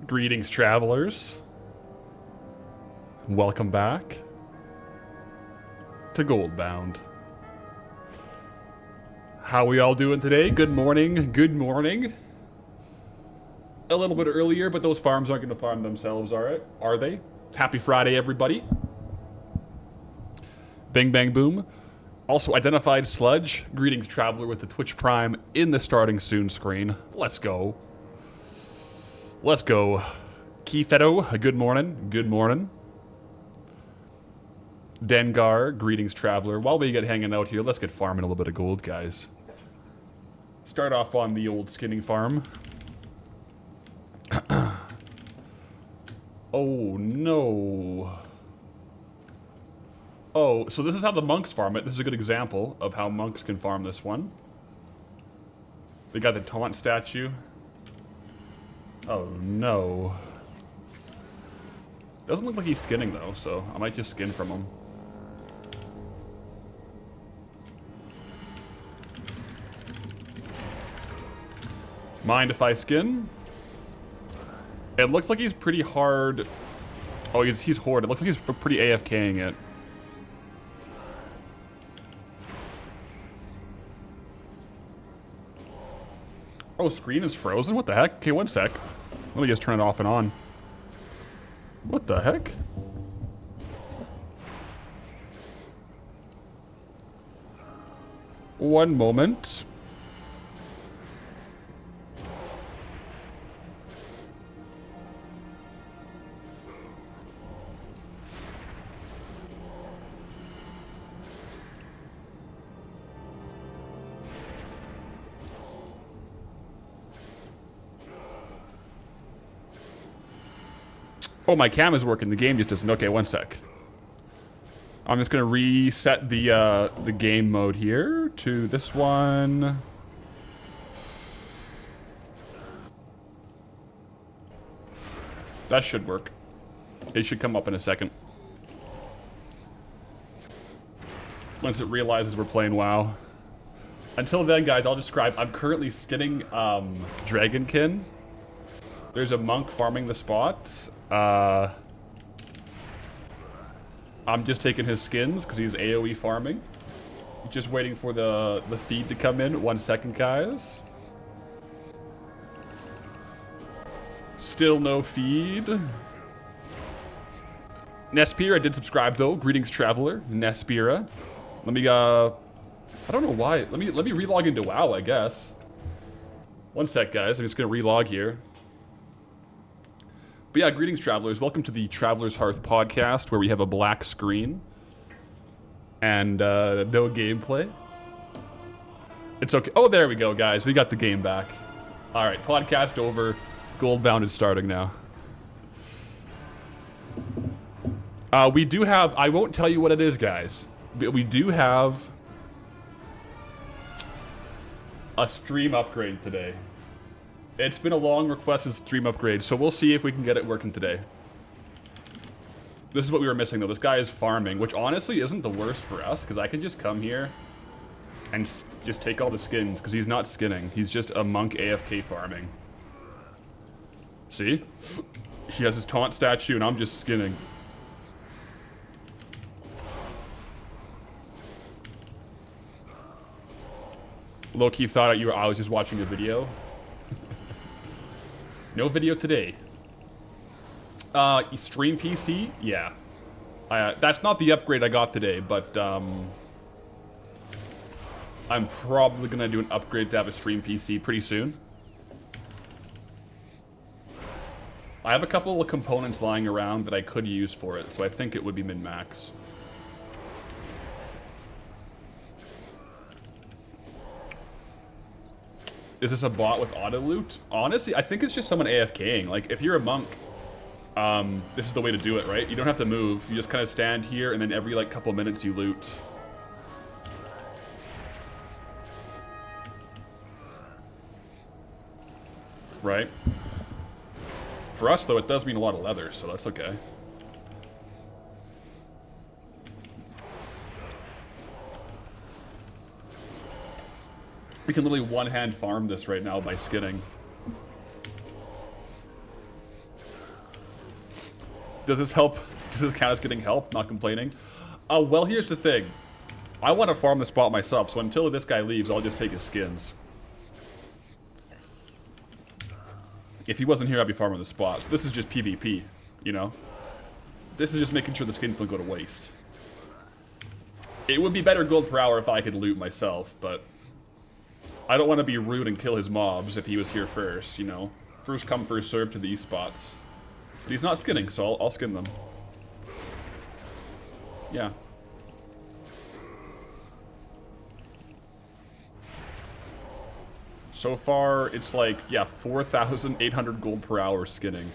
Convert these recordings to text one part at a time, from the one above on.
Greetings, travelers. Welcome back to Goldbound. How we all doing today? Good morning. Good morning. A little bit earlier, but those farms aren't going to farm themselves, are they? Happy Friday, everybody. Bing, bang, boom. Also identified Sludge. Greetings, traveler, with the Twitch Prime in the starting soon screen. Let's go. Let's go. Keyfedo, good morning. Good morning. Dengar, greetings, traveler. While we get hanging out here, let's get farming a little bit of gold, guys. Start off on the old skinning farm. Oh, no. Oh, so this is how the monks farm it. This is a good example of how monks can farm this one. They got the taunt statue. Oh, no. Doesn't look like he's skinning, though, so I might just skin from him. Mind if I skin? It looks like he's pretty hard. Oh, he's horde. It looks like he's pretty AFKing it. Oh, screen is frozen? What the heck? Okay, one sec. Let me just turn it off and on. What the heck? One moment. Oh, my cam is working. The game just doesn't. Okay, one sec. I'm just gonna reset the game mode here to this one. That should work. It should come up in a second. Once it realizes we're playing WoW. Until then, guys, I'll describe. I'm currently skinning Dragonkin. There's a monk farming the spot. I'm just taking his skins because he's AoE farming. Just waiting for the feed to come in. 1 second, guys. Still no feed. Nespira did subscribe though. Greetings, traveler. Nespira. Let me I don't know why. Let me relog into WoW, I guess. 1 sec, guys. I'm just gonna relog here. But yeah, greetings, travelers. Welcome to the Traveler's Hearth podcast, where we have a black screen and no gameplay. It's okay. Oh, there we go, guys. We got the game back. All right, podcast over. Goldbound is starting now. We do have... I won't tell you what it is, guys. But we do have a stream upgrade today. It's been a long requested stream upgrade, so we'll see if we can get it working today. This is what we were missing, though. This guy is farming, which honestly isn't the worst for us, because I can just come here and just take all the skins, because he's not skinning. He's just a monk AFK farming. See? He has his taunt statue, and I'm just skinning. Low-key thought I was just watching a video. No video today. Stream PC? Yeah. That's not the upgrade I got today, but I'm probably gonna do an upgrade to have a stream PC pretty soon. I have a couple of components lying around that I could use for it, so I think it would be min-max. Is this a bot with auto loot? Honestly, I think it's just someone AFKing. Like, if you're a monk, this is the way to do it, right? You don't have to move. You just kind of stand here, and then every, like, couple minutes you loot. Right? For us, though, it does mean a lot of leather, so that's okay. We can literally one-hand farm this right now by skinning. Does this help? Does this count as getting help? Not complaining. Well, here's the thing. I want to farm the spot myself, so until this guy leaves, I'll just take his skins. If he wasn't here, I'd be farming the spot. So this is just PvP, you know? This is just making sure the skins don't go to waste. It would be better gold per hour if I could loot myself, but I don't want to be rude and kill his mobs if he was here first, you know? First come, first serve to these spots. But he's not skinning, so I'll skin them. Yeah. So far, it's like, yeah, 4,800 gold per hour skinning.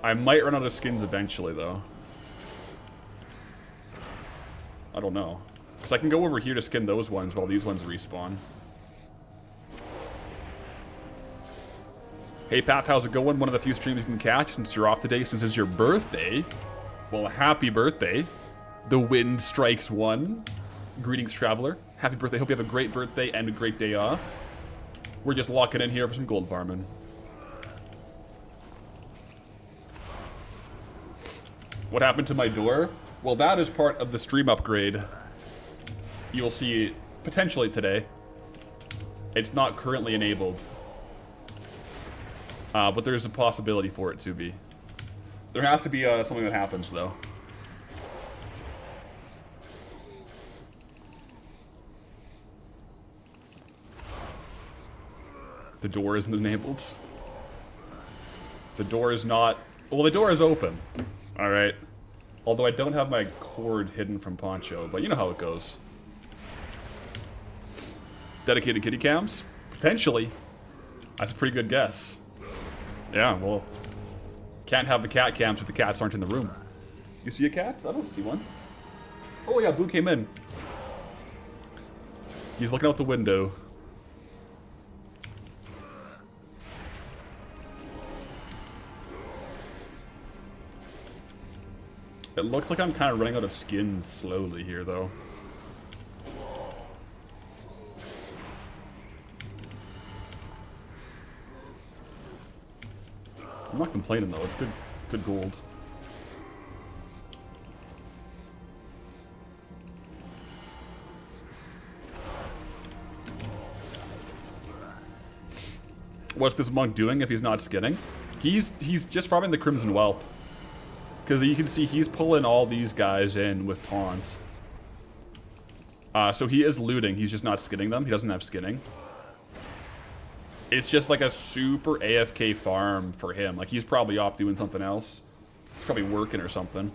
I might run out of skins eventually, though. I don't know. Because I can go over here to skin those ones while these ones respawn. Hey, Pap, how's it going? One of the few streams you can catch since you're off today, since it's your birthday. Well, happy birthday. The wind strikes one. Greetings, traveler. Happy birthday. Hope you have a great birthday and a great day off. We're just locking in here for some gold farming. What happened to my door? Well, that is part of the stream upgrade. You will see potentially today. It's not currently enabled. But there's a possibility for it to be. There has to be something that happens, though. The door isn't enabled. The door is not... Well, the door is open. Alright. Although I don't have my cord hidden from Poncho, but you know how it goes. Dedicated kitty cams? Potentially. That's a pretty good guess. Yeah, well... Can't have the cat cams if the cats aren't in the room. You see a cat? I don't see one. Oh yeah, Boo came in. He's looking out the window. It looks like I'm kind of running out of skin slowly here, though. I'm not complaining, though. It's good gold. What's this monk doing if he's not skinning? He's just farming the Crimson Whelp. Because you can see he's pulling all these guys in with taunt. So he is looting. He's just not skinning them. He doesn't have skinning. It's just like a super AFK farm for him. Like, he's probably off doing something else. He's probably working or something.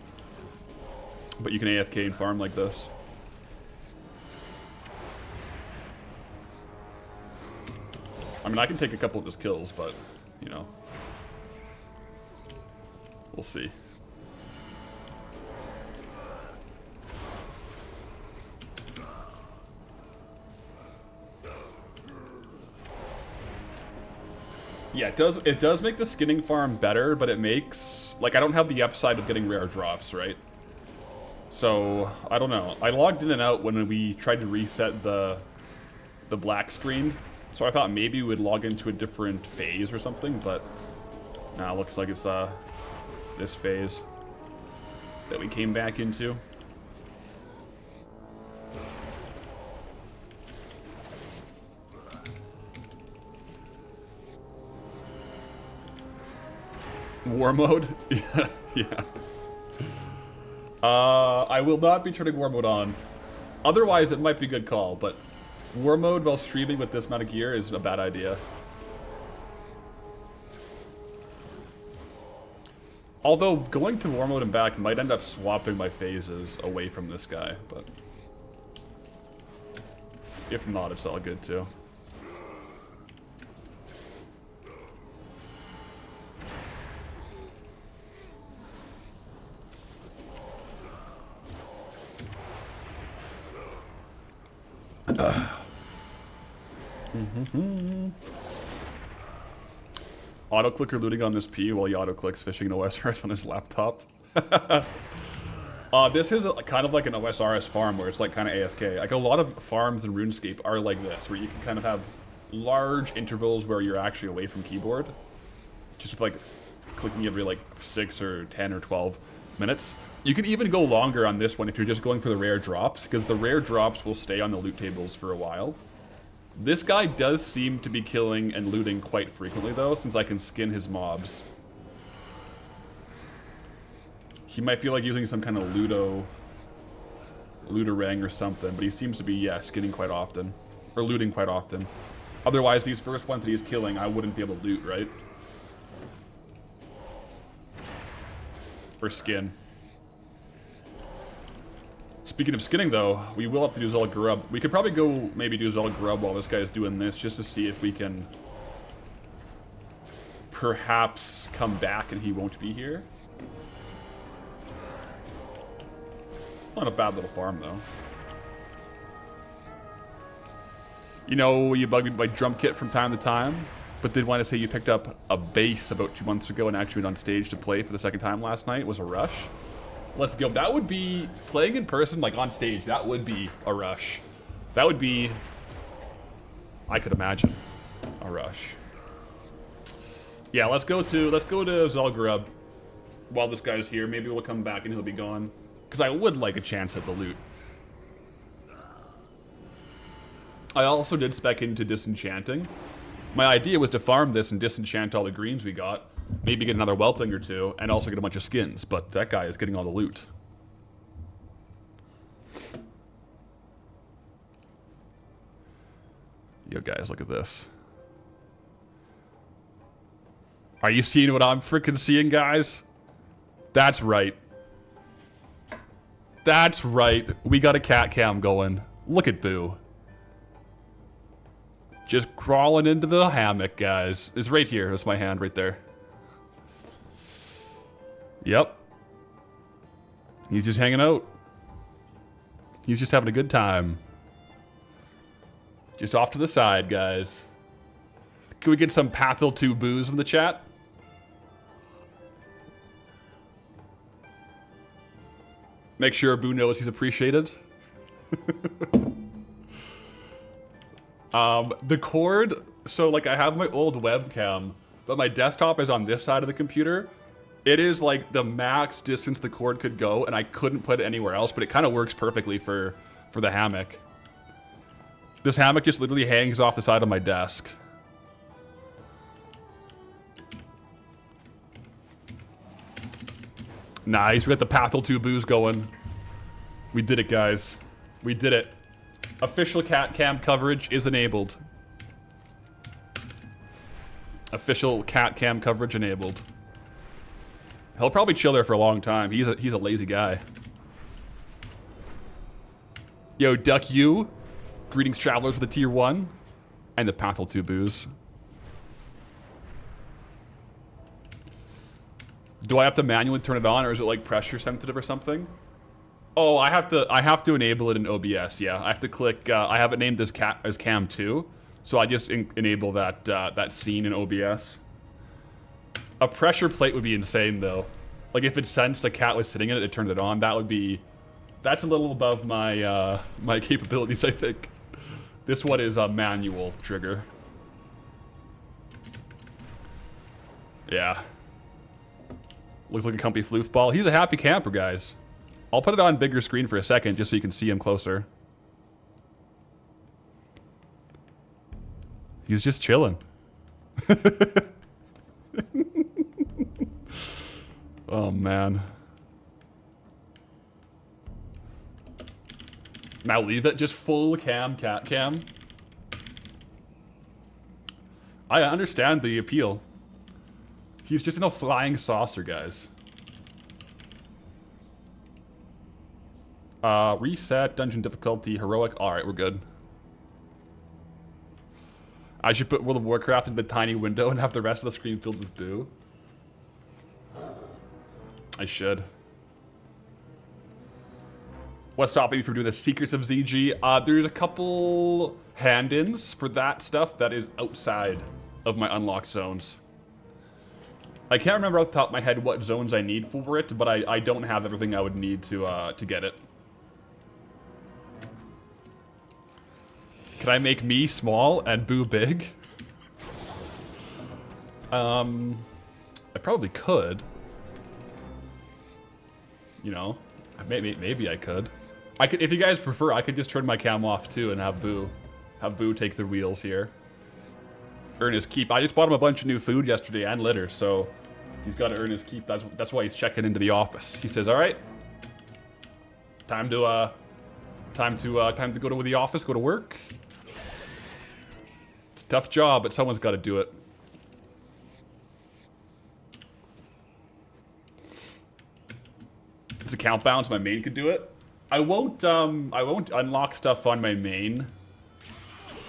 But you can AFK and farm like this. I mean, I can take a couple of his kills, but, you know. We'll see. Yeah, it does make the skinning farm better, but it makes... Like, I don't have the upside of getting rare drops, right? So, I don't know. I logged in and out when we tried to reset the black screen. So I thought maybe we would log into a different phase or something, but... Nah, looks like it's this phase that we came back into. War mode? Yeah. I will not be turning war mode on. Otherwise, it might be a good call, but war mode while streaming with this amount of gear is a bad idea. Although, going to war mode and back might end up swapping my phases away from this guy, but... If not, it's all good too. Auto-clicker looting on this P while he auto-clicks fishing an OSRS on his laptop. This is kind of like an OSRS farm where it's like kind of AFK. Like a lot of farms in RuneScape are like this, where you can kind of have large intervals where you're actually away from keyboard. just with, like, clicking every, like, 6 or 10 or 12 minutes. You can even go longer on this one if you're just going for the rare drops, because the rare drops will stay on the loot tables for a while. This guy does seem to be killing and looting quite frequently, though, since I can skin his mobs. He might be, like, using some kind of looterang or something, but he seems to be, yeah, skinning quite often. Or looting quite often. Otherwise, these first ones that he's killing, I wouldn't be able to loot, right? Or skin. Speaking of skinning, though, we will have to do Zul'Gurub. We could probably go maybe do Zul'Gurub while this guy's doing this, just to see if we can perhaps come back and he won't be here. Not a bad little farm, though. You know, you bug me by drum kit from time to time, but did want to say you picked up a bass about 2 months ago and actually went on stage to play for the second time last night. It was a rush. Let's go. That would be, playing in person, like on stage, that would be a rush. That would be, I could imagine, a rush. Yeah, let's go to Zul'Gurub while this guy's here. Maybe we'll come back and he'll be gone. Because I would like a chance at the loot. I also did spec into disenchanting. My idea was to farm this and disenchant all the greens we got. Maybe get another whelpling or two, and also get a bunch of skins. But that guy is getting all the loot. Yo, guys, look at this. Are you seeing what I'm freaking seeing, guys? That's right. That's right. We got a cat cam going. Look at Boo. Just crawling into the hammock, guys. It's right here. That's my hand right there. Yep. He's just hanging out. He's just having a good time. Just off to the side, guys. Can we get some Pathil 2 boos in the chat? Make sure Boo knows he's appreciated. The cord, so like I have my old webcam, but my desktop is on this side of the computer. It is like the max distance the cord could go, and I couldn't put it anywhere else, but it kind of works perfectly for the hammock. This hammock just literally hangs off the side of my desk. Nice, we got the Pathil 2 booze going. We did it, guys. We did it. Official cat cam coverage is enabled. Official cat cam coverage enabled. He'll probably chill there for a long time. He's a lazy guy. Yo, Duck U. Greetings, travelers, with the tier 1 and the Pathil 2 booze. Do I have to manually turn it on, or is it like pressure sensitive or something? Oh, I have to enable it in OBS. Yeah, I have to click. I have it named as Cam 2, so I just enable that that scene in OBS. A pressure plate would be insane, though. Like if it sensed a cat was sitting in it, it turned it on. That would be. That's a little above my my capabilities, I think. This one is a manual trigger. Yeah. Looks like a comfy floof ball. He's a happy camper, guys. I'll put it on bigger screen for a second just so you can see him closer. He's just chilling. Oh, man. Now leave it just full cam, cat cam. I understand the appeal. He's just in a flying saucer, guys. Reset, dungeon difficulty, heroic. Alright, we're good. I should put World of Warcraft in the tiny window and have the rest of the screen filled with Boo. I should. What's stopping me from doing the Secrets of ZG? There's a couple hand-ins for that stuff that is outside of my unlocked zones. I can't remember off the top of my head what zones I need for it, but I don't have everything I would need to get it. Can I make me small and Boo big? I probably could. You know, maybe I could. If you guys prefer, I could just turn my cam off too and have Boo take the wheels here. Earn his keep. I just bought him a bunch of new food yesterday and litter, so he's got to earn his keep. That's why he's checking into the office. He says, "All right, time to go to the office, go to work." It's a tough job, but someone's got to do it. It's account bound, so my main could do it. I won't unlock stuff on my main.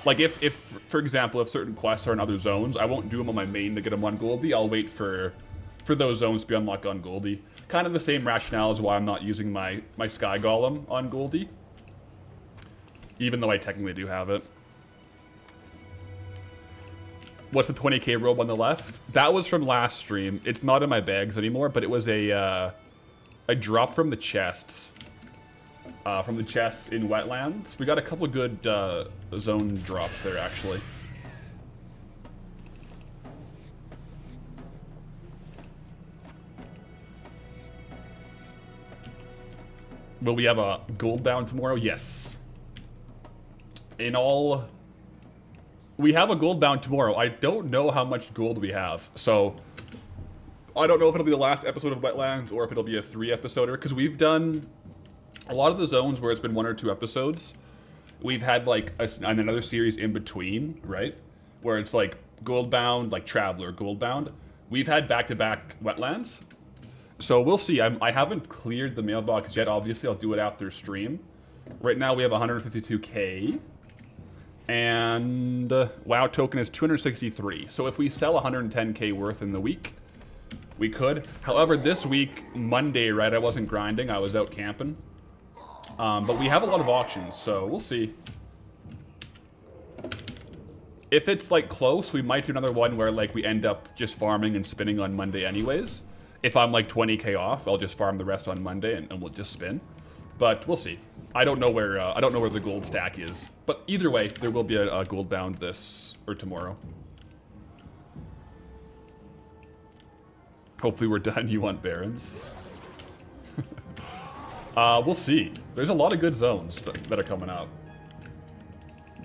Like if for example, if certain quests are in other zones, I won't do them on my main to get them on Goldie. I'll wait for those zones to be unlocked on Goldie. Kind of the same rationale as why I'm not using my Sky Golem on Goldie. Even though I technically do have it. What's the 20k robe on the left? That was from last stream. It's not in my bags anymore, but it was a drop from the chests. From the chests in Wetlands. We got a couple of good zone drops there, actually. Will we have a Goldbound tomorrow? Yes. We have a Goldbound tomorrow. I don't know how much gold we have, so I don't know if it'll be the last episode of Wetlands or if it'll be a 3-episoder, because we've done a lot of the zones where it's been 1 or 2 episodes. We've had like another series in between, right? Where it's like Goldbound, like Traveler, Goldbound. We've had back-to-back Wetlands. So we'll see. I haven't cleared the mailbox yet, obviously. I'll do it after stream. Right now we have 152k. And WoW token is 263. So if we sell 110k worth in the week, we could. However, this week, Monday, right, I wasn't grinding. I was out camping. But we have a lot of auctions, so we'll see. If it's like close, we might do another one where like we end up just farming and spinning on Monday anyways. If I'm like 20k off, I'll just farm the rest on Monday and we'll just spin. But we'll see. I don't know where the gold stack is. But either way, there will be a Goldbound this or tomorrow. Hopefully we're done. You want Barons? We'll see. There's a lot of good zones that are coming up.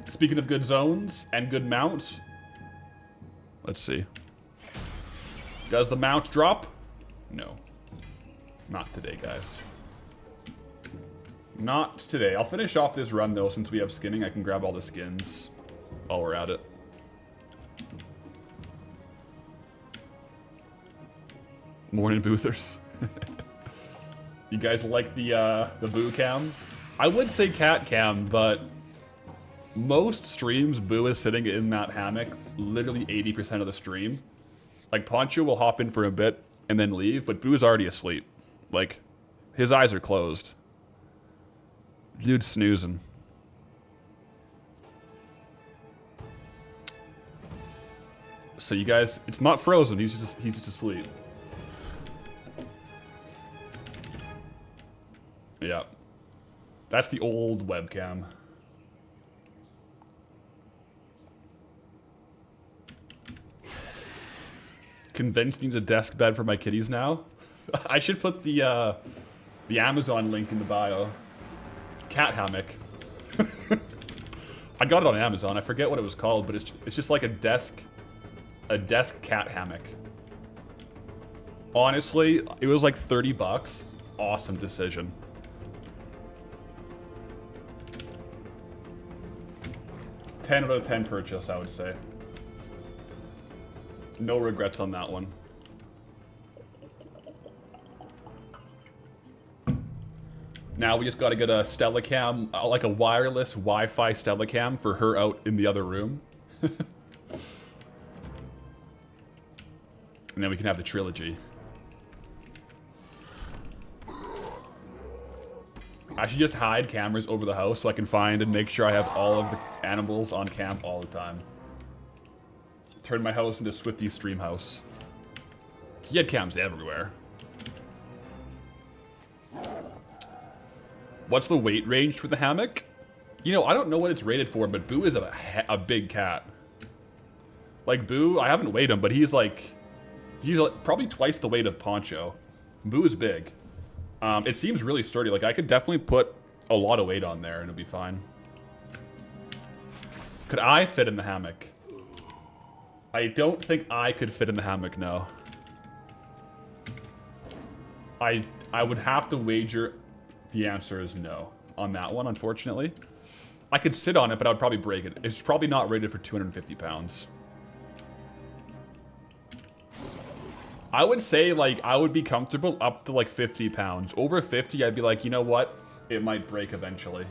Speaking of good zones and good mounts, let's see. Does the mount drop? No. Not today, guys. Not today. I'll finish off this run, though, since we have skinning. I can grab all the skins while we're at it. Morning, Boothers. You guys like the Boo cam? I would say cat cam, but most streams, Boo is sitting in that hammock literally 80% of the stream. Like, Poncho will hop in for a bit and then leave, but Boo's already asleep. Like, his eyes are closed. Dude's snoozing. So you guys, it's not frozen, he's just asleep. Yeah. That's the old webcam. Convinced needs a desk bed for my kitties now. I should put the Amazon link in the bio. Cat hammock. I got it on Amazon. I forget what it was called, but it's just like a desk cat hammock. Honestly, it was like 30 bucks. Awesome decision. Ten out of 10 purchase, I would say. No regrets on that one. Now we just gotta get a Stellacam, like a wireless Wi-Fi Stellacam for her out in the other room. And then we can have the trilogy. I should just hide cameras over the house so I can find and make sure I have all of the animals on camp all the time. Turn my house into Swifty's stream house. He had cams everywhere. What's the weight range for the hammock? You know, I don't know what it's rated for, but Boo is a big cat. Like, Boo, I haven't weighed him, but he's He's probably twice the weight of Poncho. Boo is big. It seems really sturdy. Like, I could definitely put a lot of weight on there and it'll be fine. Could I fit in the hammock? I don't think I could fit in the hammock, no. I would have to wager the answer is no on that one, unfortunately. I could sit on it, but I would probably break it. It's probably not rated for 250 pounds. I would say, like, I would be comfortable up to, like, 50 pounds. Over 50, I'd be like, you know what? It might break eventually.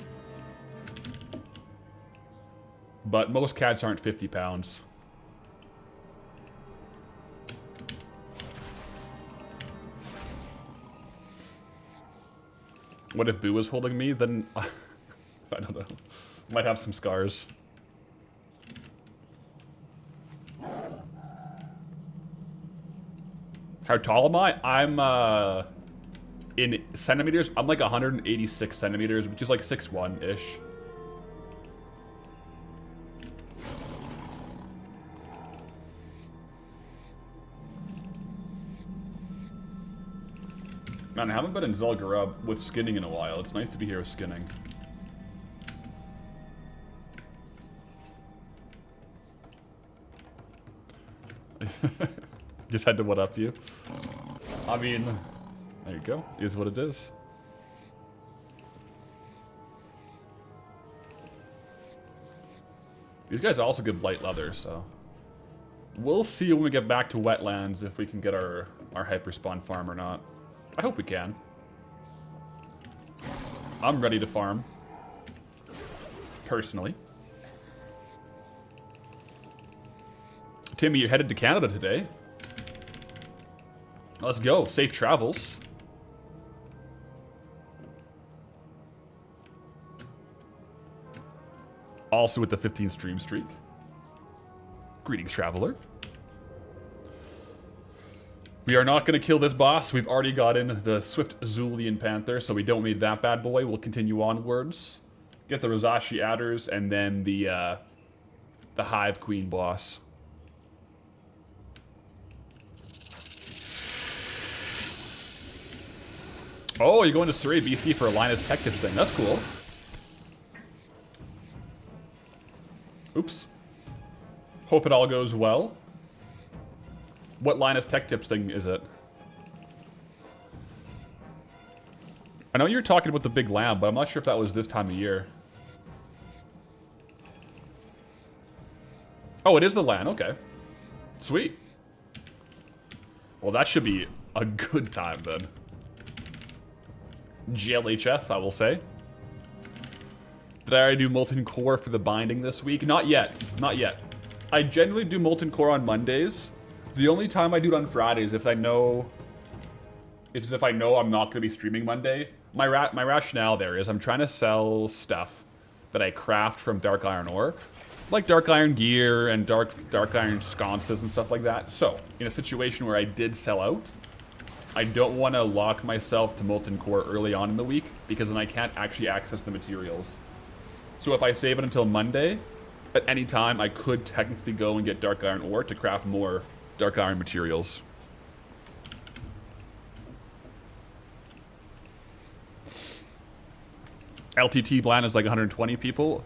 But most cats aren't 50 pounds. What if Boo was holding me? Then, I don't know. Might have some scars. How tall am I? I'm, in centimeters, I'm like 186 centimeters, which is like 6'1"-ish. Man, I haven't been in Zul'Gurub with skinning in a while. It's nice to be here with skinning. Just had to what up you. I mean, there you go. Is what it is. These guys also give light leather, so we'll see when we get back to Wetlands if we can get our hyperspawn farm or not. I hope we can. I'm ready to farm. Personally. Timmy, you're headed to Canada today. Let's go. Safe travels. Also with the 15 stream streak. Greetings, traveler. We are not going to kill this boss. We've already got in the Swift Zulian Panther, so we don't need that bad boy. We'll continue onwards. Get the Rosashi adders, and then the Hive Queen boss. Oh, you're going to Surrey, BC for a Linus Tech Tips thing. That's cool. Oops. Hope it all goes well. What Linus Tech Tips thing is it? I know you're talking about the big lamb, but I'm not sure if that was this time of year. Oh, it is the LAN. Okay. Sweet. Well, that should be a good time then. GLHF, I will say. Did I already do Molten Core for the binding this week? Not yet. Not yet. I generally do Molten Core on Mondays. The only time I do it on Fridays if I know... is if I know I'm not going to be streaming Monday. My rationale there is I'm trying to sell stuff that I craft from Dark Iron ore. Like Dark Iron gear and Dark Iron sconces and stuff like that. So, in a situation where I did sell out, I don't want to lock myself to Molten Core early on in the week, because then I can't actually access the materials. So if I save it until Monday, at any time I could technically go and get Dark Iron ore to craft more Dark Iron materials. LTT LAN is like 120 people.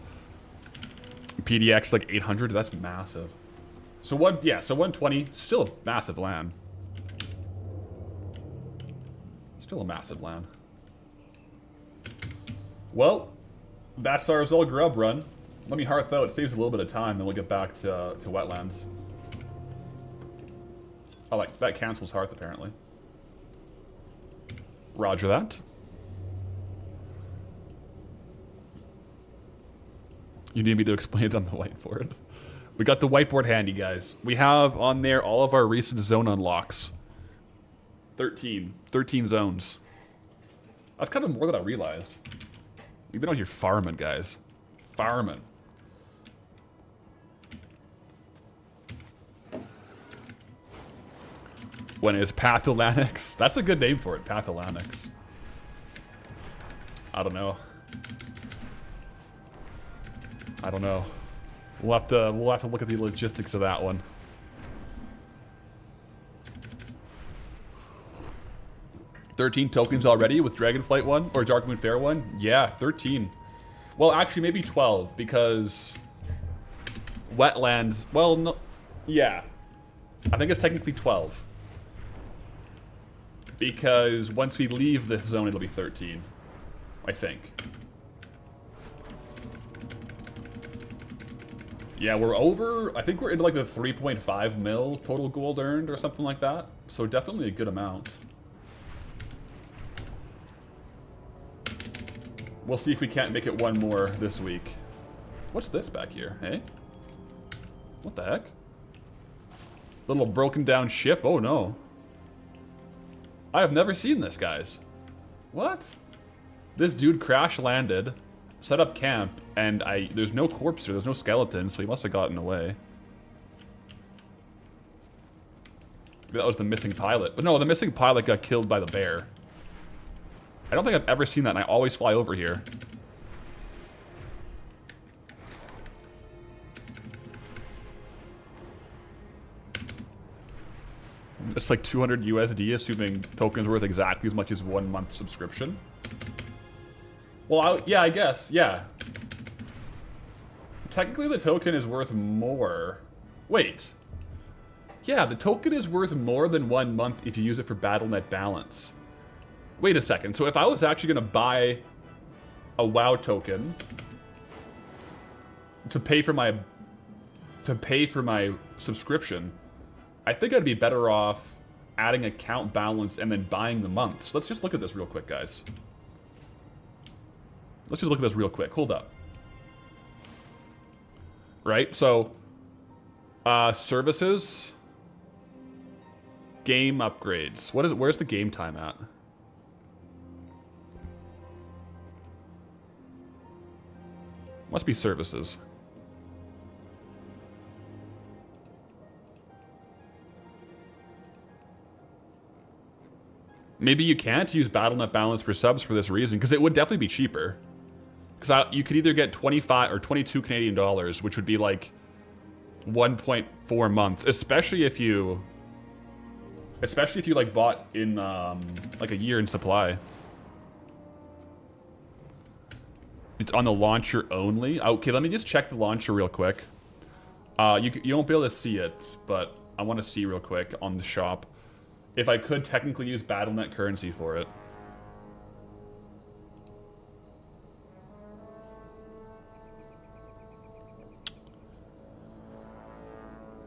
PDX like 800. That's massive. So so 120, still a massive LAN. Still a massive LAN. Well, that's our Zul'Gurub run. Let me hearth out. It saves a little bit of time, then we'll get back to Wetlands. Oh, like that cancels hearth apparently. Roger that. You need me to explain it on the whiteboard. We got the whiteboard handy, guys. We have on there all of our recent zone unlocks. 13 zones. That's kind of more than I realized. We've been out here farming, guys. Farming. When is Patholanix? That's a good name for it, Patholanix. I don't know. I don't know. We'll have to look at the logistics of that one. 13 tokens already with Dragonflight 1 or Darkmoon Fair 1? Yeah, 13. Well, actually, maybe 12 because Wetlands. Well, no. Yeah. I think it's technically 12. Because once we leave this zone, it'll be 13. I think. Yeah, we're over. I think we're into like the 3.5 mil total gold earned or something like that. So definitely a good amount. We'll see if we can't make it one more this week. What's this back here, hey? What the heck? Little broken down ship? Oh no. I have never seen this, guys. What? This dude crash landed, set up camp, and there's no corpse here, there's no skeleton, so he must have gotten away. Maybe that was the missing pilot. But no, the missing pilot got killed by the bear. I don't think I've ever seen that, and I always fly over here. It's like 200 USD, assuming tokens worth exactly as much as 1 month subscription. Well, yeah, I guess, yeah. Technically, the token is worth more. Wait. Yeah, the token is worth more than 1 month if you use it for BattleNet balance. Wait a second. So if I was actually going to buy a WoW token to pay for my subscription, I think I'd be better off adding account balance and then buying the months. Let's just look at this real quick, guys. Let's just look at this real quick. Hold up. Right? So, services, game upgrades. Where's the game time at? Must be services. Maybe you can't use BattleNet balance for subs for this reason, because it would definitely be cheaper. Because you could either get 25 or 22 Canadian dollars, which would be like 1.4 months, especially if you like bought in like a year in supply. It's on the launcher only. Okay, let me just check the launcher real quick. You won't be able to see it, but I want to see real quick on the shop if I could technically use BattleNet currency for it.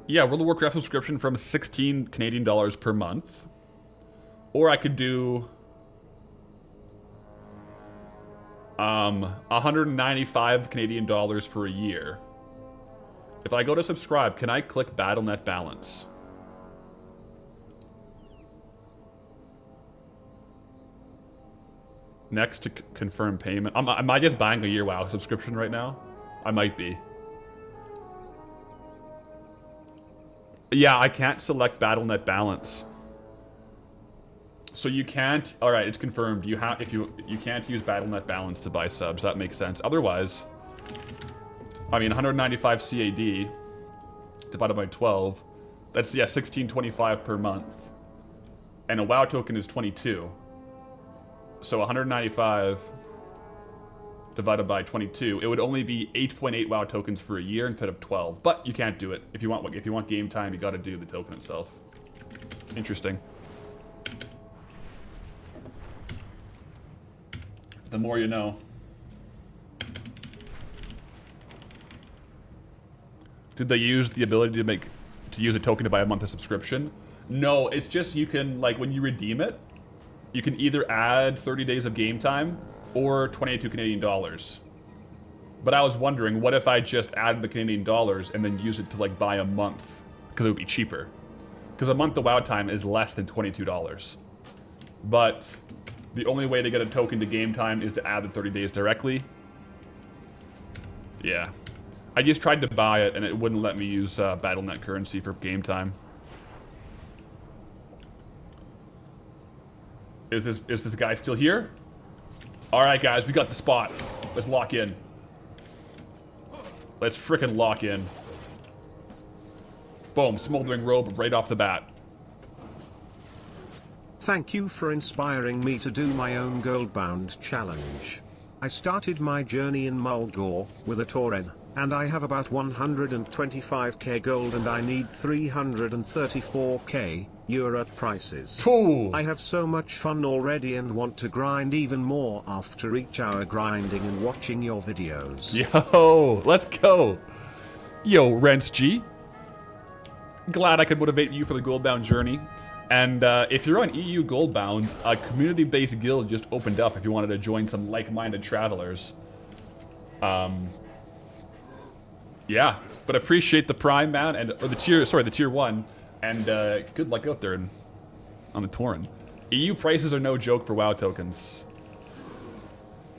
Yeah, World of Warcraft subscription from 16 Canadian dollars per month. Or I could do 195 Canadian dollars for a year. If I go to subscribe, can I click BattleNet balance? Next to confirm payment. Am I just buying a year WoW subscription right now? I might be. Yeah, I can't select BattleNet balance. So you can't. All right, it's confirmed. You can't use BattleNet balance to buy subs. That makes sense. Otherwise, I mean, 195 CAD divided by 12. That's, yeah, 1625 per month. And a WoW token is 22. So 195 divided by 22, it would only be 8.8 WoW tokens for a year instead of 12. But you can't do it. If you want game time, you got to do the token itself. Interesting. The more you know. Did they use the ability to use a token to buy a month of subscription? No, it's just you can, like, when you redeem it, you can either add 30 days of game time or 22 Canadian dollars. But I was wondering, what if I just added the Canadian dollars and then use it to, like, buy a month? Because it would be cheaper. Because a month of WoW time is less than $22. But the only way to get a token to game time is to add the 30 days directly. Yeah. I just tried to buy it and it wouldn't let me use BattleNet currency for game time. Is this guy still here? Alright guys, we got the spot. Let's lock in. Let's frickin' lock in. Boom, smoldering robe right off the bat. Thank you for inspiring me to do my own Goldbound challenge. I started my journey in Mulgore with a Tauren, and I have about 125k gold and I need 334k euro prices. Ooh. I have so much fun already and want to grind even more after each hour grinding and watching your videos. Yo, let's go. Yo, Rents G. Glad I could motivate you for the Goldbound journey. And if you're on EU Goldbound, a community-based guild just opened up if you wanted to join some like-minded travelers. Yeah, but appreciate the Prime, man, and or the tier 1, and good luck out there on the Tauren. EU prices are no joke for WoW tokens.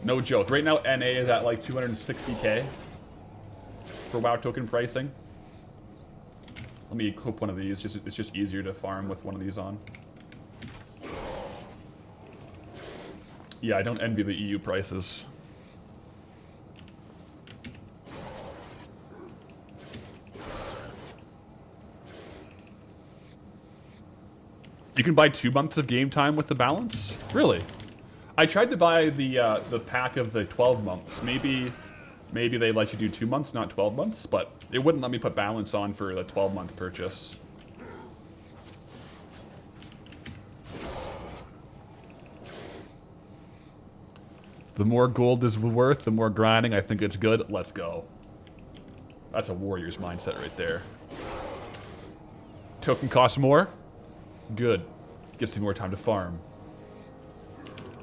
No joke. Right now, NA is at like 260k for WoW token pricing. Let me equip one of these. It's just easier to farm with one of these on. Yeah, I don't envy the EU prices. You can buy 2 months of game time with the balance? Really? I tried to buy the pack of the 12 months. Maybe they let you do 2 months, not 12 months, but it wouldn't let me put balance on for the 12-month purchase. The more gold is worth, the more grinding. I think it's good. Let's go. That's a warrior's mindset right there. Token costs more? Good. Gives me more time to farm.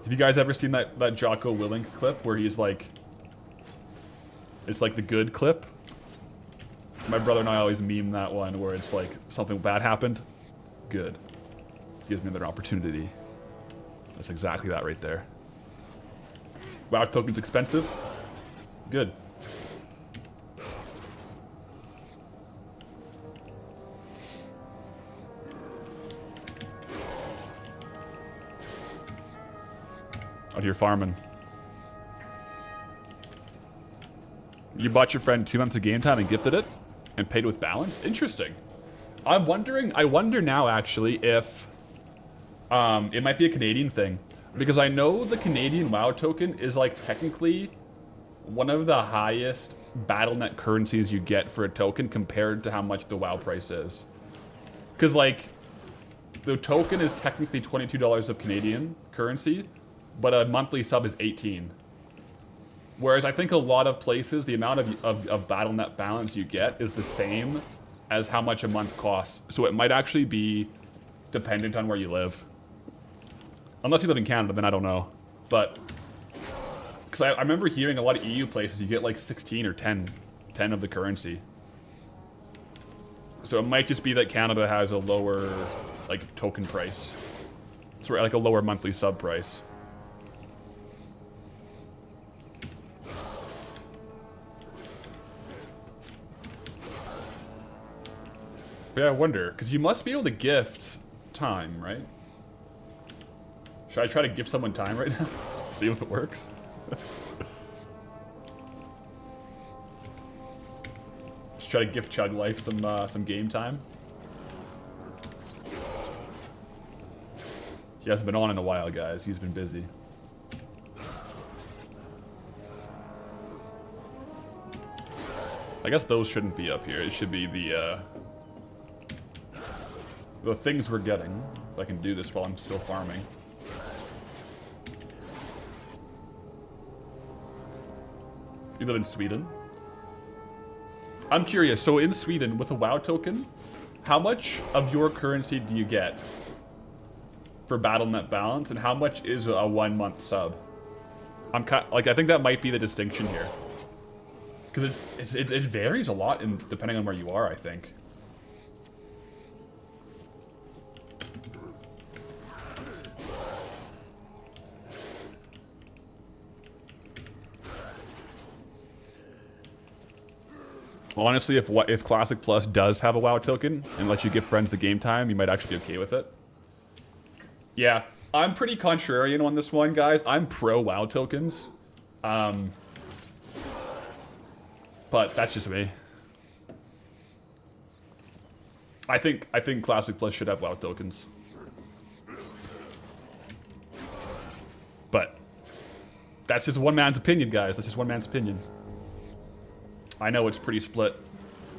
Have you guys ever seen that Jocko Willink clip where he's like... It's like the good clip? My brother and I always meme that one where it's like something bad happened. Good. Gives me another opportunity. That's exactly that right there. WoW token's expensive? Good. Out here farming. You bought your friend 2 months of game time and gifted it? And paid with balance? Interesting. I wonder now actually if it might be a Canadian thing. Because I know the Canadian WoW token is like technically one of the highest BattleNet currencies you get for a token compared to how much the WoW price is. Because like, the token is technically $22 of Canadian currency, but a monthly sub is 18. Whereas I think a lot of places, the amount of BattleNet balance you get is the same as how much a month costs. So it might actually be dependent on where you live. Unless you live in Canada, then I don't know. But, because I remember hearing a lot of EU places, you get like 16 or 10 of the currency. So it might just be that Canada has a lower, like, token price. So like a lower monthly sub price. But yeah, I wonder, because you must be able to gift time, right? Should I try to give someone time right now? See if it works. Just try to gift Chug Life some game time. He hasn't been on in a while, guys. He's been busy. I guess those shouldn't be up here. It should be the things we're getting. If I can do this while I'm still farming. You live in Sweden? I'm curious, so in Sweden, with a WoW token, how much of your currency do you get for BattleNet balance, and how much is a 1 month sub? I think that might be the distinction here. Because it varies a lot depending on where you are, I think. Honestly, if Classic Plus does have a WoW token and lets you give friends the game time, you might actually be okay with it. Yeah, I'm pretty contrarian on this one, guys. I'm pro WoW tokens. But that's just me. I think Classic Plus should have WoW tokens. But that's just one man's opinion, guys. That's just one man's opinion. I know it's pretty split.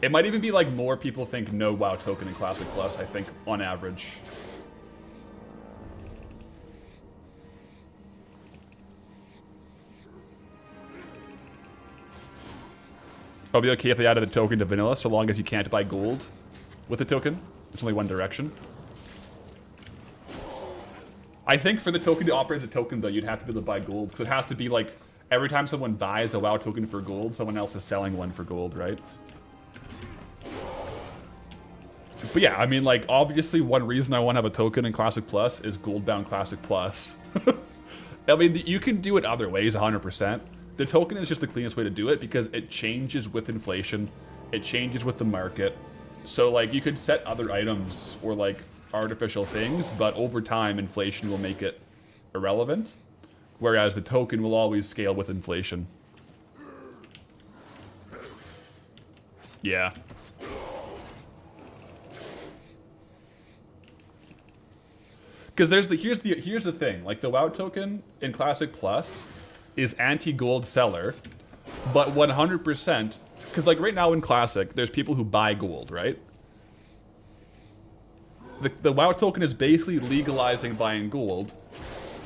It might even be like more people think no WoW token in Classic Plus, I think, on average. Probably okay if they added a token to vanilla, so long as you can't buy gold with the token. It's only one direction. I think for the token to operate as a token, though, you'd have to be able to buy gold. Because it has to be like, every time someone buys a WoW token for gold, someone else is selling one for gold, right? But yeah, I mean, like, obviously one reason I want to have a token in Classic Plus is Goldbound Classic Plus. I mean, you can do it other ways, 100%. The token is just the cleanest way to do it because it changes with inflation. It changes with the market. So, like, you could set other items or, like, artificial things, but over time, inflation will make it irrelevant. Whereas the token will always scale with inflation. Yeah. Because here's the thing, like the WoW token in Classic Plus is anti-gold seller, but 100%, because like right now in Classic, there's people who buy gold, right? The WoW token is basically legalizing buying gold,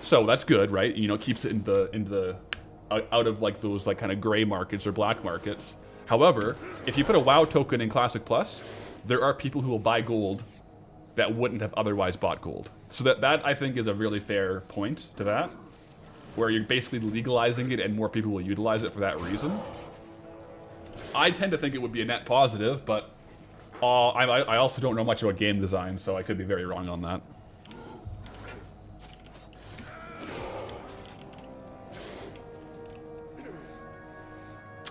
so that's good, right? You know, it keeps it in the out of like those like kind of gray markets or black markets. However, if you put a WoW token in Classic Plus, there are people who will buy gold that wouldn't have otherwise bought gold. So that I think is a really fair point to that, where you're basically legalizing it and more people will utilize it for that reason. I tend to think it would be a net positive, but I also don't know much about game design, so I could be very wrong on that.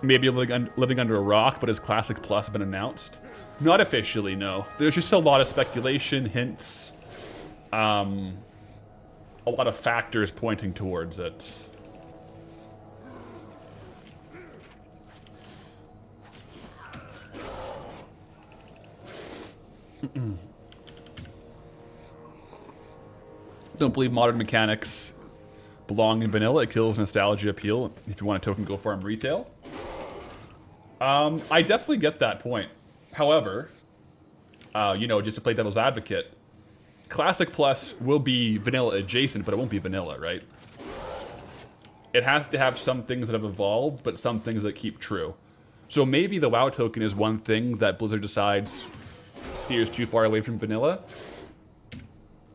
Maybe living under a rock, but has Classic Plus been announced? Not officially, no. There's just a lot of speculation, hints, a lot of factors pointing towards it. Don't believe modern mechanics belong in vanilla. It kills nostalgia appeal. If you want a token, go farm retail. I definitely get that point. However, you know, just to play devil's advocate, Classic Plus will be vanilla adjacent, but it won't be vanilla, right? It has to have some things that have evolved, but some things that keep true. So maybe the WoW token is one thing that Blizzard decides steers too far away from vanilla.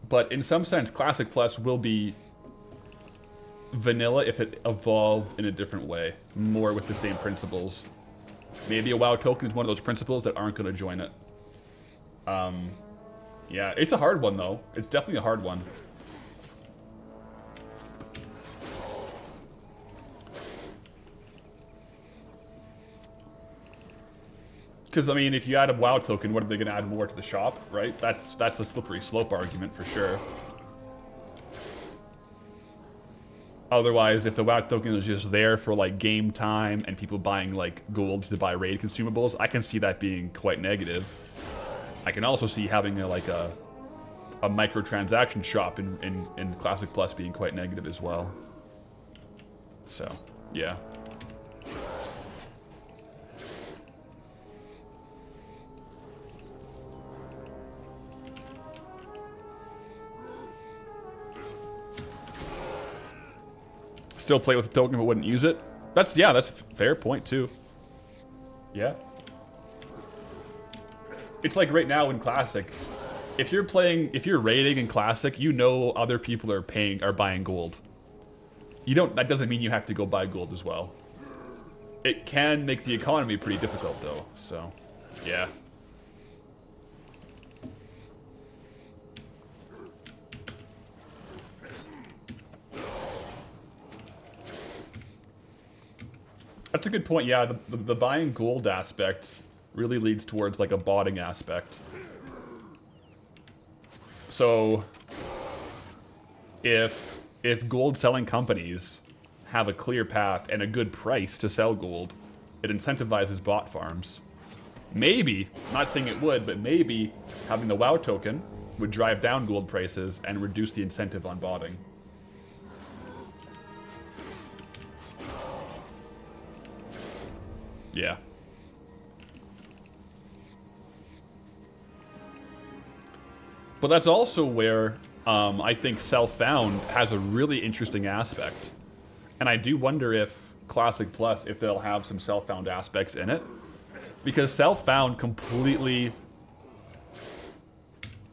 But in some sense, Classic Plus will be vanilla if it evolved in a different way, more with the same principles. Maybe a WoW token is one of those principles that aren't going to join it. Yeah, it's a hard one, though. It's definitely a hard one. Because, I mean, if you add a WoW token, what are they going to add more to the shop, right? That's a slippery slope argument for sure. Otherwise, if the WoW token is just there for, like, game time and people buying, like, gold to buy raid consumables, I can see that being quite negative. I can also see having, a microtransaction shop in Classic Plus being quite negative as well. So, yeah. Still play with the token but wouldn't use it. That's a fair point too. Yeah. It's like right now in Classic, if you're raiding in Classic, you know other people are buying gold. That doesn't mean you have to go buy gold as well. It can make the economy pretty difficult though, so yeah. That's a good point. Yeah, the buying gold aspect really leads towards like a botting aspect. So if gold selling companies have a clear path and a good price to sell gold, it incentivizes bot farms. Maybe, I'm not saying it would, but maybe having the WoW token would drive down gold prices and reduce the incentive on botting. Yeah. But that's also where I think self-found has a really interesting aspect. And I do wonder if Classic Plus, if they'll have some self-found aspects in it. Because self-found completely...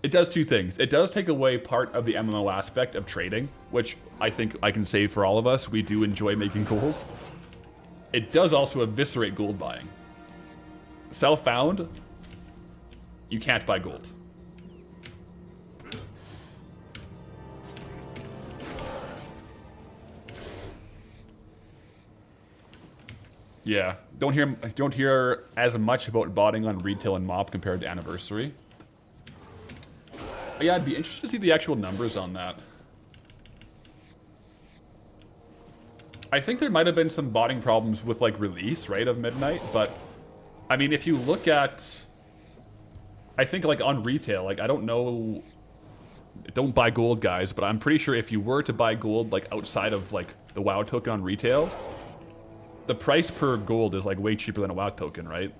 It does two things. It does take away part of the MMO aspect of trading, which I think I can say for all of us. We do enjoy making gold. It does also eviscerate gold buying. Self-found, you can't buy gold. Yeah, don't hear as much about botting on retail and MOP compared to Anniversary. But yeah, I'd be interested to see the actual numbers on that. I think there might have been some botting problems with like release, right, of Midnight, but I mean, if you look at, I think like on retail, like I don't know, don't buy gold, guys, but I'm pretty sure if you were to buy gold like outside of like the WoW token on retail, the price per gold is like way cheaper than a WoW token, right?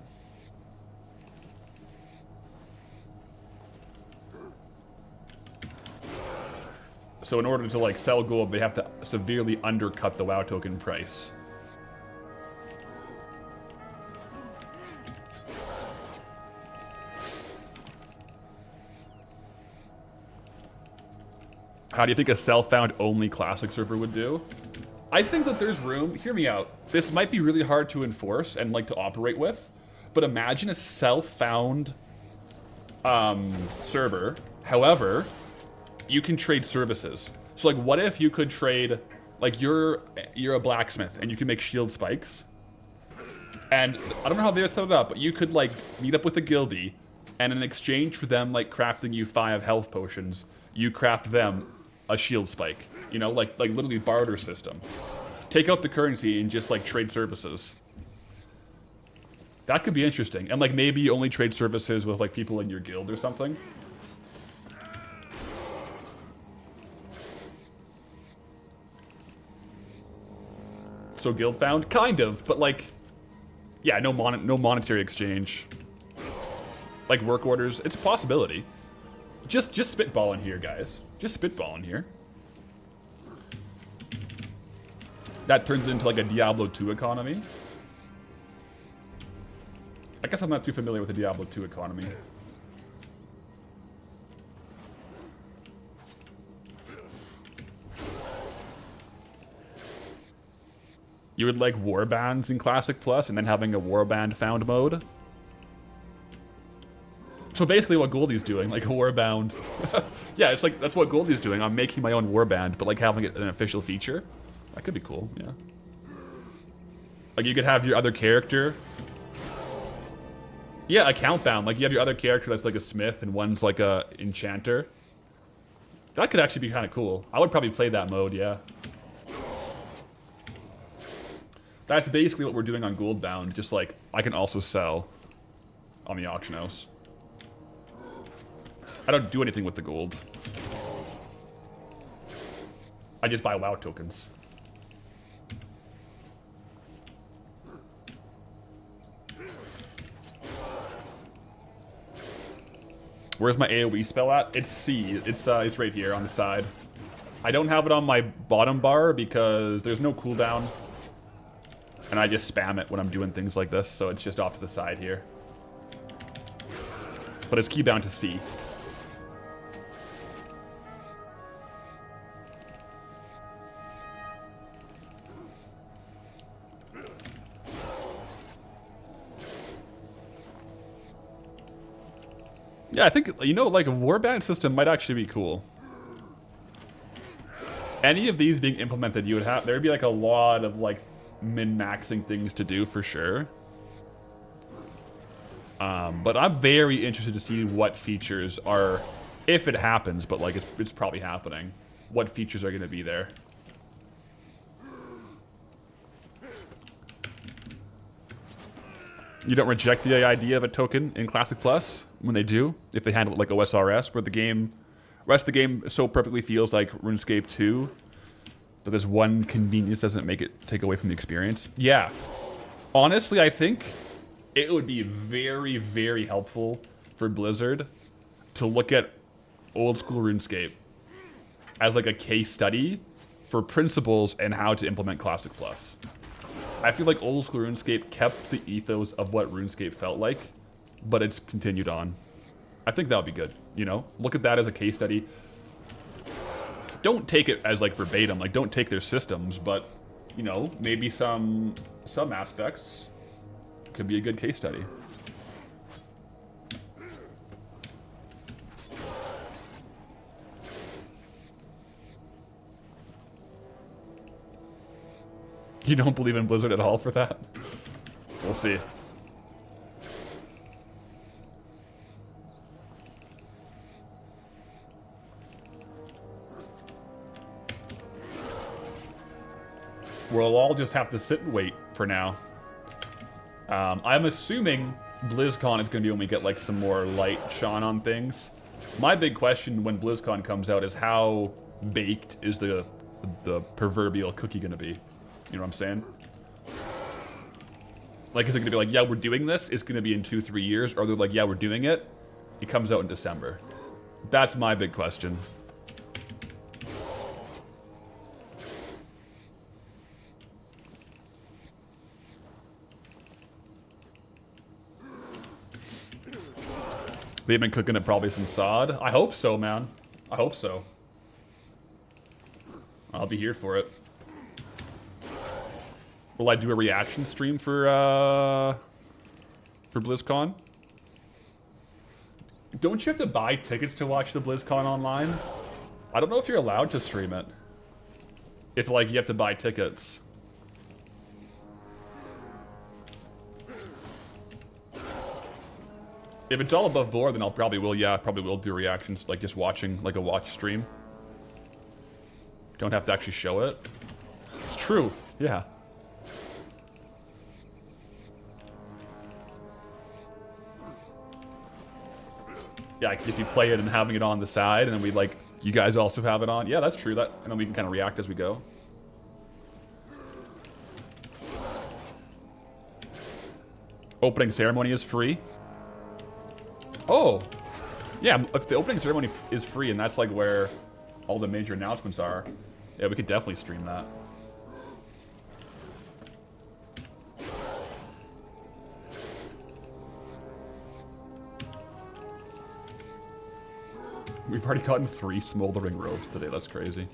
So in order to like sell gold, they have to severely undercut the WoW token price. How do you think a self-found only classic server would do? I think that there's room, hear me out, this might be really hard to enforce and like to operate with, but imagine a self-found server. However, you can trade services. So like what if you could trade, like you're a blacksmith and you can make shield spikes. And I don't know how they set it up, but you could like meet up with a guildie and in exchange for them like crafting you 5 health potions, you craft them a shield spike. You know, like literally barter system. Take out the currency and just like trade services. That could be interesting. And like maybe you only trade services with like people in your guild or something. So guild found? Kind of, but like, yeah, no monetary exchange. Like work orders, it's a possibility. Just spitballing here, guys. Just spitballing here. That turns into like a Diablo 2 economy. I guess I'm not too familiar with the Diablo 2 economy. You would like warbands in Classic Plus and then having a warband found mode? So basically what Goldie's doing, like a warband. Yeah, it's like, that's what Goldie's doing. I'm making my own warband, but like having it an official feature. That could be cool, yeah. Like you could have your other character. Yeah, account bound. Like you have your other character that's like a smith and one's like a enchanter. That could actually be kind of cool. I would probably play that mode, yeah. That's basically what we're doing on Goldbound, just like I can also sell on the auction house. I don't do anything with the gold. I just buy WoW tokens. Where's my AoE spell at? It's C. It's right here on the side. I don't have it on my bottom bar because there's no cooldown. And I just spam it when I'm doing things like this, so it's just off to the side here. But it's keybound to C. Yeah, I think, you know, like a warband system might actually be cool. Any of these being implemented, you would have, there'd be like a lot of like min-maxing things to do for sure. But I'm very interested to see what features are, if it happens, but like it's probably happening, what features are going to be there. You don't reject the idea of a token in Classic Plus when they do, if they handle it like OSRS, where the rest of the game so perfectly feels like RuneScape 2 that this one convenience doesn't make it take away from the experience. Yeah, Honestly, I think it would be very, very helpful for Blizzard to look at old school RuneScape as like a case study for principles and how to implement Classic Plus. I feel like old school RuneScape kept the ethos of what RuneScape felt like, but it's continued on. I think that would be good, you know? Look at that as a case study. Don't take it as like verbatim, like don't take their systems, but you know, maybe some aspects could be a good case study. You don't believe in Blizzard at all for that? We'll see. We'll all just have to sit and wait for now. I'm assuming BlizzCon is going to be when we get like some more light shone on things. My big question when BlizzCon comes out is how baked is the proverbial cookie going to be? You know what I'm saying? Like, is it going to be like, yeah, we're doing this, it's going to be in 2-3 years? Or they're like, yeah, we're doing it, it comes out in December. That's my big question. They've been cooking it probably some sod. I hope so, man. I hope so. I'll be here for it. Will I do a reaction stream for BlizzCon? Don't you have to buy tickets to watch the BlizzCon online? I don't know if you're allowed to stream it. If, like, you have to buy tickets. If it's all above board, then I'll probably will, yeah, probably will do reactions, like just watching, like a watch stream. Don't have to actually show it. It's true, yeah. Yeah, if you play it and having it on the side, and then we like, you guys also have it on. Yeah, that's true, that, and then we can kind of react as we go. Opening ceremony is free. Oh, yeah, if the opening ceremony is free and that's like where all the major announcements are, yeah, we could definitely stream that. We've already gotten 3 smoldering robes today, that's crazy.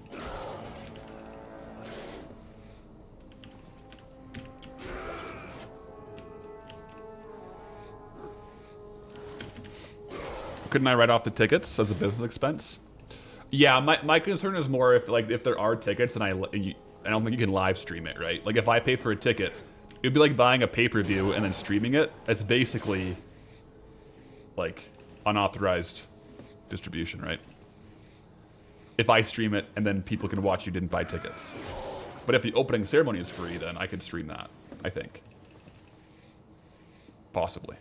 Couldn't I write off the tickets as a business expense? Yeah, my concern is more if there are tickets and I don't think you can live stream it, right? Like if I pay for a ticket, it'd be like buying a pay-per-view and then streaming it. It's basically like unauthorized distribution, right? If I stream it and then people can watch you didn't buy tickets. But if the opening ceremony is free, then I could stream that, I think. Possibly.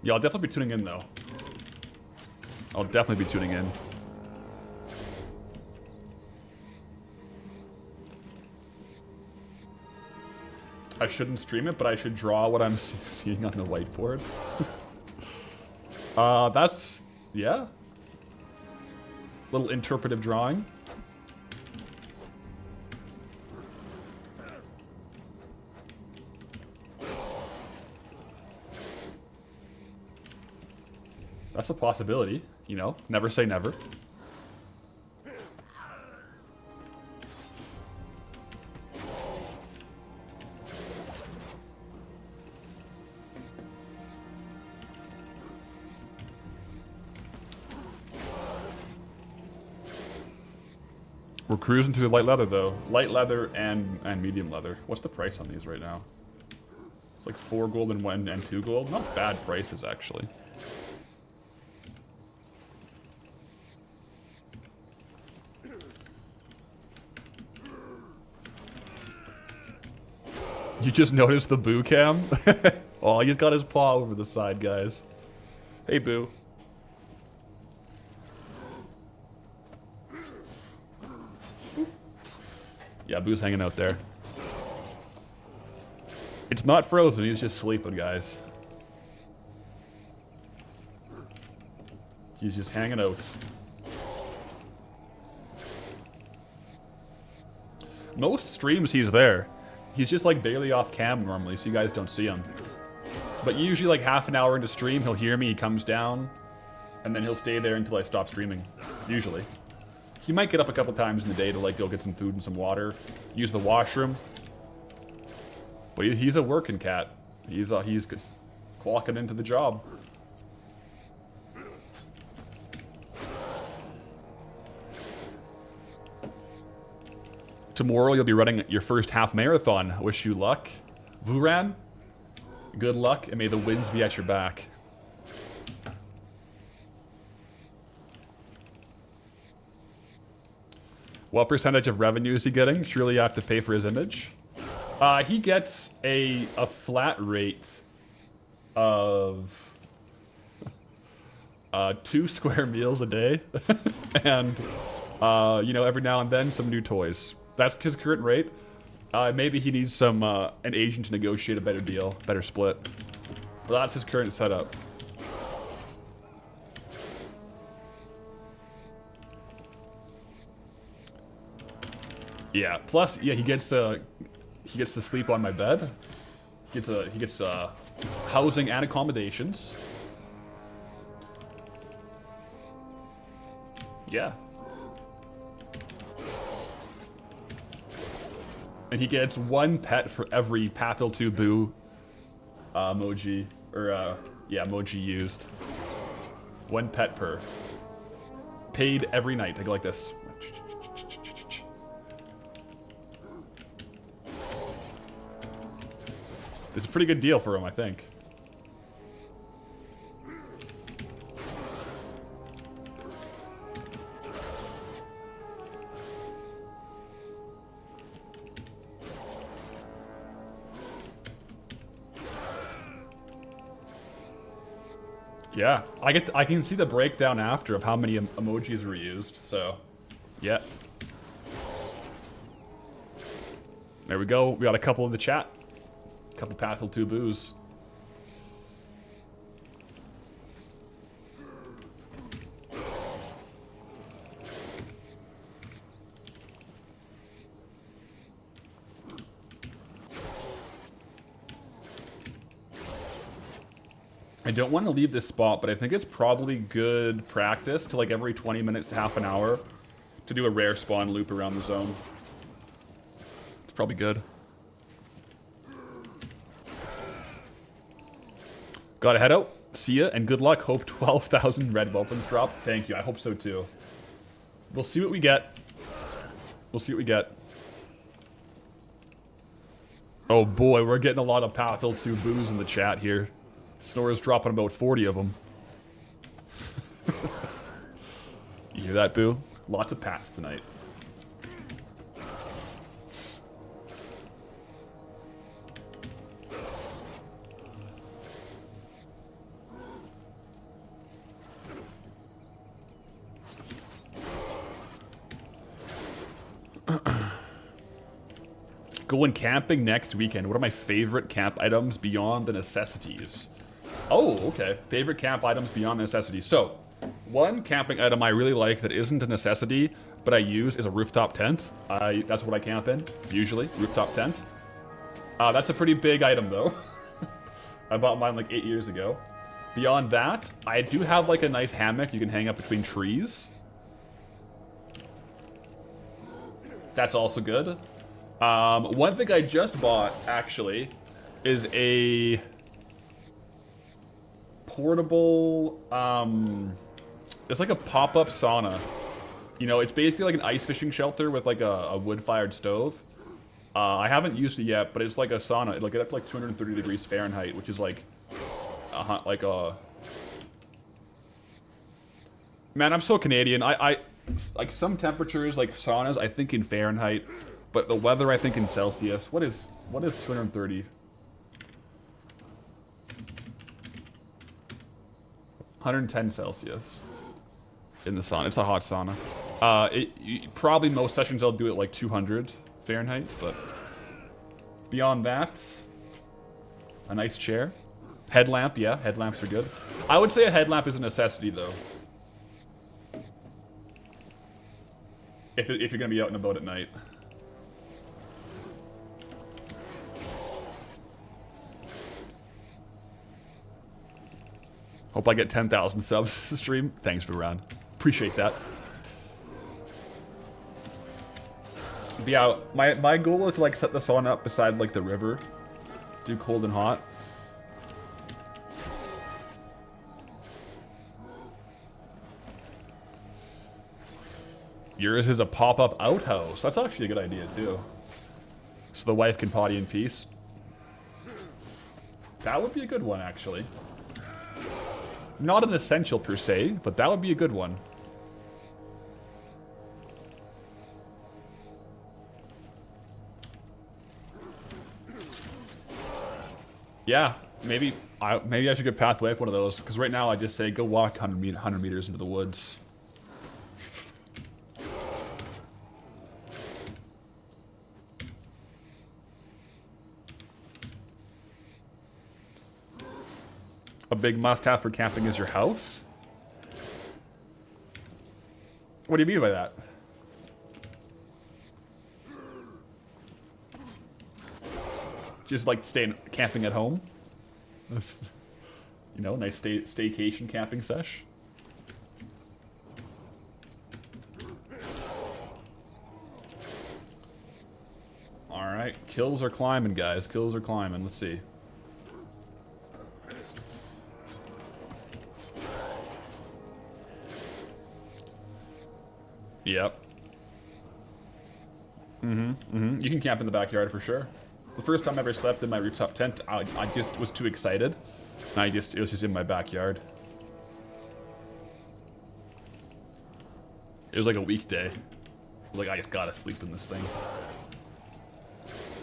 Yeah, I'll definitely be tuning in, though. I'll definitely be tuning in. I shouldn't stream it, but I should draw what I'm seeing on the whiteboard. That's... yeah. Little interpretive drawing. That's a possibility, you know? Never say never. We're cruising through light leather, though. Light leather and medium leather. What's the price on these right now? It's like 4 gold and 2 gold. Not bad prices, actually. You just noticed the boo cam? Oh, he's got his paw over the side, guys. Hey, Boo. Yeah, Boo's hanging out there. It's not frozen, he's just sleeping, guys. He's just hanging out. Most streams he's there. He's just like barely off cam normally, so you guys don't see him. But usually like half an hour into stream, he'll hear me, he comes down, and then he'll stay there until I stop streaming, usually. He might get up a couple times in the day to like go get some food and some water, use the washroom. But he's a working cat. He's clocking into the job. Tomorrow you'll be running your first half marathon. Wish you luck. Vuran, good luck, and may the winds be at your back. What percentage of revenue is he getting? Surely you have to pay for his image. He gets a flat rate of 2 square meals a day, and you know, every now and then some new toys. That's his current rate. Maybe he needs some an agent to negotiate a better deal, better split. But that's his current setup. Yeah. Plus, yeah, he gets to sleep on my bed. He gets housing and accommodations. Yeah. And he gets 1 pet for every Pathel2 Boo emoji, or yeah, emoji used. 1 pet per. Paid every night. I go like this. It's a pretty good deal for him, I think. Yeah, I can see the breakdown after of how many emojis were used. So, yeah. There we go. We got a couple in the chat. A couple Pathel2 Boos. I don't want to leave this spot, but I think it's probably good practice to like every 20 minutes to half an hour to do a rare spawn loop around the zone. It's probably good. Gotta head out. See ya, and good luck. Hope 12,000 red weapons drop. Thank you. I hope so too. We'll see what we get. We'll see what we get. Oh boy, we're getting a lot of Pathel2 Boos in the chat here. Snora's dropping about 40 of them. You hear that, Boo? Lots of pats tonight. Going camping next weekend. What are my favorite camp items beyond the necessities? Oh, okay. Favorite camp items beyond necessities. So, one camping item I really like that isn't a necessity, but I use is a rooftop tent. That's what I camp in, usually. Rooftop tent. That's a pretty big item, though. I bought mine like 8 years ago. Beyond that, I do have like a nice hammock you can hang up between trees. That's also good. One thing I just bought, actually, is a portable, it's like a pop-up sauna. You know, it's basically like an ice fishing shelter with like a wood-fired stove. I haven't used it yet, but it's like a sauna. It'll get up to like 230 degrees Fahrenheit, which is like man, I'm so Canadian. I like some temperatures, like saunas, I think in Fahrenheit, but the weather I think in Celsius. What is 230? 110 Celsius in the sauna. It's a hot sauna. Probably most sessions I'll do it like 200 Fahrenheit, but beyond that, a nice chair. Headlamp, yeah, headlamps are good. I would say a headlamp is a necessity, though. If you're going to be out and about at night. Hope I get 10,000 subs to stream. Thanks for around. Appreciate that. But yeah, my goal is to like set the sauna up beside like the river. Do cold and hot. Yours is a pop-up outhouse. That's actually a good idea too. So the wife can potty in peace. That would be a good one actually. Not an essential per se, but that would be a good one. Yeah, maybe I should get pathway with one of those, because right now I just say go walk 100 meters into the woods. A big must-have for camping is your house? What do you mean by that? Just like camping at home? You know, nice staycation camping sesh. Alright, kills are climbing, guys. Kills are climbing. Let's see. Yep. You can camp in the backyard for sure. The first time I ever slept in my rooftop tent, I just was too excited. And it was just in my backyard. It was like a weekday. Like, I just gotta sleep in this thing.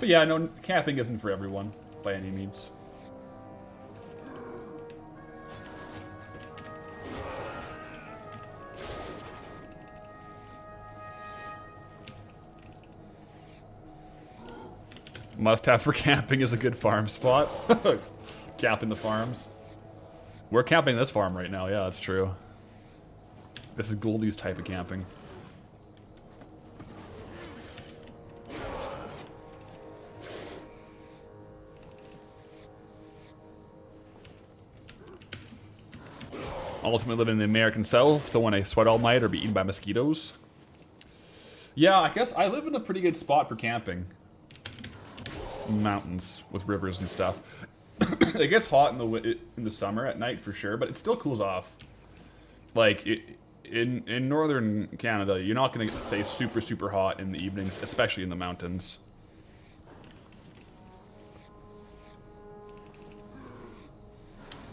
But yeah, no, camping isn't for everyone, by any means. Must have for camping is a good farm spot. Camping the farms. We're camping this farm right now, yeah, that's true. This is Goldie's type of camping. Ultimately living in the American South, don't want to sweat all night or be eaten by mosquitoes. Yeah, I guess I live in a pretty good spot for camping. Mountains with rivers and stuff. It gets hot in the summer at night for sure, but it still cools off. Like in northern Canada, you're not gonna stay super hot in the evenings, especially in the mountains.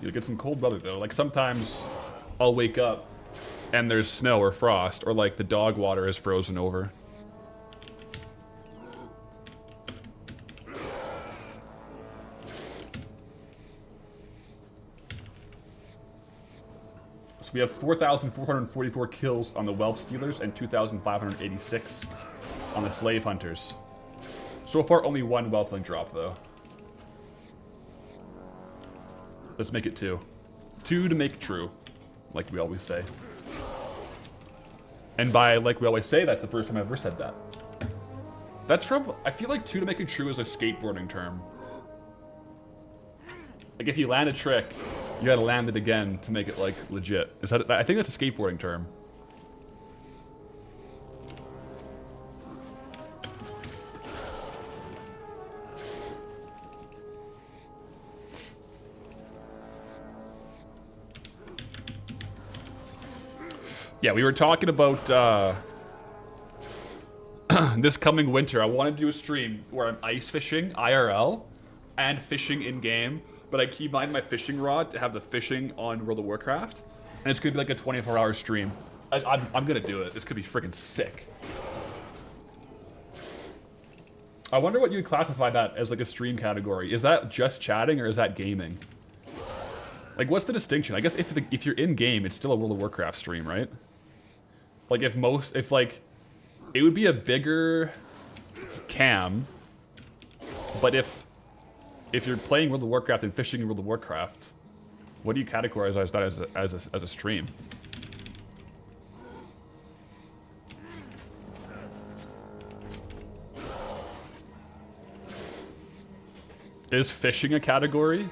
You'll get some cold weather though. Like sometimes I'll wake up and there's snow or frost, or like the dog water is frozen over. We have 4,444 kills on the whelp stealers and 2,586 on the slave hunters. So far, only one whelpling drop, though. Let's make it 2. 2 to make true, like we always say. And by like we always say, that's the first time I've ever said that. That's from, I feel like 2 to make it true is a skateboarding term. Like if you land a trick, you gotta land it again to make it like legit. Is that? I think that's a skateboarding term. Yeah, we were talking about this coming winter. I want to do a stream where I'm ice fishing IRL and fishing in game. But I keep behind my fishing rod to have the fishing on World of Warcraft. And it's going to be like a 24-hour stream. I'm going to do it. This could be freaking sick. I wonder what you'd classify that as like a stream category. Is that just chatting or is that gaming? Like, what's the distinction? I guess if you're in game, it's still a World of Warcraft stream, right? Like, if like, it would be a bigger cam, but if you're playing World of Warcraft and fishing in World of Warcraft, what do you categorize that as a stream? Is fishing a category?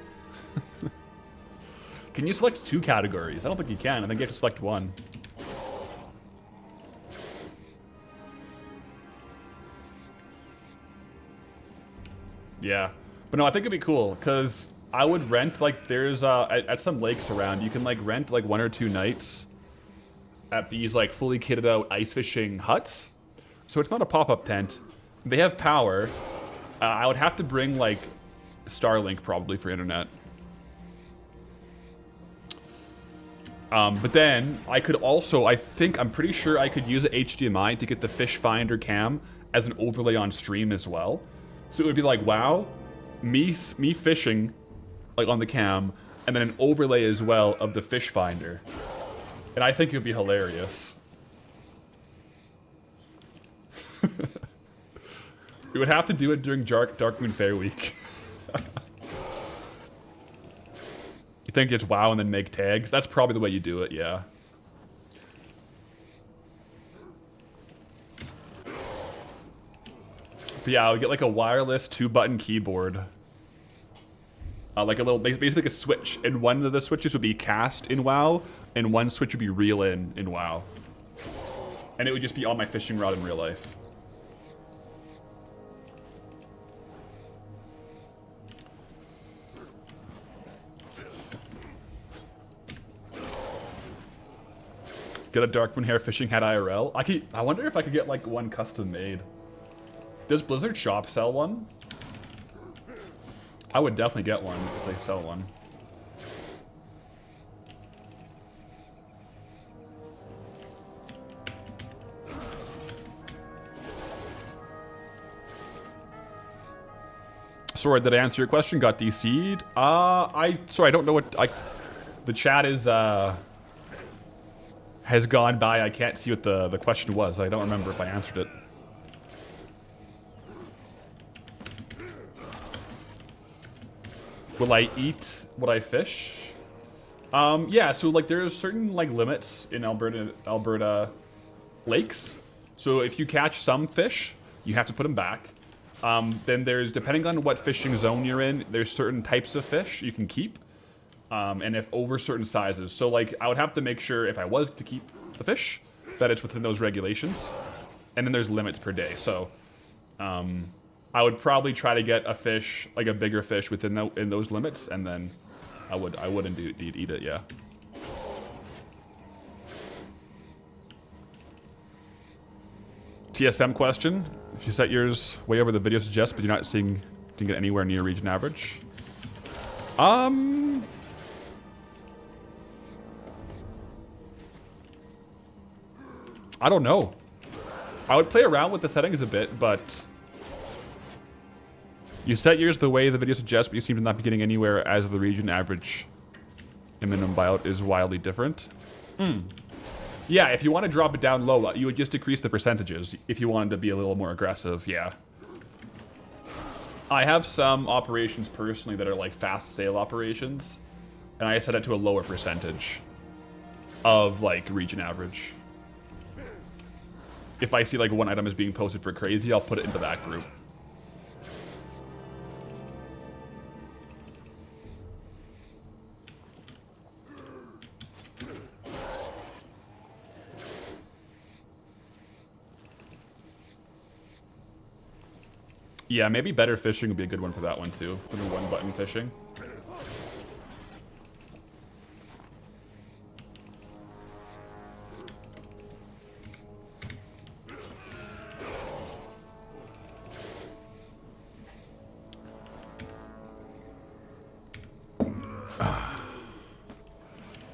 Can you select 2 categories? I don't think you can. I think you have to select 1. Yeah. But no, I think it'd be cool, because I would rent, like, there's, at some lakes around, you can, like, rent, like, 1 or 2 nights at these, like, fully kitted out ice fishing huts. So it's not a pop-up tent. They have power. I would have to bring, like, Starlink probably for internet. But then I could also, I'm pretty sure I could use a HDMI to get the fish finder cam as an overlay on stream as well. So it would be like, wow, me fishing, like on the cam, and then an overlay as well of the fish finder. And I think it would be hilarious. We would have to do it during Dark Moon Fair Week. You think it's WoW and then make tags? That's probably the way you do it, yeah. But yeah, I would get like a wireless 2-button keyboard. Like a little, basically like a switch. And one of the switches would be cast in WoW, and one switch would be reel in WoW. And it would just be on my fishing rod in real life. Get a Darkmoon Hair fishing hat IRL. I wonder if I could get like one custom made. Does Blizzard Shop sell one? I would definitely get one if they sell one. Sorry, did I answer your question? Got DC'd? Sorry, I don't know what the chat is has gone by. I can't see what the question was. I don't remember if I answered it. Will I eat what I fish? Yeah, so like there's certain like limits in Alberta lakes. So if you catch some fish, you have to put them back. Then there's, depending on what fishing zone you're in, there's certain types of fish you can keep. And if over certain sizes. So like I would have to make sure if I was to keep the fish, that it's within those regulations. And then there's limits per day. So I would probably try to get a fish, like a bigger fish within in those limits, and then I would indeed eat it, yeah. TSM question. If you set yours way over the video suggests, but you're not seeing, didn't get anywhere near region average. I don't know. I would play around with the settings a bit, but you set yours the way the video suggests, but you seem to not be getting anywhere as the region average and minimum buyout is wildly different. Yeah, if you want to drop it down low, you would just decrease the percentages if you wanted to be a little more aggressive, yeah. I have some operations personally that are like fast sale operations, and I set it to a lower percentage of like region average. If I see like one item is being posted for crazy, I'll put it into that group. Yeah, maybe better fishing would be a good one for that one too, for the one-button fishing.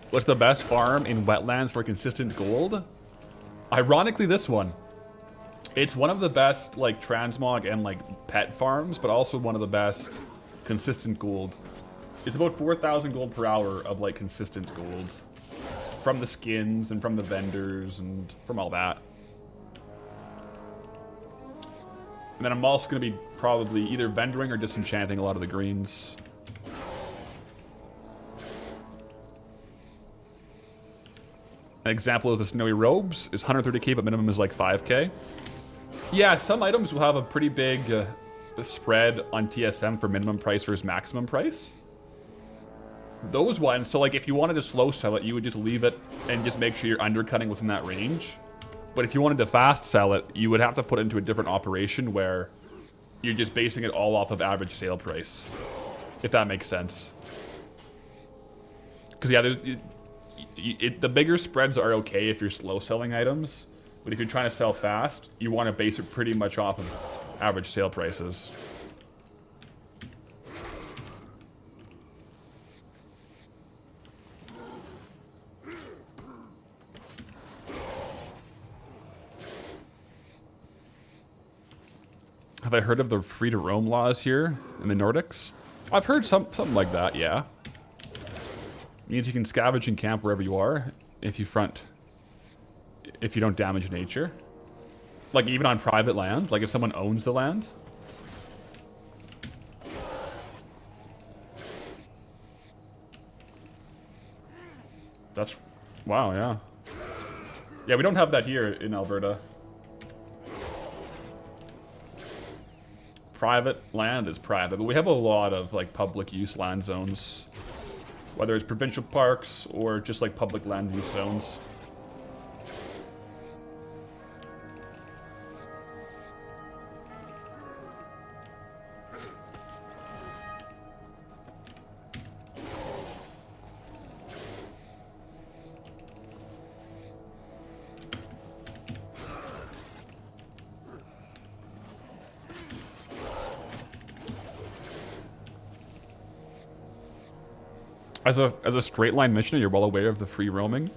What's the best farm in Wetlands for consistent gold? Ironically, this one. It's one of the best, like, transmog and, like, pet farms, but also one of the best consistent gold. It's about 4,000 gold per hour of like consistent gold from the skins and from the vendors and from all that. And then I'm also going to be probably either vendoring or disenchanting a lot of the greens. An example is the snowy robes is 130k, but minimum is like 5k. Yeah, some items will have a pretty big spread on TSM for minimum price versus maximum price. Those ones, so like if you wanted to slow sell it, you would just leave it and just make sure you're undercutting within that range. But if you wanted to fast sell it, you would have to put it into a different operation where you're just basing it all off of average sale price, if that makes sense. Because yeah, the bigger spreads are okay if you're slow selling items, but if you're trying to sell fast, you want to base it pretty much off of average sale prices. Have I heard of the free to roam laws here in the Nordics? I've heard something like that, yeah. Means you can scavenge and camp wherever you are if you don't damage nature. Like even on private land, like if someone owns the land. That's, wow, yeah. Yeah, we don't have that here in Alberta. Private land is private, but we have a lot of like public use land zones. Whether it's provincial parks or just like public land use zones. As a straight line missioner, you're well aware of the free roaming.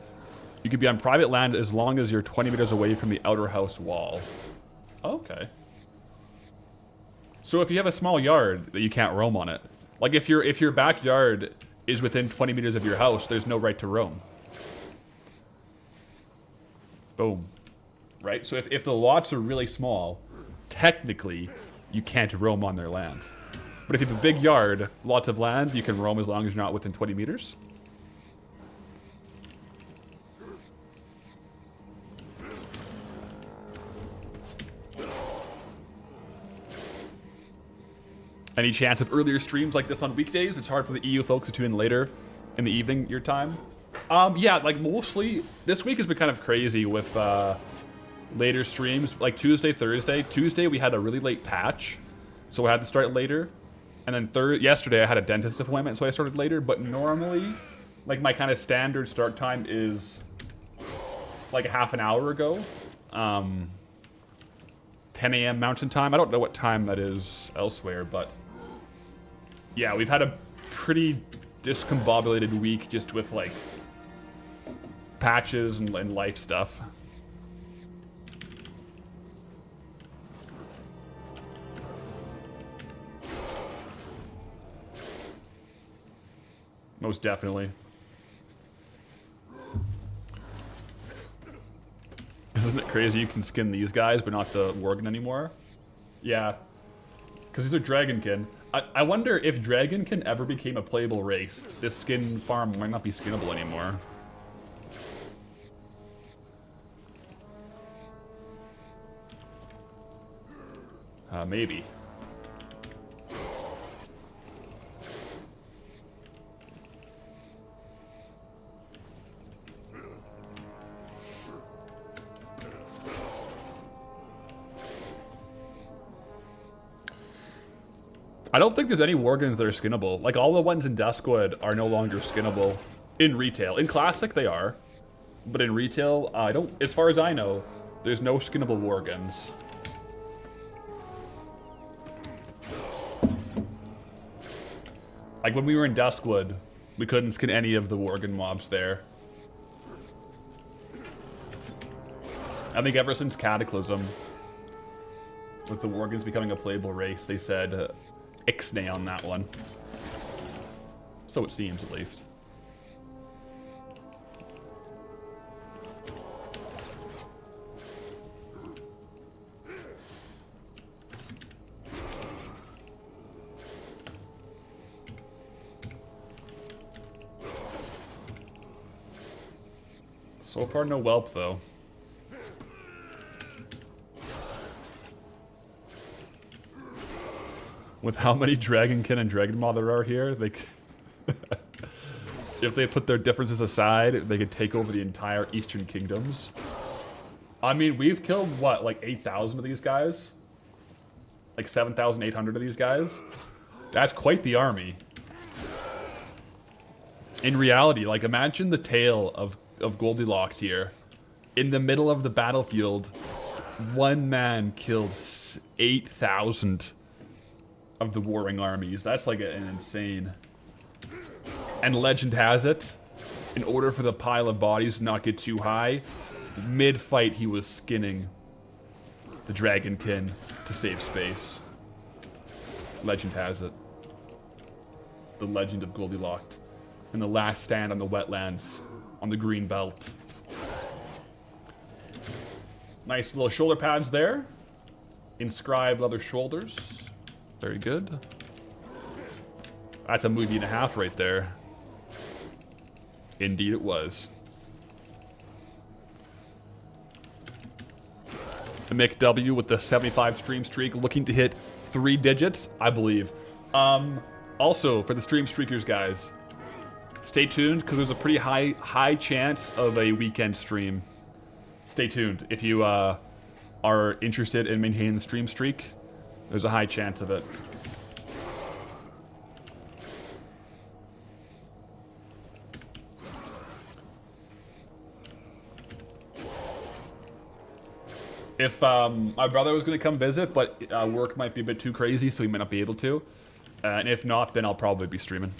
You can be on private land as long as you're 20 meters away from the outer house wall. Okay. So if you have a small yard that you can't roam on it, like if your backyard is within 20 meters of your house, there's no right to roam. Boom. Right? So if the lots are really small, technically you can't roam on their land. But if you have a big yard, lots of land, you can roam as long as you're not within 20 meters. Any chance of earlier streams like this on weekdays? It's hard for the EU folks to tune in later in the evening, your time. Yeah, like mostly, this week has been kind of crazy with later streams, like Tuesday, Thursday. Tuesday we had a really late patch, so I had to start later. And then yesterday I had a dentist appointment, so I started later. But normally, like my kind of standard start time is like a half an hour ago. 10 a.m. Mountain Time. I don't know what time that is elsewhere, but yeah, we've had a pretty discombobulated week just with like patches and life stuff. Most definitely. Isn't it crazy you can skin these guys but not the Worgen anymore? Yeah. Because these are Dragonkin. I wonder if Dragonkin ever became a playable race. This skin farm might not be skinnable anymore. Maybe. I don't think there's any Worgens that are skinnable. Like, all the ones in Duskwood are no longer skinnable in retail. In Classic, they are. But in retail, I don't... As far as I know, there's no skinnable Worgens. Like, when we were in Duskwood, we couldn't skin any of the Worgen mobs there. I think ever since Cataclysm, with the Worgens becoming a playable race, they said... Ixnay on that one. So it seems, at least. So far, no whelp, though. With how many Dragonkin and Dragonmaw there are here, they if they put their differences aside, they could take over the entire Eastern Kingdoms. I mean, we've killed, what, like 8,000 of these guys? Like 7,800 of these guys? That's quite the army. In reality, like, imagine the tale of Goldilocks here. In the middle of the battlefield, one man killed 8,000 of the warring armies. That's like an insane. And legend has it, in order for the pile of bodies to not get too high, mid-fight he was skinning the Dragonkin to save space. Legend has it. The legend of Goldilocks. And the last stand on the wetlands, on the green belt. Nice little shoulder pads there. Inscribed leather shoulders. Very good. That's a movie and a half right there. Indeed it was. The Mick W with the 75 stream streak, looking to hit 3 digits, I believe. Also, for the stream streakers, guys, stay tuned, because there's a pretty high chance of a weekend stream. Stay tuned. If you are interested in maintaining the stream streak, there's a high chance of it. If my brother was going to come visit, but work might be a bit too crazy, so he might not be able to. And if not, then I'll probably be streaming.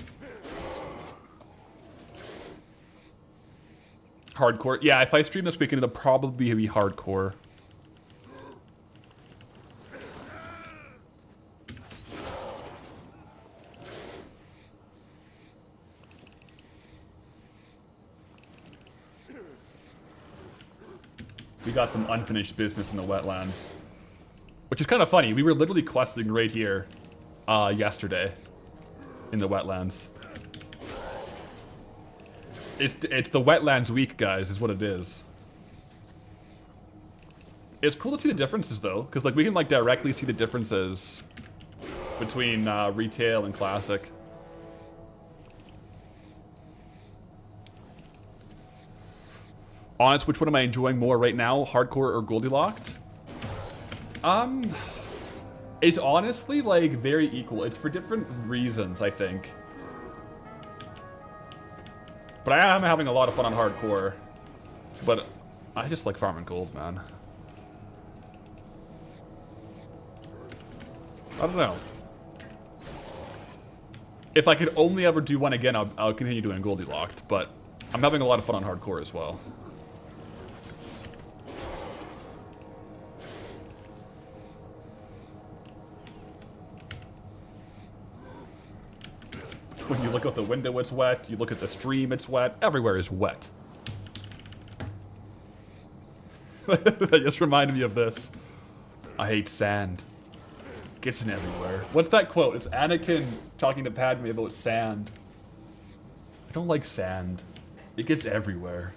Hardcore. Yeah, if I stream this weekend, it'll probably be hardcore. We got some unfinished business in the wetlands. Which is kind of funny. We were literally questing right here yesterday in the wetlands. It's the wetlands week, guys, is what it is. It's cool to see the differences, though, because like we can like directly see the differences between retail and classic. Honest, which one am I enjoying more right now, hardcore or Goldilocks? It's honestly like very equal. It's for different reasons, I think. But I am having a lot of fun on hardcore. But I just like farming gold, man. I don't know. If I could only ever do one again, I'll continue doing Goldilocks. But I'm having a lot of fun on hardcore as well. When you look out the window, it's wet. You look at the stream, it's wet. Everywhere is wet. That just reminded me of this. I hate sand. It gets in everywhere. What's that quote? It's Anakin talking to Padme about sand. I don't like sand. It gets everywhere.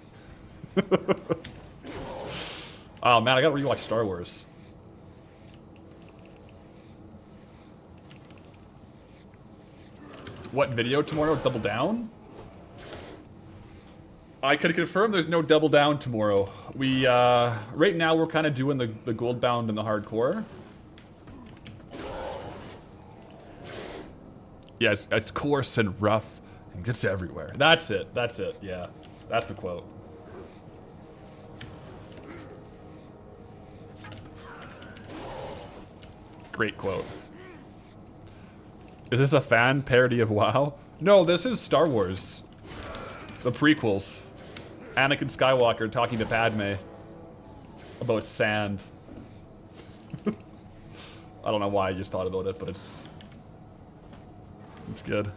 Oh man, I gotta rewatch Star Wars. What video tomorrow? Double down? I could confirm there's no double down tomorrow. We, right now we're kind of doing the Goldbound and the hardcore. Yeah, it's coarse and rough. And it's everywhere. That's it, yeah. That's the quote. Great quote. Is this a fan parody of WoW? No, this is Star Wars. The prequels. Anakin Skywalker talking to Padme about sand. I don't know why I just thought about it, but it's good.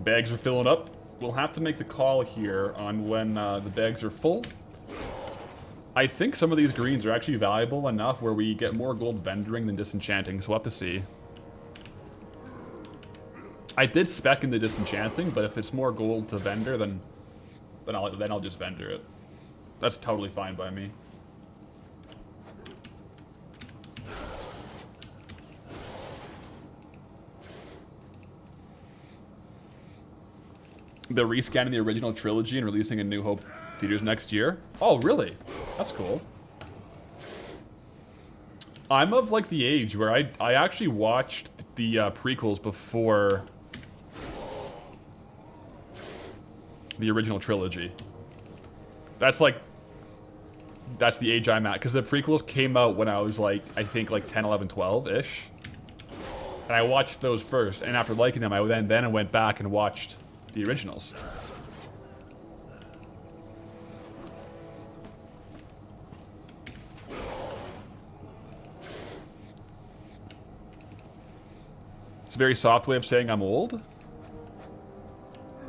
Bags are filling up. We'll have to make the call here on when the bags are full. I think some of these greens are actually valuable enough where we get more gold vendoring than disenchanting, so we'll have to see. I did spec in the disenchanting, but if it's more gold to vendor, then I'll just vendor it. That's totally fine by me. They're rescanning the original trilogy and releasing a New Hope theaters next year. Oh, really? That's cool. I'm of like the age where I actually watched the prequels before the original trilogy. That's the age I'm at, because the prequels came out when I was like, I think like 10, 11, 12-ish. And I watched those first, and after liking them, I then went back and watched the originals. It's a very soft way of saying I'm old.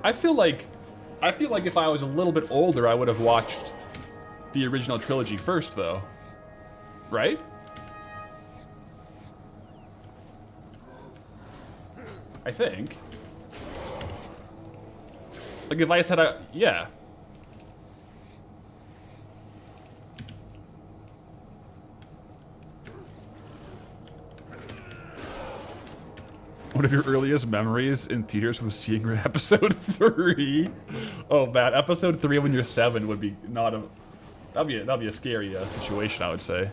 I feel like if I was a little bit older, I would have watched the original trilogy first, though. Right? I think. Like, if I just had yeah. One of your earliest memories in theaters was seeing episode 3. Oh man, episode 3 when you're 7 would be not a... That'd be a scary situation, I would say.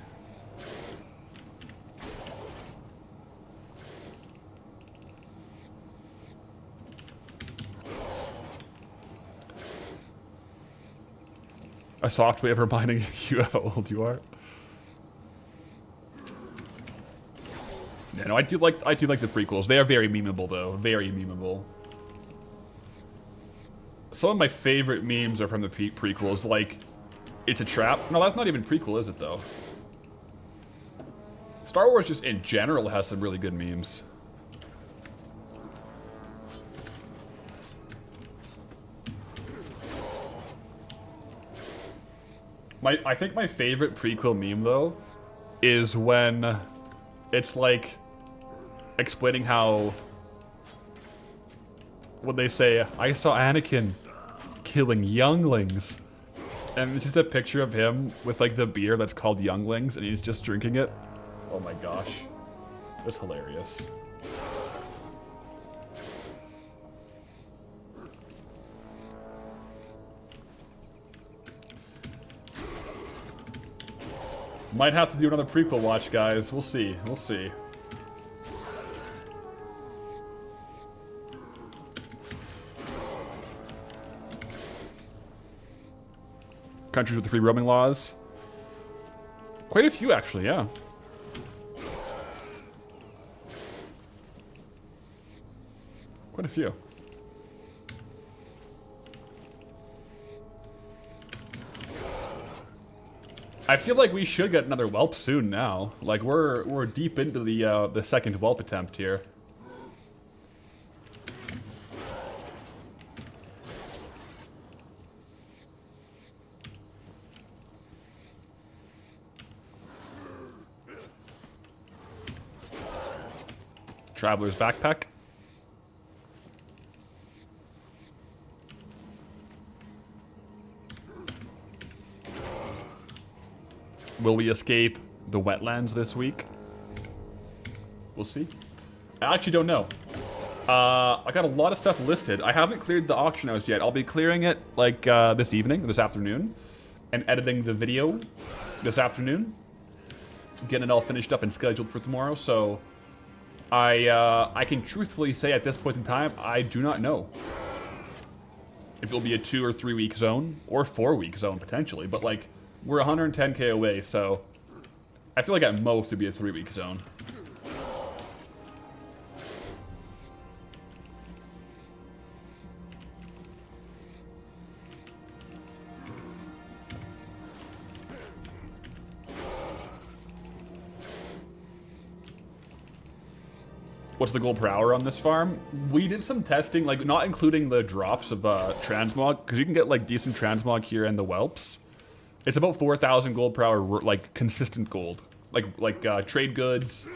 A soft way of reminding you how old you are. Yeah, no, I do like the prequels. They are very memeable, though. Very memeable. Some of my favorite memes are from the prequels, like, it's a trap. No, that's not even prequel, is it, though? Star Wars just in general has some really good memes. I think my favorite prequel meme, though, is when it's like explaining how when they say, I saw Anakin killing younglings, and it's just a picture of him with like the beer that's called Younglings, and he's just drinking it. Oh my gosh. It's hilarious. Might have to do another prequel watch, guys. We'll see. We'll see. Countries with the free roaming laws. Quite a few, actually, yeah. Quite a few. I feel like we should get another whelp soon now. Like we're deep into the second whelp attempt here. Traveler's backpack. Will we escape the wetlands this week? We'll see. I actually don't know. I got a lot of stuff listed. I haven't cleared the auction house yet. I'll be clearing it like this afternoon, and editing the video this afternoon. Getting it all finished up and scheduled for tomorrow. So I can truthfully say at this point in time, I do not know if it'll be a 2 or 3 week zone or 4 week zone potentially. But like, we're 110k away, so I feel like at most it'd be a 3 week zone. what's the gold per hour on this farm. We did some testing, like not including the drops of transmog, because you can get like decent transmog here and the whelps. It's about 4,000 gold per hour, like consistent gold, like trade goods,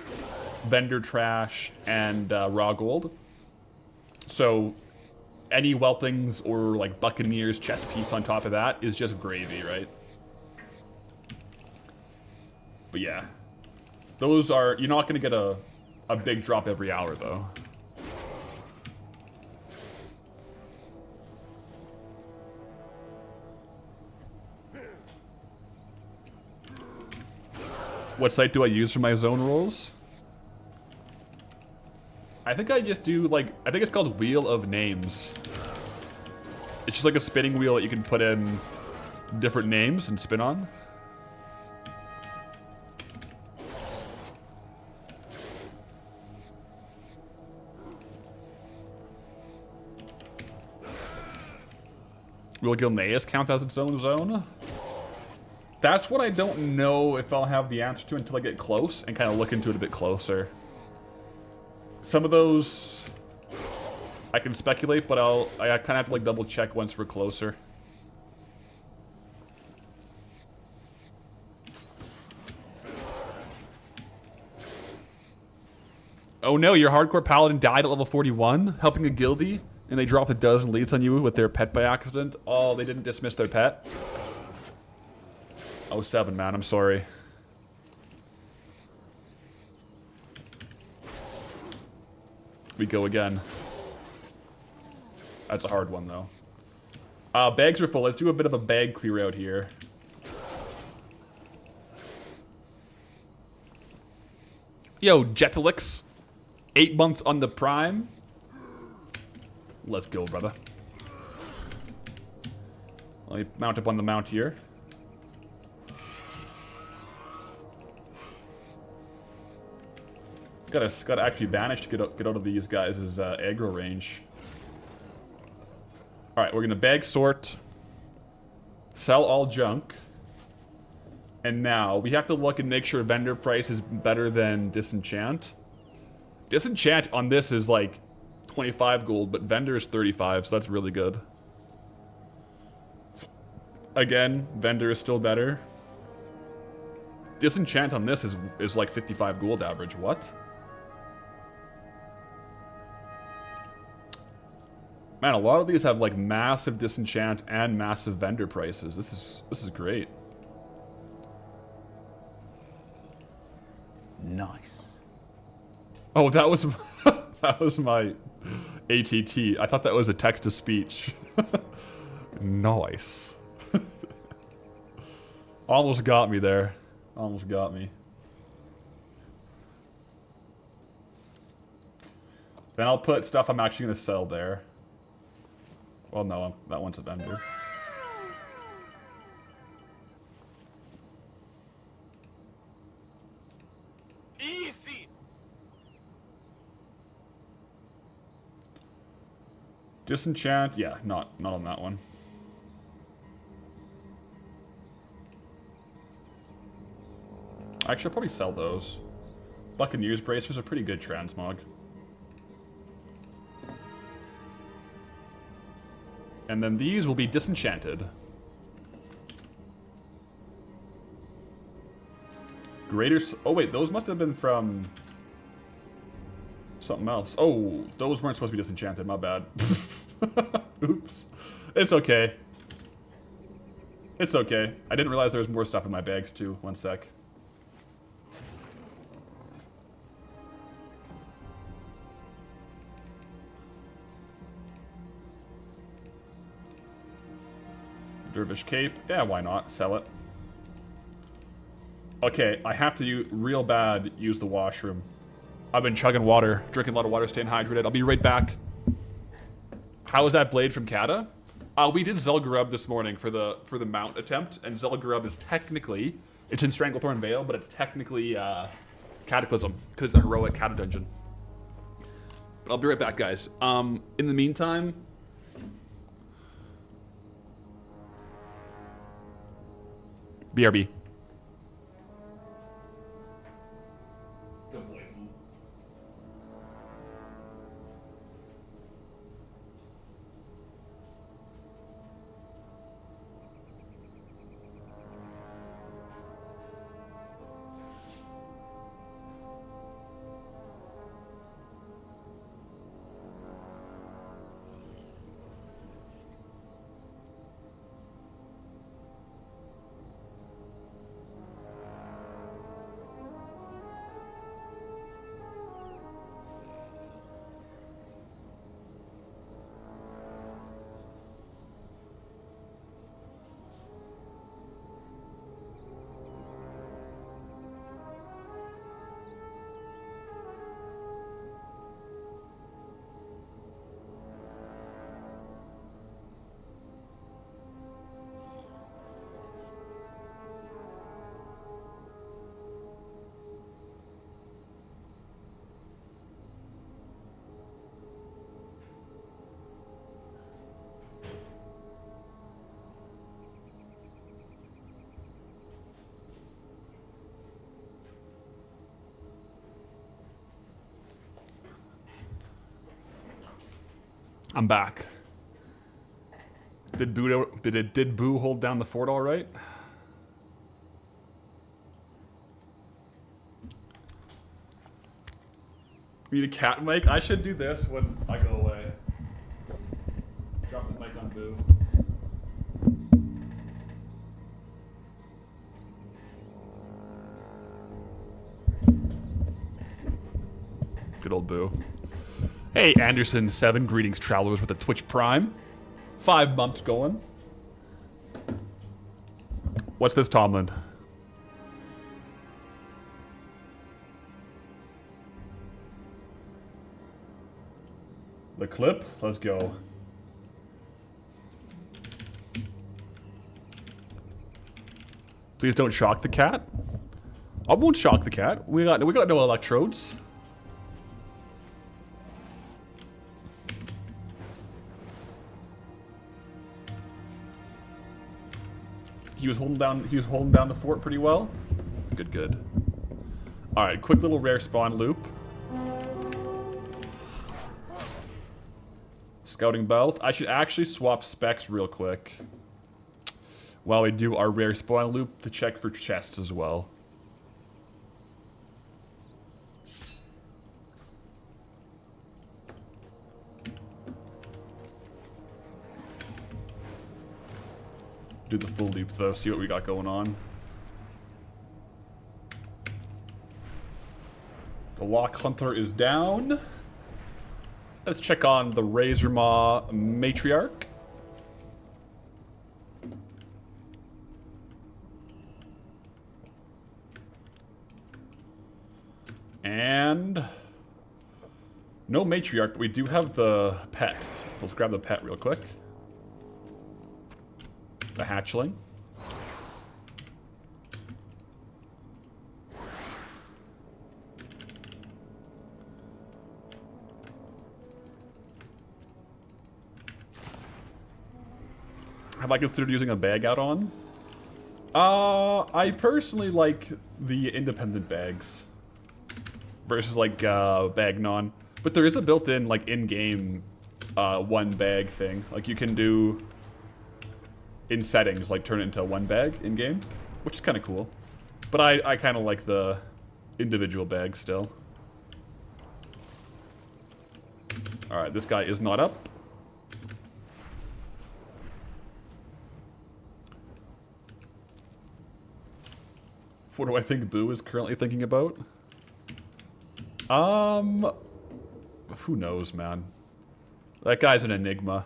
vendor trash, and raw gold. So any whelpings or like buccaneers chest piece on top of that is just gravy, right? But yeah, those are, you're not gonna get a big drop every hour though. What site do I use for my zone rolls? I think I just do like, I think it's called Wheel of Names. It's just like a spinning wheel that you can put in different names and spin on. Will Gilneas count as its own zone? That's what I don't know if I'll have the answer to until I get close and kind of look into it a bit closer. Some of those I can speculate, but I kind of have to like double check once we're closer. Oh no, your hardcore paladin died at level 41, helping a guildie, and they dropped a dozen leads on you with their pet by accident. Oh, they didn't dismiss their pet? Oh, 7, man, I'm sorry. We go again. That's a hard one, though. Bags are full. Let's do a bit of a bag clear out here. Yo, Jetalix. 8 months on the prime. Let's go, brother. Let me mount up on the mount here. Gotta actually vanish to get out of these guys' aggro range. Alright, we're gonna bag sort. Sell all junk. And now, we have to look and make sure vendor price is better than disenchant. Disenchant on this is like 25 gold, but vendor is 35, so that's really good. Again, vendor is still better. Disenchant on this is like 55 gold average. What? Man, a lot of these have like massive disenchant and massive vendor prices. This is great. Nice. Oh, that was that was my ATT. I thought that was a text to speech. Nice. Almost got me there. Almost got me. Then I'll put stuff I'm actually going to sell there. Well, no, that one's a vendor. Easy. Disenchant, yeah, not on that one. Actually, I'll probably sell those. Buccaneers bracers are pretty good transmog. And then these will be disenchanted. Oh wait, those must have been from something else. Oh, those weren't supposed to be disenchanted, my bad. Oops. It's okay. It's okay. I didn't realize there was more stuff in my bags too. One sec. Dervish cape. Yeah, why not? Sell it. Okay, I have to real bad use the washroom. I've been chugging water, drinking a lot of water, staying hydrated. I'll be right back. How is that blade from Kata? We did Zul'Gurub this morning for the mount attempt, and Zul'Gurub is technically, it's in Stranglethorn Vale, but it's technically Cataclysm, because it's a heroic Kata dungeon. But I'll be right back, guys. In the meantime, BRB. Good boy. I'm back. Did Boo hold down the fort all right? Need a cat mic? I should do this when I go away. Drop the mic on Boo. Good old Boo. Hey, Anderson7, greetings travelers with the Twitch Prime. 5 months going. What's this, Tomlin? The clip? Let's go. Please don't shock the cat. I won't shock the cat. We got no electrodes. He was holding down the fort pretty well. Good. All right, quick little rare spawn loop. Scouting belt. I should actually swap specs real quick while we do our rare spawn loop to check for chests as well. Do the full loop though, see what we got going on. The Lock Hunter is down. Let's check on the Razor Maw Matriarch. And no Matriarch, but we do have the pet. Let's grab the pet real quick. The hatchling. Have I considered using a bag out on? I personally like the independent bags versus like bag non. But there is a built-in like in-game one bag thing. Like you can do in settings, like turn it into one bag in game, which is kind of cool. But I kind of like the individual bags still. All right, this guy is not up. What do I think Boo is currently thinking about? Who knows, man? That guy's an enigma.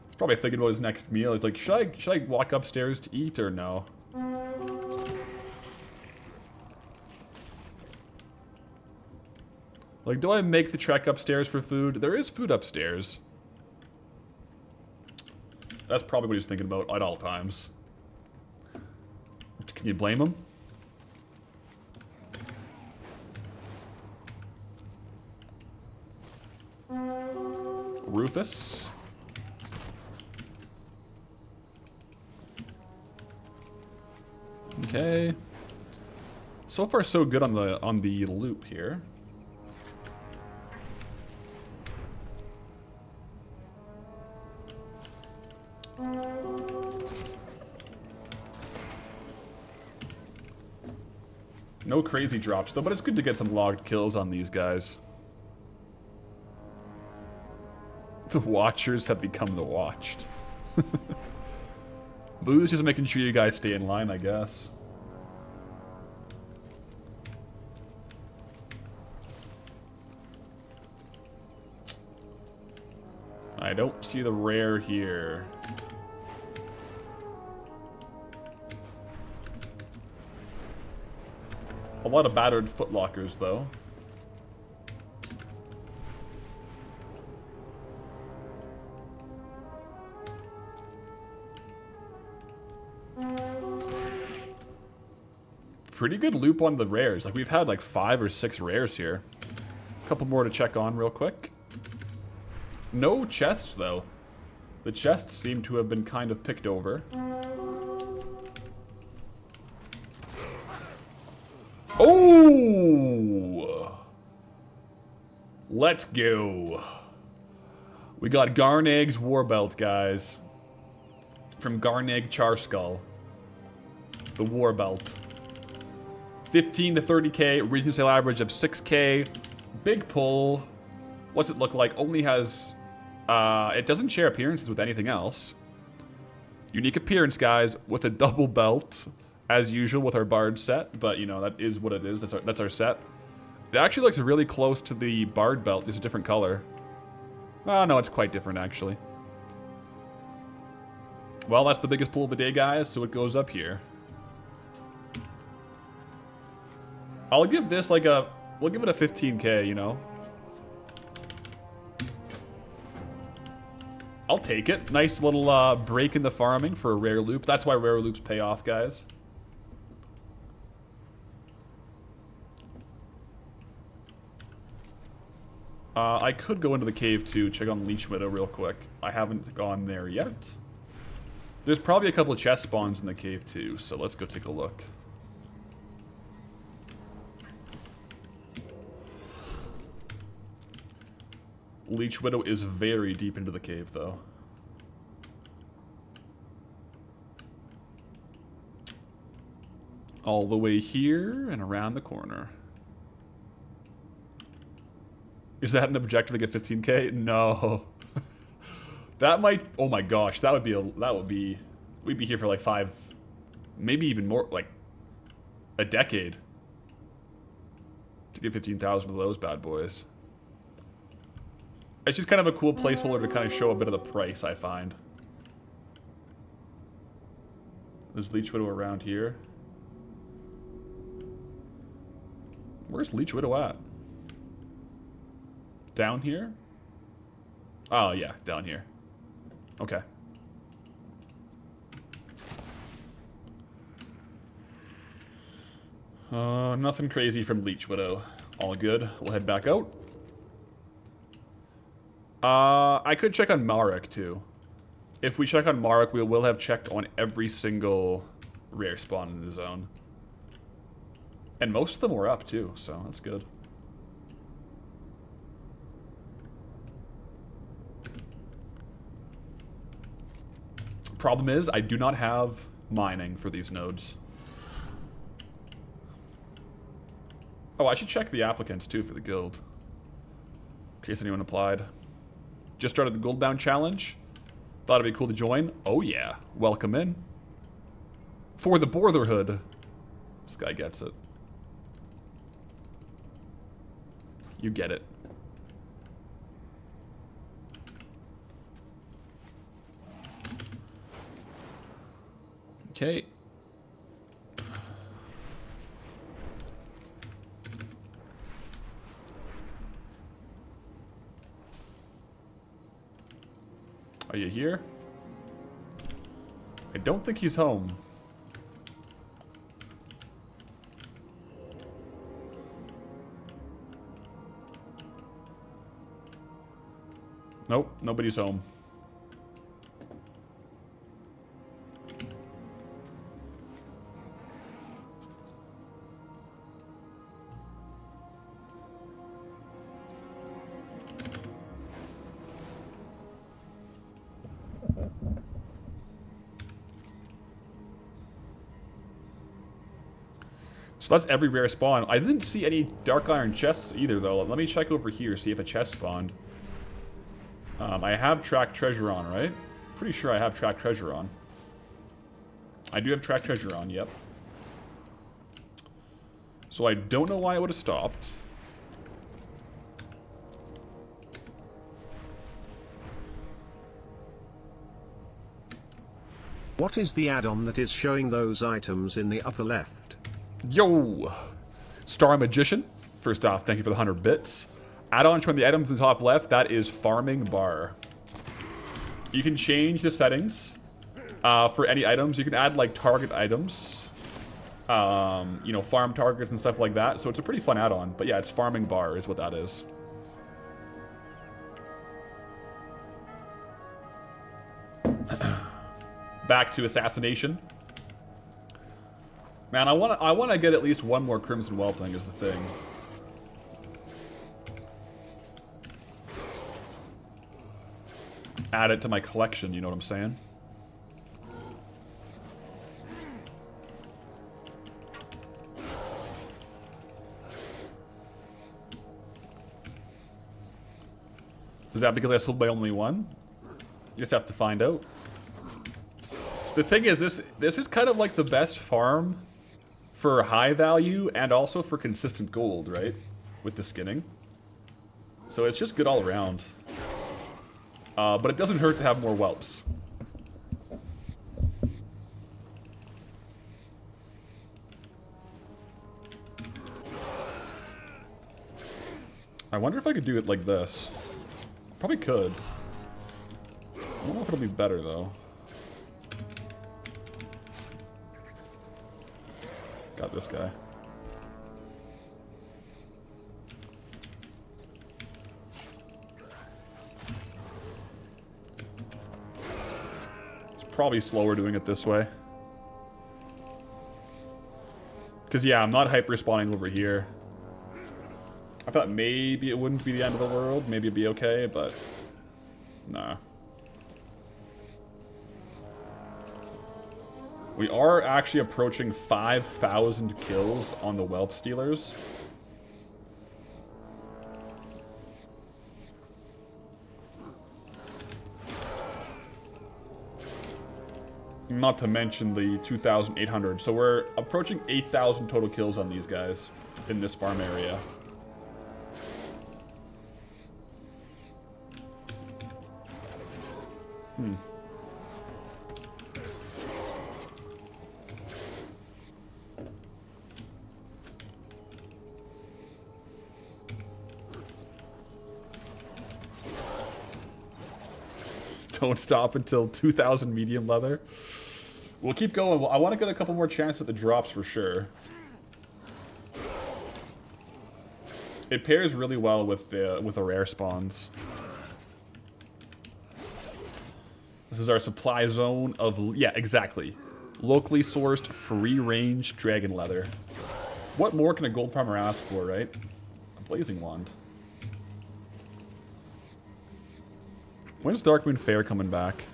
He's probably thinking about his next meal. He's like, should I walk upstairs to eat or no? Like, do I make the trek upstairs for food? There is food upstairs. That's probably what he's thinking about at all times. Can you blame him? Rufus. Okay. So far so good on the loop here. No crazy drops though, but it's good to get some logged kills on these guys. The watchers have become the watched. Boo's just making sure you guys stay in line, I guess. I don't see the rare here. A lot of battered footlockers, though. Pretty good loop on the rares. Like, we've had like 5 or 6 rares here. A couple more to check on real quick. No chests, though. The chests seem to have been kind of picked over. Oh! Let's go. We got Garneg's Warbelt, guys. From Garneg Charskull. The Warbelt. 15 to 30k, regional sale average of 6k. Big pull. What's it look like? Only has... it doesn't share appearances with anything else. Unique appearance, guys, with a double belt. As usual with our Bard set. But, you know, that is what it is. That's our set. It actually looks really close to the Bard belt. Just a different color. Oh, no, it's quite different, actually. Well, that's the biggest pull of the day, guys, so it goes up here. I'll give this like a... We'll give it a 15k, you know? I'll take it. Nice little break in the farming for a rare loop. That's why rare loops pay off, guys. I could go into the cave too, check on Leech Widow real quick. I haven't gone there yet. There's probably a couple of chest spawns in the cave too, so let's go take a look. Leech Widow is very deep into the cave though. All the way here and around the corner. Is that an objective to get 15k? No. That might... Oh my gosh, that would be... We'd be here for like 5... Maybe even more, like... A decade. To get 15,000 of those bad boys. It's just kind of a cool placeholder to kind of show a bit of the price, I find. There's Leech Widow around here. Where's Leech Widow at? Down here? Oh, yeah, down here. Okay. Nothing crazy from Leech Widow. All good. We'll head back out. I could check on Marek, too. If we check on Marek, we will have checked on every single rare spawn in the zone. And most of them were up, too, so that's good. Problem is, I do not have mining for these nodes. Oh, I should check the applicants, too, for the guild. In case anyone applied. Just started the Goldbound challenge. Thought it'd be cool to join. Oh, yeah. Welcome in. For the Brotherhood. This guy gets it. You get it. Okay. Are you here? I don't think he's home. Nope, nobody's home. So that's every rare spawn. I didn't see any dark iron chests either, though. Let me check over here, see if a chest spawned. I have tracked treasure on, right? Pretty sure I have tracked treasure on. I do have tracked treasure on, yep. So I don't know why it would have stopped. What is the add-on that is showing those items in the upper left? Yo! Star Magician. First off, thank you for the 100 bits. Add-on showing the items in the top left, that is Farming Bar. You can change the settings for any items. You can add, like, target items. You know, farm targets and stuff like that. So it's a pretty fun add-on. But yeah, it's Farming Bar is what that is. Back to Assassination. Man, I wanna get at least one more Crimson Whelpling is the thing. add it to my collection, you know what I'm saying? Is that because I sold by only one? You just have to find out. The thing is, this is kind of like the best farm for high value and also for consistent gold, right? With the skinning. So it's just good all around. But it doesn't hurt to have more whelps. I wonder if I could do it like this. Probably could. I don't know if it'll be better though. Got this guy. It's probably slower doing it this way. Because yeah, I'm not hyper spawning over here. I thought maybe it wouldn't be the end of the world. Maybe it'd be okay, but nah. We are actually approaching 5,000 kills on the whelp stealers. Not to mention the 2,800. So we're approaching 8,000 total kills on these guys in this farm area. Don't stop until 2,000 medium leather. We'll keep going. I want to get a couple more chances at the drops for sure. It pairs really well with the rare spawns. This is our supply zone of, yeah, exactly. Locally sourced, free-range dragon leather. What more can a gold farmer ask for, right? A blazing wand. When's Darkmoon Fair coming back?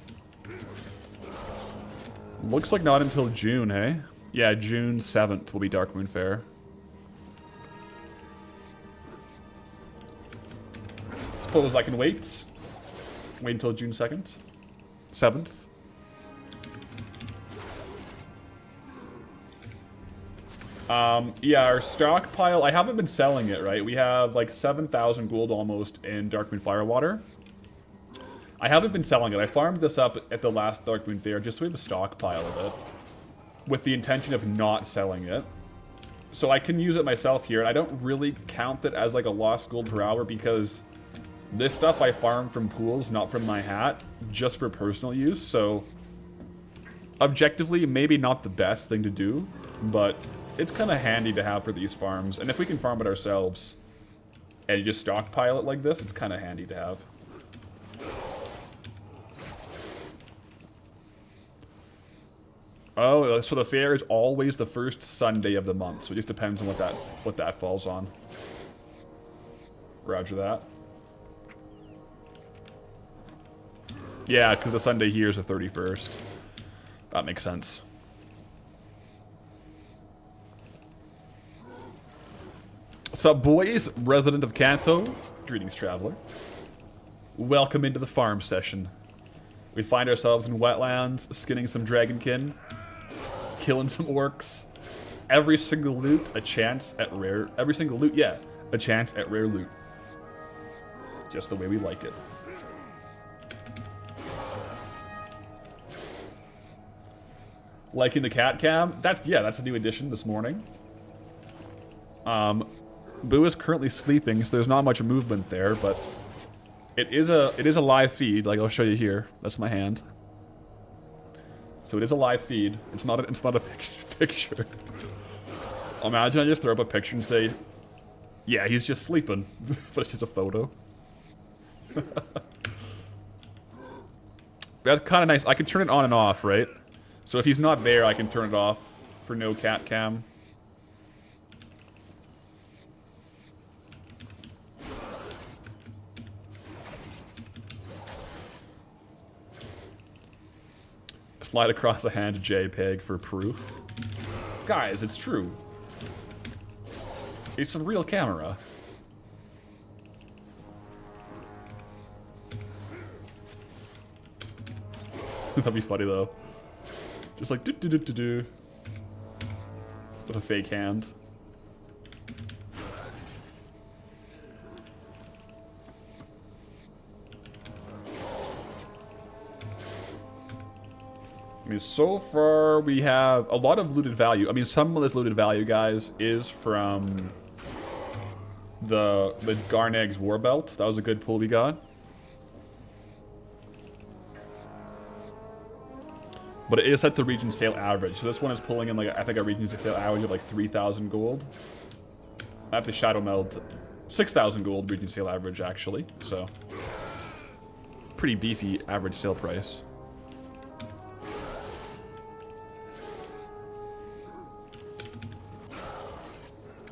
Looks like not until June, hey? Yeah, June 7th will be Darkmoon Fair. Suppose I can wait. Wait until June 2nd. 7th. Yeah, our stockpile, I haven't been selling it, right? We have like 7,000 gold almost in Darkmoon Firewater. I haven't been selling it. I farmed this up at the last Darkmoon Fair just so we have a stockpile of it. With the intention of not selling it. So I can use it myself here. And I don't really count it as like a lost gold per hour because this stuff I farm from pools, not from my hat, just for personal use. So objectively, maybe not the best thing to do, but it's kind of handy to have for these farms. And if we can farm it ourselves and just stockpile it like this, it's kind of handy to have. Oh, so the fair is always the first Sunday of the month. So it just depends on what that falls on. Roger that. Yeah, because the Sunday here is the 31st. That makes sense. Sup, boys? Resident of Kanto. Greetings, traveler. Welcome into the farm session. We find ourselves in Wetlands, skinning some dragonkin, killing some orcs. Every single loot, a chance at rare... Every single loot, yeah, a chance at rare loot. Just the way we like it. Liking the cat cam? That's a new addition this morning. Boo is currently sleeping, so there's not much movement there, but it is a live feed. Like I'll show you here. That's my hand. So it is a live feed. It's not a picture. Imagine I just throw up a picture and say, yeah, he's just sleeping, but it's just a photo. That's kind of nice. I can turn it on and off, right? So if he's not there, I can turn it off for no cat cam. Slide across a hand JPEG for proof. Guys, it's true. It's a real camera. That'd be funny though. Just like do do do do do. With a fake hand. I mean, so far we have a lot of looted value. I mean, some of this looted value, guys, is from the Garneg's War Belt. That was a good pull we got. But it is set to region sale average. So this one is pulling in, like, I think a region sale average of like 3,000 gold. I have to shadow meld 6,000 gold region sale average, actually. So, pretty beefy average sale price.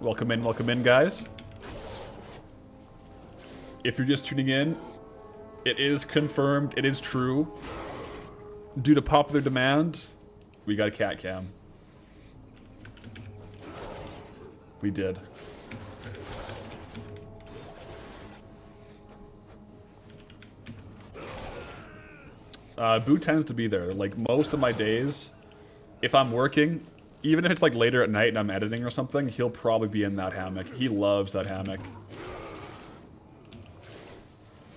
Welcome in, guys. If you're just tuning in, it is confirmed, it is true. Due to popular demand, we got a cat cam. We did. Boo tends to be there. Like, most of my days, if I'm working, even if it's like later at night and I'm editing or something, he'll probably be in that hammock. He loves that hammock.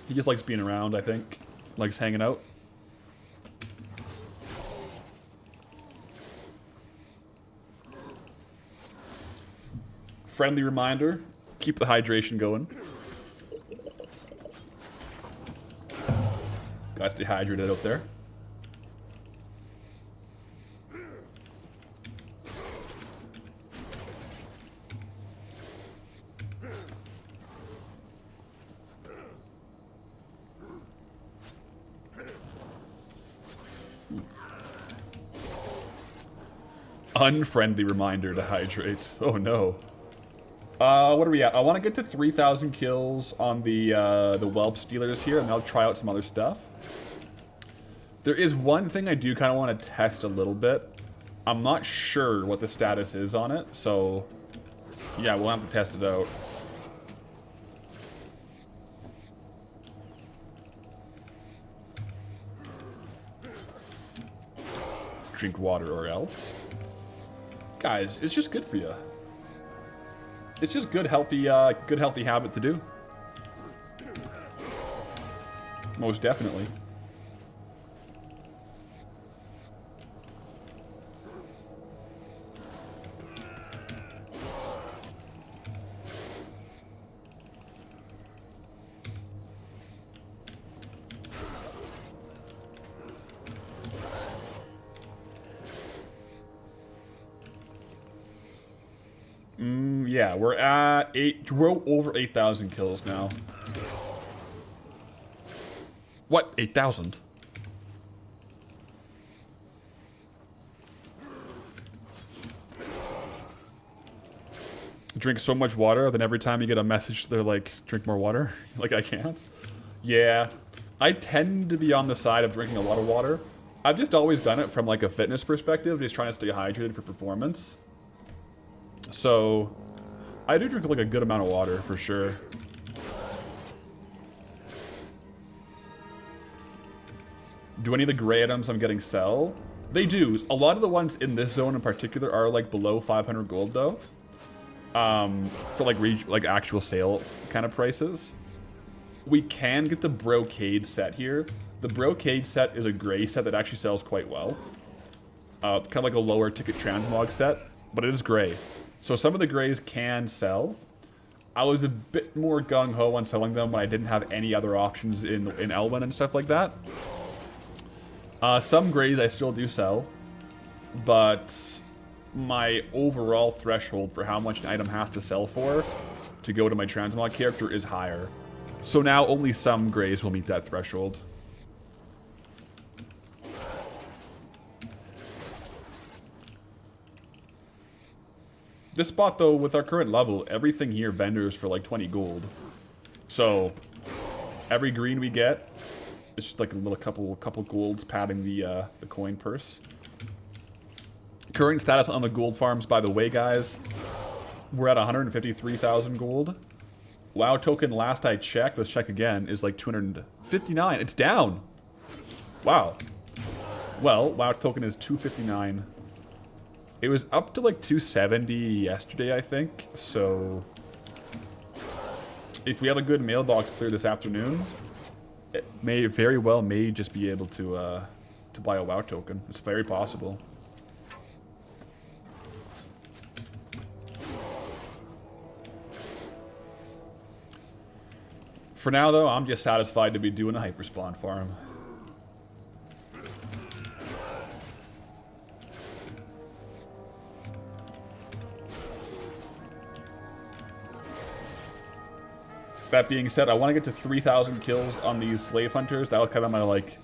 He just likes being around, I think. Likes hanging out. Friendly reminder, keep the hydration going. Gotta stay hydrated out there. Unfriendly reminder to hydrate. Oh no. What are we at? I want to get to 3,000 kills on the whelp stealers here, and I'll try out some other stuff. There is one thing I do kind of want to test a little bit. I'm not sure what the status is on it, so yeah, we'll have to test it out. Drink water or else. Guys, it's just good for you. It's just good healthy habit to do. Most definitely. Yeah, we're at we're over 8,000 kills now. What? 8,000? Drink so much water, then every time you get a message, they're like, drink more water? Like, I can't? Yeah. I tend to be on the side of drinking a lot of water. I've just always done it from like a fitness perspective, just trying to stay hydrated for performance. So, I do drink like a good amount of water, for sure. Do any of the gray items I'm getting sell? They do. A lot of the ones in this zone in particular are like below 500 gold though. For like actual sale kind of prices. We can get the brocade set here. The brocade set is a gray set that actually sells quite well. Kind of like a lower ticket transmog set, but it is gray. So some of the grays can sell. I was a bit more gung-ho on selling them when I didn't have any other options in Elwyn and stuff like that. Some grays I still do sell, but my overall threshold for how much an item has to sell for to go to my transmog character is higher. So now only some grays will meet that threshold. This spot, though, with our current level, everything here vendors for like 20 gold. So, every green we get It's just like a little couple golds padding the coin purse. Current status on the gold farms, by the way, guys. We're at 153,000 gold. WoW token, last I checked, let's check again, is like 259. It's down. Wow. Well, WoW token is 259. It was up to like 270 yesterday, I think. So if we have a good mailbox clear this afternoon, it may very well just be able to buy a WoW token. It's very possible. For now, though, I'm just satisfied to be doing a hyperspawn farm. That being said, I want to get to 3,000 kills on these slave hunters. That was kind of my, like,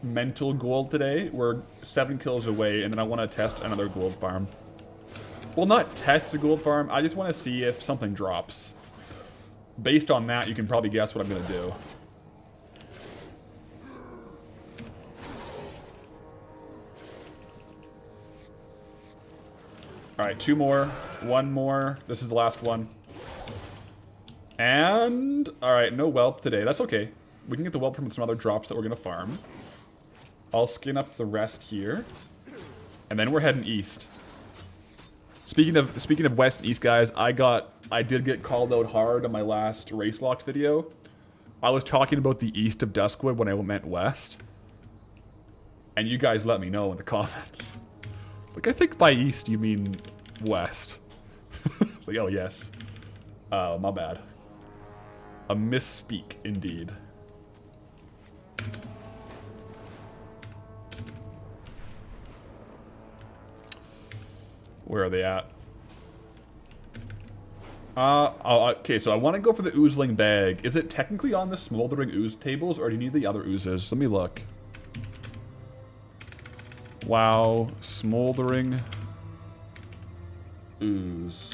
mental goal today. We're 7 kills away, and then I want to test another gold farm. Well, not test a gold farm. I just want to see if something drops. Based on that, you can probably guess what I'm going to do. Alright, 2 more. 1 more. This is the last one. And... Alright, no whelp today. That's okay. We can get the whelp from some other drops that we're going to farm. I'll skin up the rest here. And then we're heading east. Speaking of west and east, guys, I did get called out hard on my last race locked video. I was talking about the east of Duskwood when I meant west. And you guys let me know in the comments. Like, I think by east you mean west. It's like, oh yes. My bad. A misspeak indeed. Where are they at? Okay, so I want to go for the oozling bag. Is it technically on the smoldering ooze tables, or do you need the other oozes? Let me look. Wow, smoldering ooze.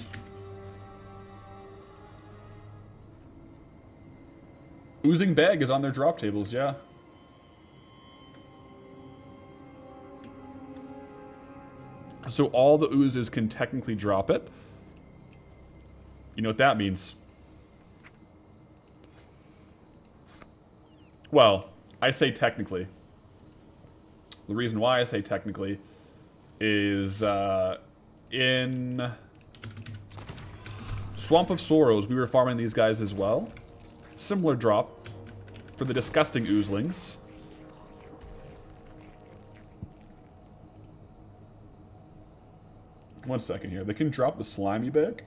Oozing bag is on their drop tables, yeah. So all the oozes can technically drop it. You know what that means? Well, I say technically. The reason why I say technically is in Swamp of Sorrows, we were farming these guys as well. Similar drop for the disgusting oozlings. One second here. They can drop the slimy bag.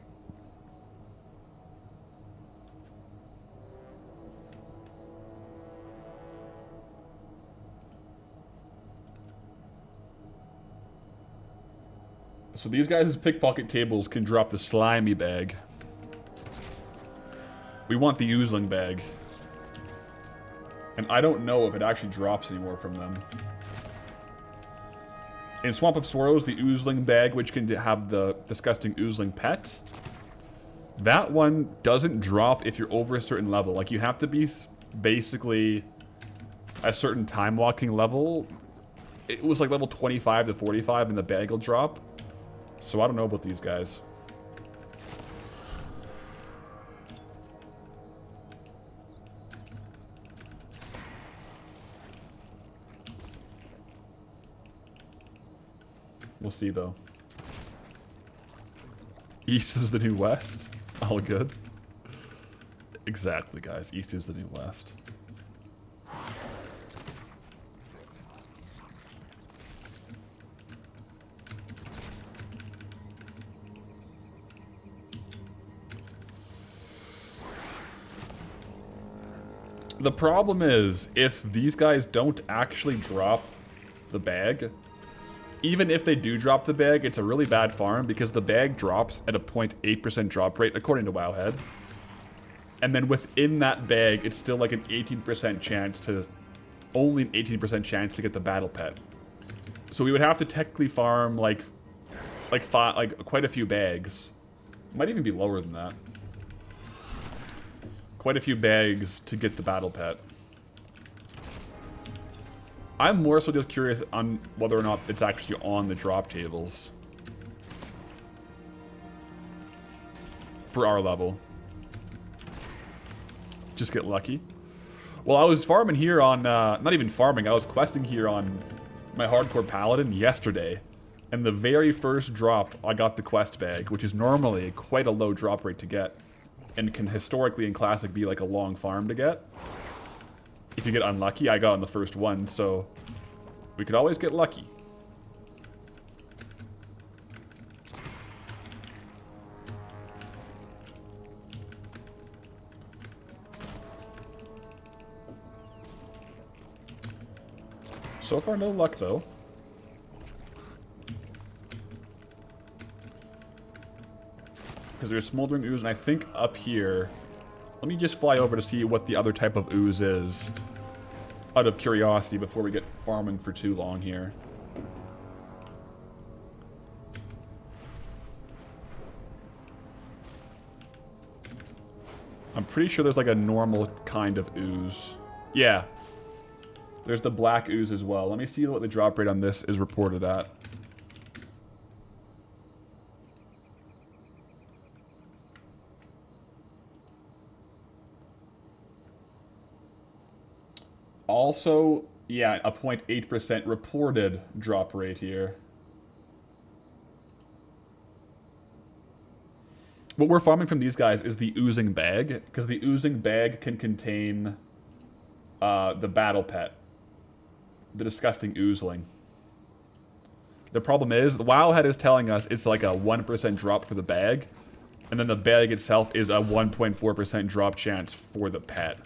So these guys' pickpocket tables can drop the slimy bag. We want the oozling bag. And I don't know if it actually drops anymore from them. In Swamp of Sorrows, the oozling bag, which can have the disgusting oozling pet, that one doesn't drop if you're over a certain level. Like, you have to be basically a certain time walking level. It was like level 25 to 45 and the bag will drop. So I don't know about these guys. We'll see, though. East is the new west. All good. Exactly, guys. East is the new west. The problem is, if these guys don't actually drop the bag, even if they do drop the bag, it's a really bad farm because the bag drops at a 0.8% drop rate, according to Wowhead. And then within that bag, it's still like an 18% chance to... only an 18% chance to get the battle pet. So we would have to technically farm like quite a few bags. Might even be lower than that. Quite a few bags to get the battle pet. I'm more so just curious on whether or not it's actually on the drop tables. For our level. Just get lucky. Well, I was farming here on, not even farming, I was questing here on my hardcore paladin yesterday. And the very first drop, I got the quest bag, which is normally quite a low drop rate to get. And can historically in Classic be like a long farm to get. If you get unlucky, I got on the first one, so we could always get lucky. So far, no luck, though. Because there's smoldering ooze, and I think up here... Let me just fly over to see what the other type of ooze is. Out of curiosity, before we get farming for too long here. I'm pretty sure there's like a normal kind of ooze. Yeah. There's the black ooze as well. Let me see what the drop rate on this is reported at. Also, yeah, a 0.8% reported drop rate here. What we're farming from these guys is the oozing bag, because the oozing bag can contain the battle pet. The disgusting oozling. The problem is, the Wowhead is telling us it's like a 1% drop for the bag, and then the bag itself is a 1.4% drop chance for the pet.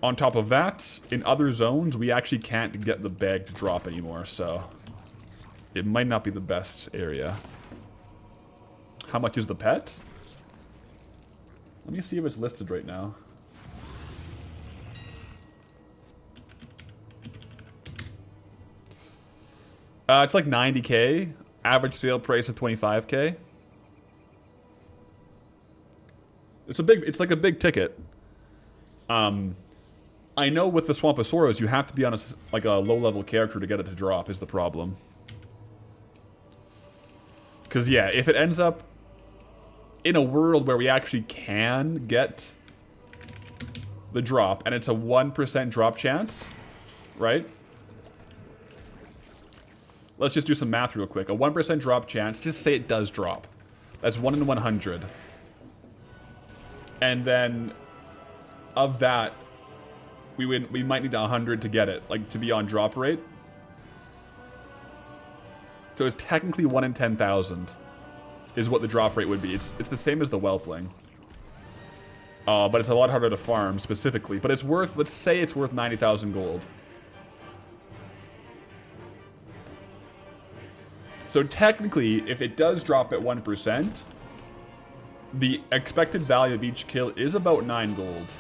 On top of that, in other zones, we actually can't get the bag to drop anymore, so it might not be the best area. How much is the pet? Let me see if it's listed right now. It's like 90k. Average sale price of 25k. It's like a big ticket. I know with the Swamposaurus, you have to be on like a low-level character to get it to drop, is the problem. Because, yeah, if it ends up in a world where we actually can get the drop, and it's a 1% drop chance, right? Let's just do some math real quick. A 1% drop chance, just say it does drop. That's 1 in 100. And then, of that, we might need 100 to get it, like to be on drop rate. So it's technically 1 in 10,000 is what the drop rate would be. It's the same as the whelpling. But it's a lot harder to farm specifically. But it's worth, let's say it's worth 90,000 gold. So technically, if it does drop at 1%, the expected value of each kill is about 9 gold.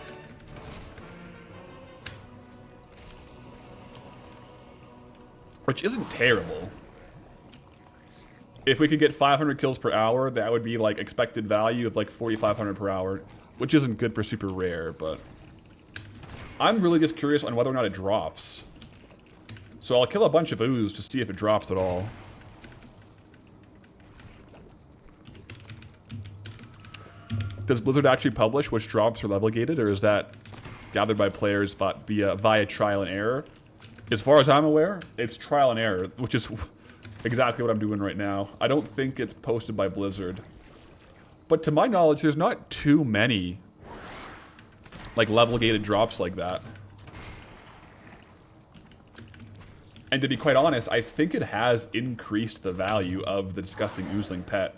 Which isn't terrible. If we could get 500 kills per hour, that would be like expected value of like 4,500 per hour, which isn't good for super rare, but I'm really just curious on whether or not it drops. So I'll kill a bunch of ooze to see if it drops at all. Does Blizzard actually publish which drops are level gated, or is that gathered by players via trial and error? As far as I'm aware, it's trial and error, which is exactly what I'm doing right now. I don't think it's posted by Blizzard. But to my knowledge, there's not too many like level-gated drops like that. And to be quite honest, I think it has increased the value of the disgusting oozling pet.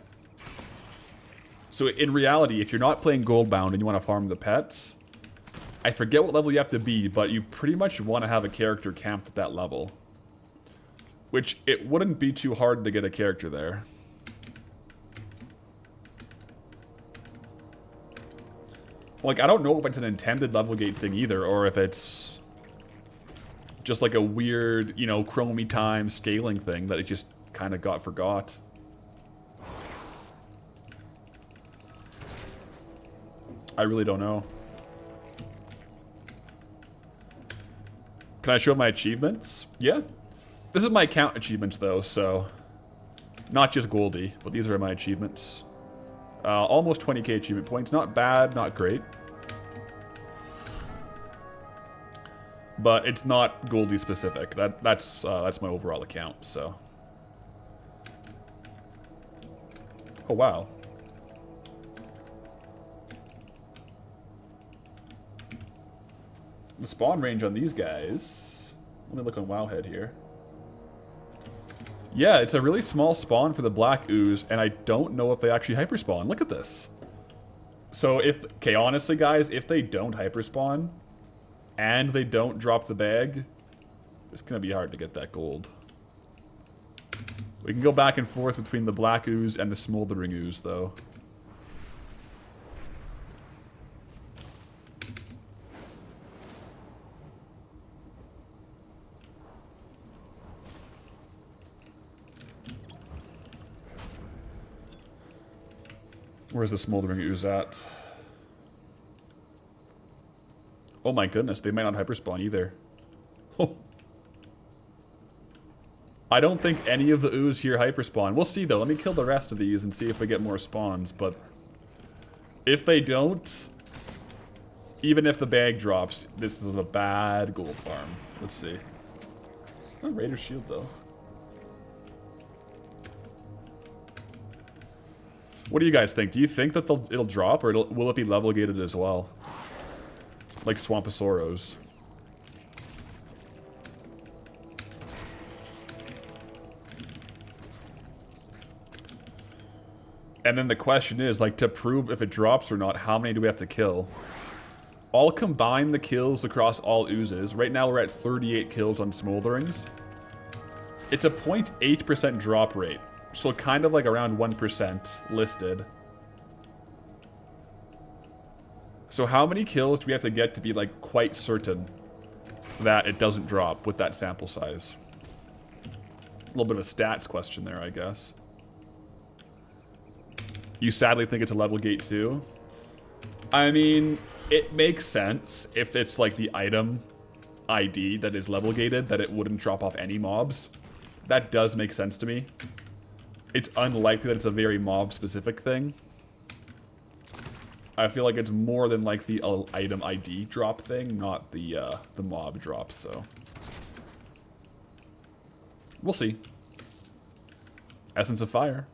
So in reality, if you're not playing Goldbound and you want to farm the pets, I forget what level you have to be, but you pretty much want to have a character camped at that level. Which, it wouldn't be too hard to get a character there. Like, I don't know if it's an intended level gate thing either, or if it's just like a weird, you know, chromie time scaling thing that it just kind of got forgot. I really don't know. Can I show my achievements? Yeah. This is my account achievements, though, so... Not just Goldie, but these are my achievements. Almost 20k achievement points. Not bad, not great. But it's not Goldie specific. That's my overall account, so... Oh, wow. The spawn range on these guys... Let me look on Wowhead here. Yeah, it's a really small spawn for the black ooze, and I don't know if they actually hyperspawn. Look at this. So if... Okay, honestly, guys, if they don't hyperspawn, and they don't drop the bag, it's going to be hard to get that gold. We can go back and forth between the black ooze and the smoldering ooze, though. Where's the smoldering ooze at? Oh my goodness, they might not hyperspawn either. Oh. I don't think any of the ooze here hyperspawn. We'll see though. Let me kill the rest of these and see if we get more spawns. But if they don't, even if the bag drops, this is a bad gold farm. Let's see. Oh, Raider shield though. What do you guys think? Do you think that it'll drop, or will it be level gated as well? Like Swamposauros. And then the question is, like, to prove if it drops or not, how many do we have to kill? I'll combine the kills across all oozes. Right now we're at 38 kills on smolderings. It's a 0.8% drop rate. So kind of like around 1% listed. So how many kills do we have to get to be like quite certain that it doesn't drop with that sample size? A little bit of a stats question there, I guess. You sadly think it's a level gate too? I mean, it makes sense if it's like the item ID that is level gated, that it wouldn't drop off any mobs. That does make sense to me. It's unlikely that it's a very mob-specific thing. I feel like it's more than like the item ID drop thing, not the mob drop, so... We'll see. Essence of Fire.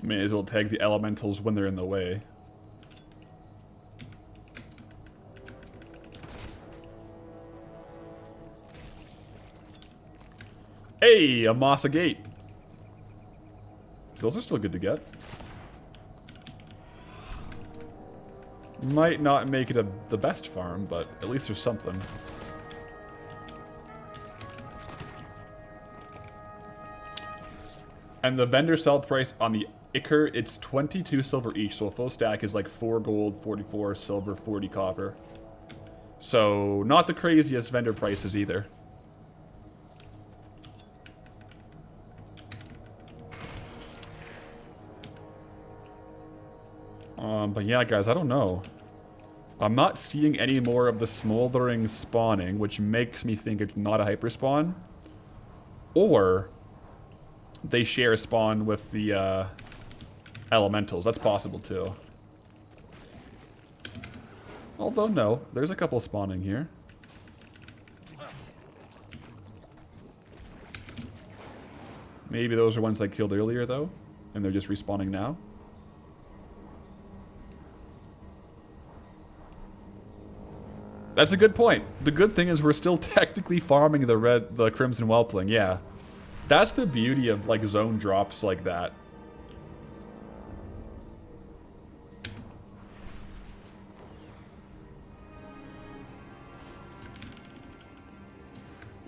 May as well tag the elementals when they're in the way. Hey, a Massa Gate. Those are still good to get. Might not make it the best farm, but at least there's something. And the vendor sell price on the Ichor, it's 22 silver each, so a full stack is like 4 gold, 44 silver, 40 copper. So, not the craziest vendor prices either. But yeah, guys, I don't know. I'm not seeing any more of the smoldering spawning, which makes me think it's not a hyperspawn. Or they share a spawn with the elementals. That's possible too. Although no, there's a couple spawning here. Maybe those are ones I killed earlier though, and they're just respawning now. That's a good point. The good thing is we're still technically farming the Crimson Whelpling, yeah. That's the beauty of like zone drops like that.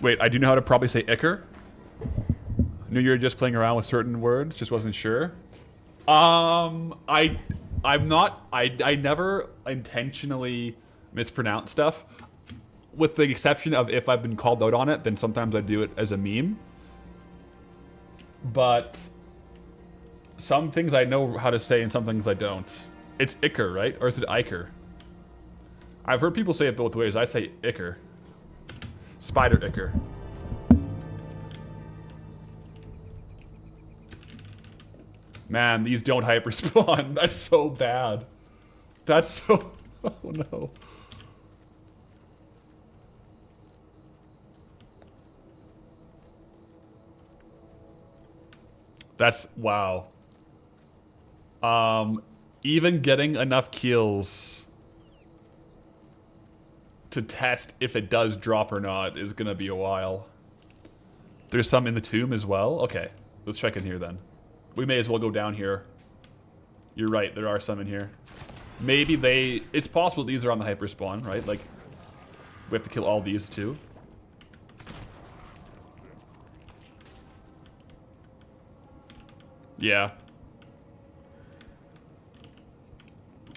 Wait, I do know how to probably say Ichor. Knew you were just playing around with certain words, just wasn't sure. I never intentionally mispronounce stuff. With the exception of if I've been called out on it, then sometimes I do it as a meme. But some things I know how to say and some things I don't. It's Iker, right? Or is it Iker? I've heard people say it both ways. I say Iker. Spider Iker. Man, these don't hyperspawn. That's so bad. That's so... Oh no. That's... Wow. Even getting enough kills to test if it does drop or not is gonna be a while. There's some in the tomb as well? Okay, let's check in here then. We may as well go down here. You're right, there are some in here. Maybe they... It's possible these are on the hyperspawn, right? Like, we have to kill all these too. Yeah.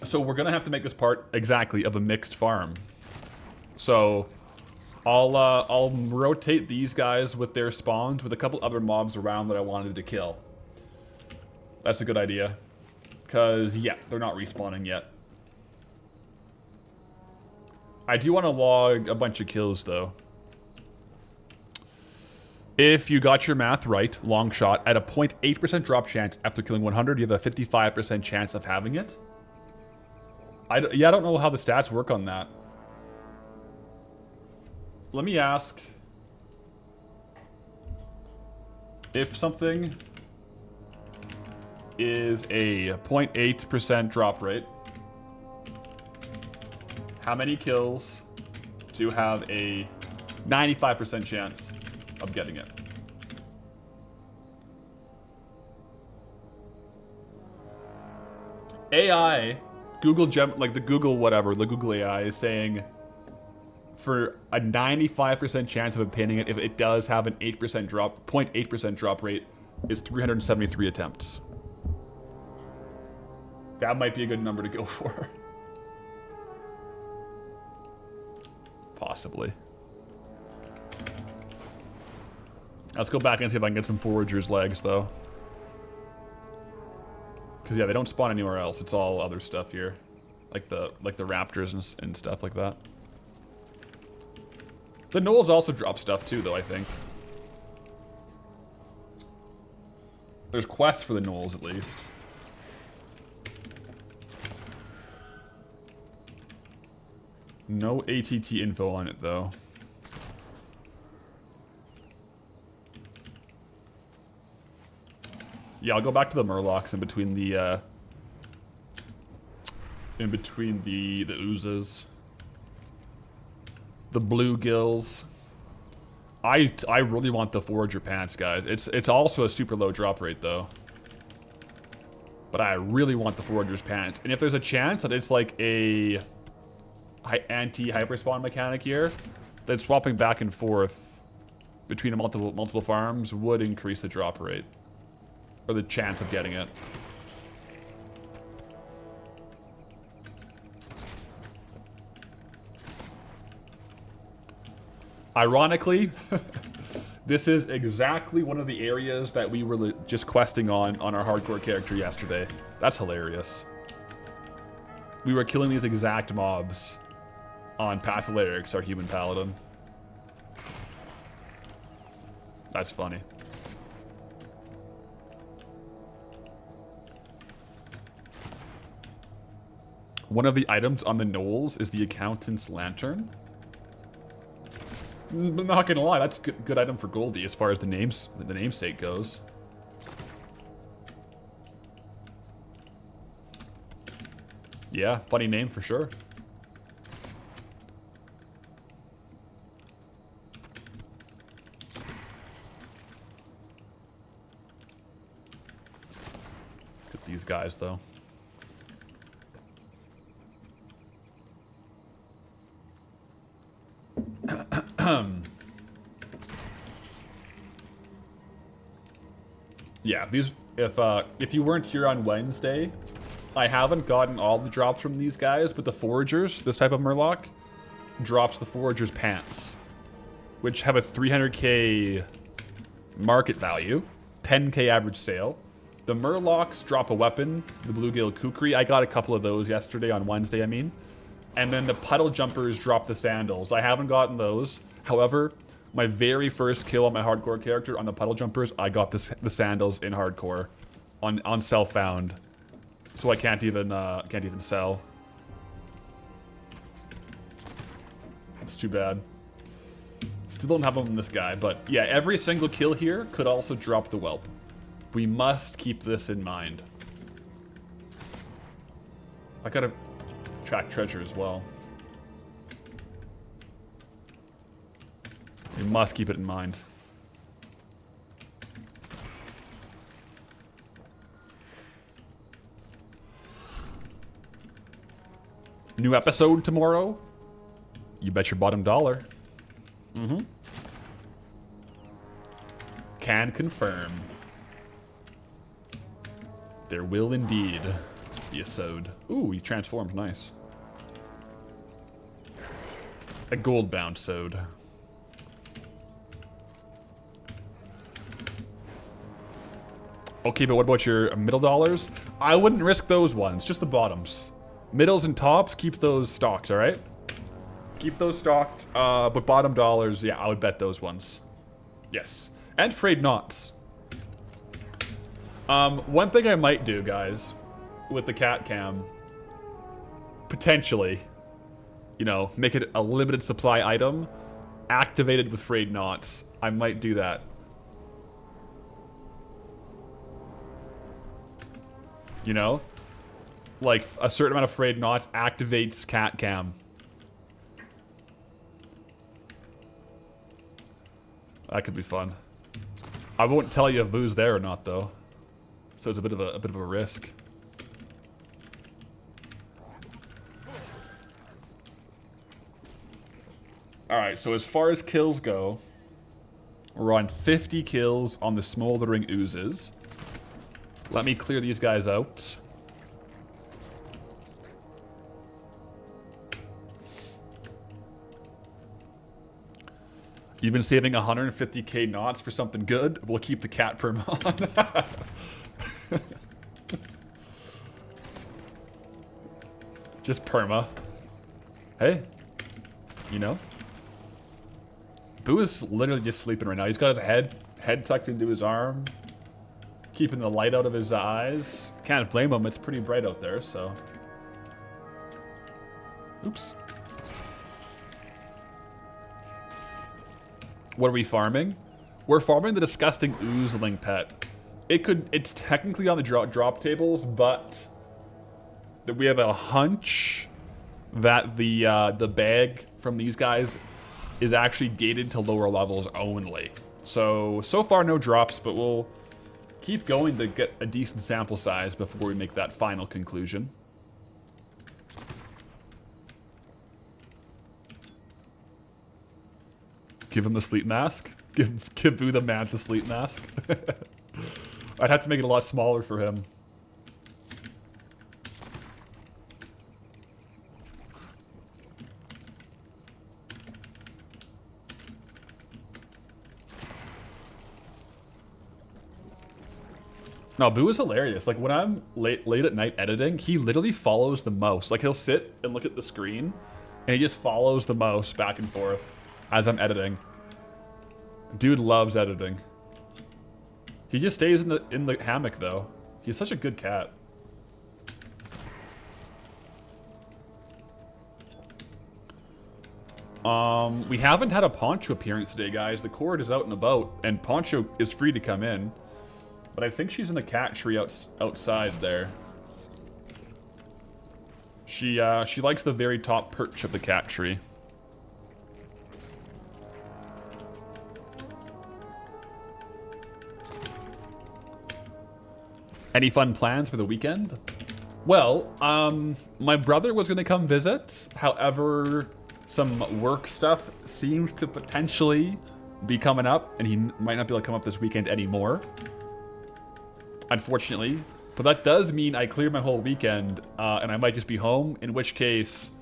So we're gonna have to make this part exactly of a mixed farm. So I'll rotate these guys with their spawns with a couple other mobs around that I wanted to kill. That's a good idea. Because, yeah, they're not respawning yet. I do want to log a bunch of kills, though. If you got your math right, long shot, at a 0.8% drop chance after killing 100, you have a 55% chance of having it. I don't know how the stats work on that. Let me ask if something is a 0.8% drop rate, how many kills to have a 95% chance of getting it? AI, Google like the Google whatever, the Google AI is saying for a 95% chance of obtaining it, if it does have an 8% drop, 0.8% drop rate, is 373 attempts. That might be a good number to go for. Possibly. Let's go back and see if I can get some foragers' legs, though. Because, yeah, they don't spawn anywhere else. It's all other stuff here. Like the raptors and stuff like that. The gnolls also drop stuff, too, though, I think. There's quests for the gnolls, at least. No ATT info on it, though. Yeah, I'll go back to the murlocs in between the oozes. The bluegills. I really want the forager pants, guys. It's also a super low drop rate, though. But I really want the forager's pants. And if there's a chance that it's like a anti-hyperspawn mechanic here, then swapping back and forth between multiple farms would increase the drop rate. Or the chance of getting it. Ironically, this is exactly one of the areas that we were just questing on our hardcore character yesterday. That's hilarious. We were killing these exact mobs on Path of Larix, our human paladin. That's funny. One of the items on the gnolls is the accountant's lantern. But not gonna lie, that's a good item for Goldie as far as the namesake goes. Yeah, funny name for sure. Look at these guys, though. Yeah, these if you weren't here on Wednesday, I haven't gotten all the drops from these guys, but the foragers, this type of murloc, drops the foragers' pants, which have a 300k market value, 10k average sale. The murlocs drop a weapon, the bluegill kukri. I got a couple of those yesterday, on Wednesday, I mean. And then the puddle jumpers drop the sandals. I haven't gotten those. However, my very first kill on my hardcore character on the puddle jumpers, I got the sandals in hardcore on self-found. So I can't even sell. It's too bad. Still don't have them on this guy, but yeah, every single kill here could also drop the whelp. We must keep this in mind. I gotta track treasure as well. We must keep it in mind. New episode tomorrow? You bet your bottom dollar. Mm-hmm. Can confirm. There will indeed be a sode. Ooh, he transformed. Nice. A Goldbound sode. Okay, but what about your middle dollars? I wouldn't risk those ones, just the bottoms. Middles and tops, keep those stocked, alright? Keep those stocked, but bottom dollars, yeah, I would bet those ones. Yes. And frayed knots. One thing I might do, guys, with the cat cam, potentially, you know, make it a limited supply item, activated with frayed knots. I might do that. You know? Like, a certain amount of frayed knots activates cat cam. That could be fun. I won't tell you if Boo's there or not, though. So it's a bit of a risk. Alright, so as far as kills go, we're on 50 kills on the smoldering oozes. Let me clear these guys out. You've been saving 150k knots for something good? We'll keep the cat perm on. Just perma. Hey. You know? Boo is literally just sleeping right now. He's got his head tucked into his arm. Keeping the light out of his eyes. Can't blame him. It's pretty bright out there, so. Oops. What are we farming? We're farming the disgusting ooling pet. It's technically on the drop tables, but we have a hunch that the bag from these guys is actually gated to lower levels only. So far no drops, but we'll keep going to get a decent sample size before we make that final conclusion. Give him the sleep mask. Give Boo the man the sleep mask. I'd have to make it a lot smaller for him. No, Boo is hilarious. Like, when I'm late at night editing, he literally follows the mouse. Like, he'll sit and look at the screen, and he just follows the mouse back and forth as I'm editing. Dude loves editing. He just stays in the hammock, though. He's such a good cat. We haven't had a Poncho appearance today, guys. The Cord is out and about, and Poncho is free to come in. But I think she's in the cat tree outside there. She likes the very top perch of the cat tree. Any fun plans for the weekend? Well, my brother was going to come visit. However, some work stuff seems to potentially be coming up, and he might not be able to come up this weekend anymore. Unfortunately, But that does mean I clear my whole weekend, and I might just be home, in which case,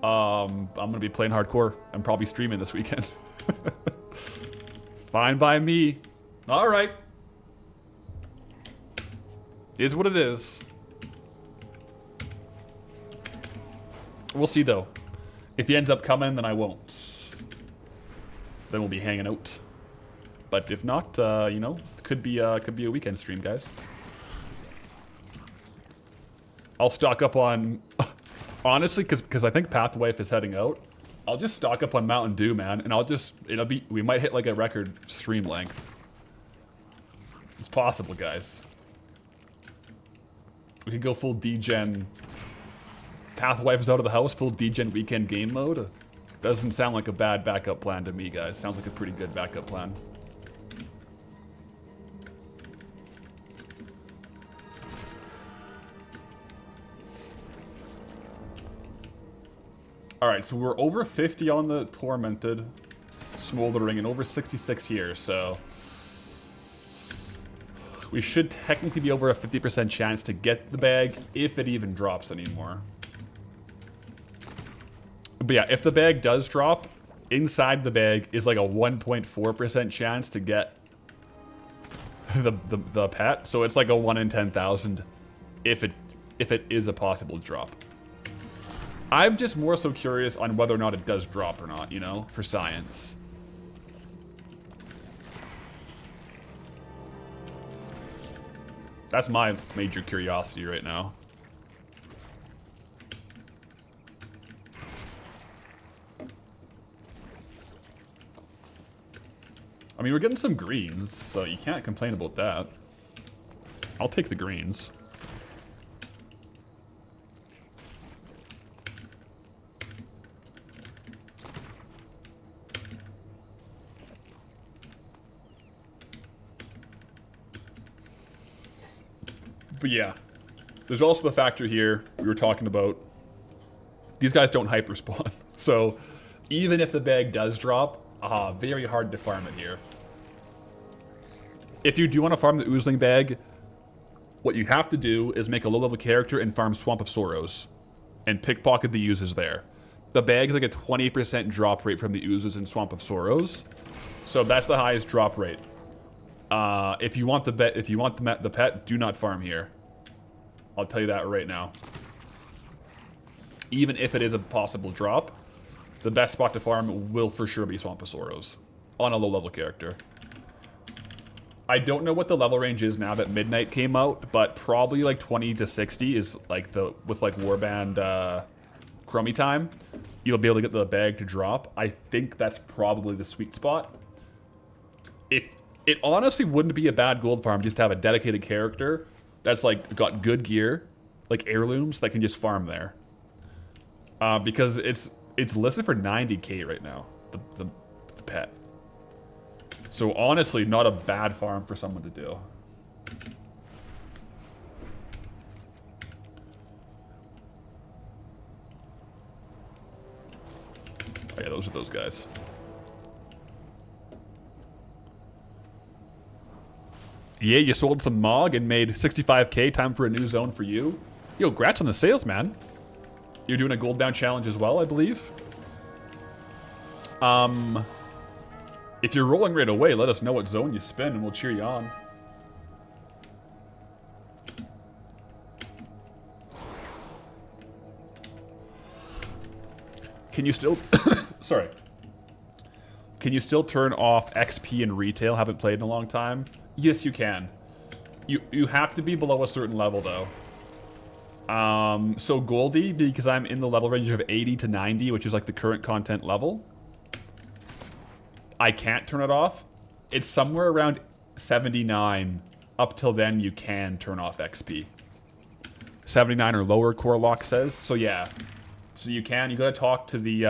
I'm going to be playing hardcore and probably streaming this weekend. Fine by me. Alright. Is what it is. We'll see, though. If he ends up coming, then I won't. Then we'll be hanging out. But if not, you know, could be a weekend stream, guys. I'll stock up on... Honestly, because I think Pathwife is heading out. I'll just stock up on Mountain Dew, man. And I'll just... We might hit like a record stream length. It's possible, guys. We could go full D-Gen... Pathwife is out of the house, full D-Gen weekend game mode. Doesn't sound like a bad backup plan to me, guys. Sounds like a pretty good backup plan. Alright, so we're over 50 on the Tormented, Smoldering, and over 66 here, so... We should technically be over a 50% chance to get the bag, if it even drops anymore. But yeah, if the bag does drop, inside the bag is like a 1.4% chance to get the pet. So it's like a 1 in 10,000 if it is a possible drop. I'm just more so curious on whether or not it does drop or not, you know, for science. That's my major curiosity right now. I mean, we're getting some greens, so you can't complain about that. I'll take the greens. But yeah, there's also the factor here we were talking about. These guys don't hyper spawn, so even if the bag does drop, very hard to farm it here. If you do want to farm the oozling bag, what you have to do is make a low-level character and farm Swamp of Sorrows, and pickpocket the oozes there. The bag is like a 20% drop rate from the oozes in Swamp of Sorrows, so that's the highest drop rate. If you want the pet, do not farm here. I'll tell you that right now. Even if it is a possible drop, the best spot to farm will for sure be Swamp of Sorrows on a low-level character. I don't know what the level range is now that Midnight came out, but probably like 20 to 60 is like with like Warband Crummy time. You'll be able to get the bag to drop. I think that's probably the sweet spot. It honestly wouldn't be a bad gold farm just to have a dedicated character that's like got good gear, like heirlooms that can just farm there. Because it's listed for 90k right now, the pet. So honestly, not a bad farm for someone to do. Oh yeah, those are those guys. Yeah, you sold some Mog and made 65k. Time for a new zone for you. Yo, grats on the sales, man. You're doing a Goldbound challenge as well, I believe. If you're rolling right away, let us know what zone you spin and we'll cheer you on. Can you still... Sorry. Can you still turn off XP in retail? Haven't played in a long time. Yes, you can. You have to be below a certain level, though. So Goldie, because I'm in the level range of 80 to 90, which is like the current content level, I can't turn it off. It's somewhere around 79. Up till then, you can turn off XP. 79 or lower, Corlock says. So yeah. So you can. You gotta talk to the,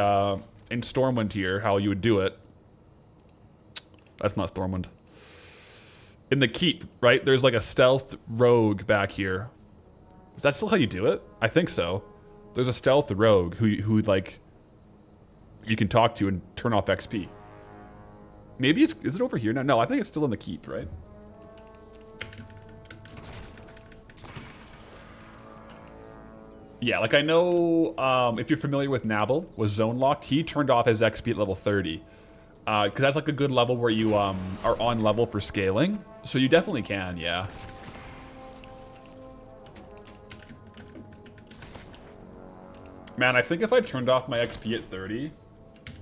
in Stormwind here, how you would do it. That's not Stormwind. In the keep, right? There's like a stealth rogue back here. Is that still how you do it? I think so. There's a stealth rogue who like you can talk to and turn off XP. Maybe is it over here now? No, I think it's still in the keep, right? Yeah, like I know if you're familiar with Nabel, was zone locked, he turned off his XP at level 30. Because that's like a good level where you are on level for scaling. So you definitely can, yeah. Man, I think if I turned off my XP at 30,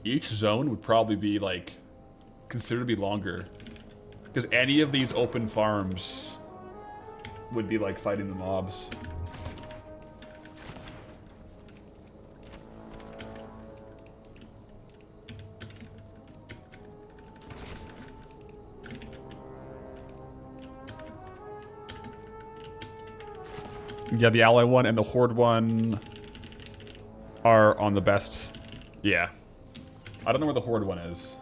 each zone would probably be like considered to be longer. Because any of these open farms would be like fighting the mobs. Yeah, the ally one and the horde one are on the best. Yeah. I don't know where the horde one is.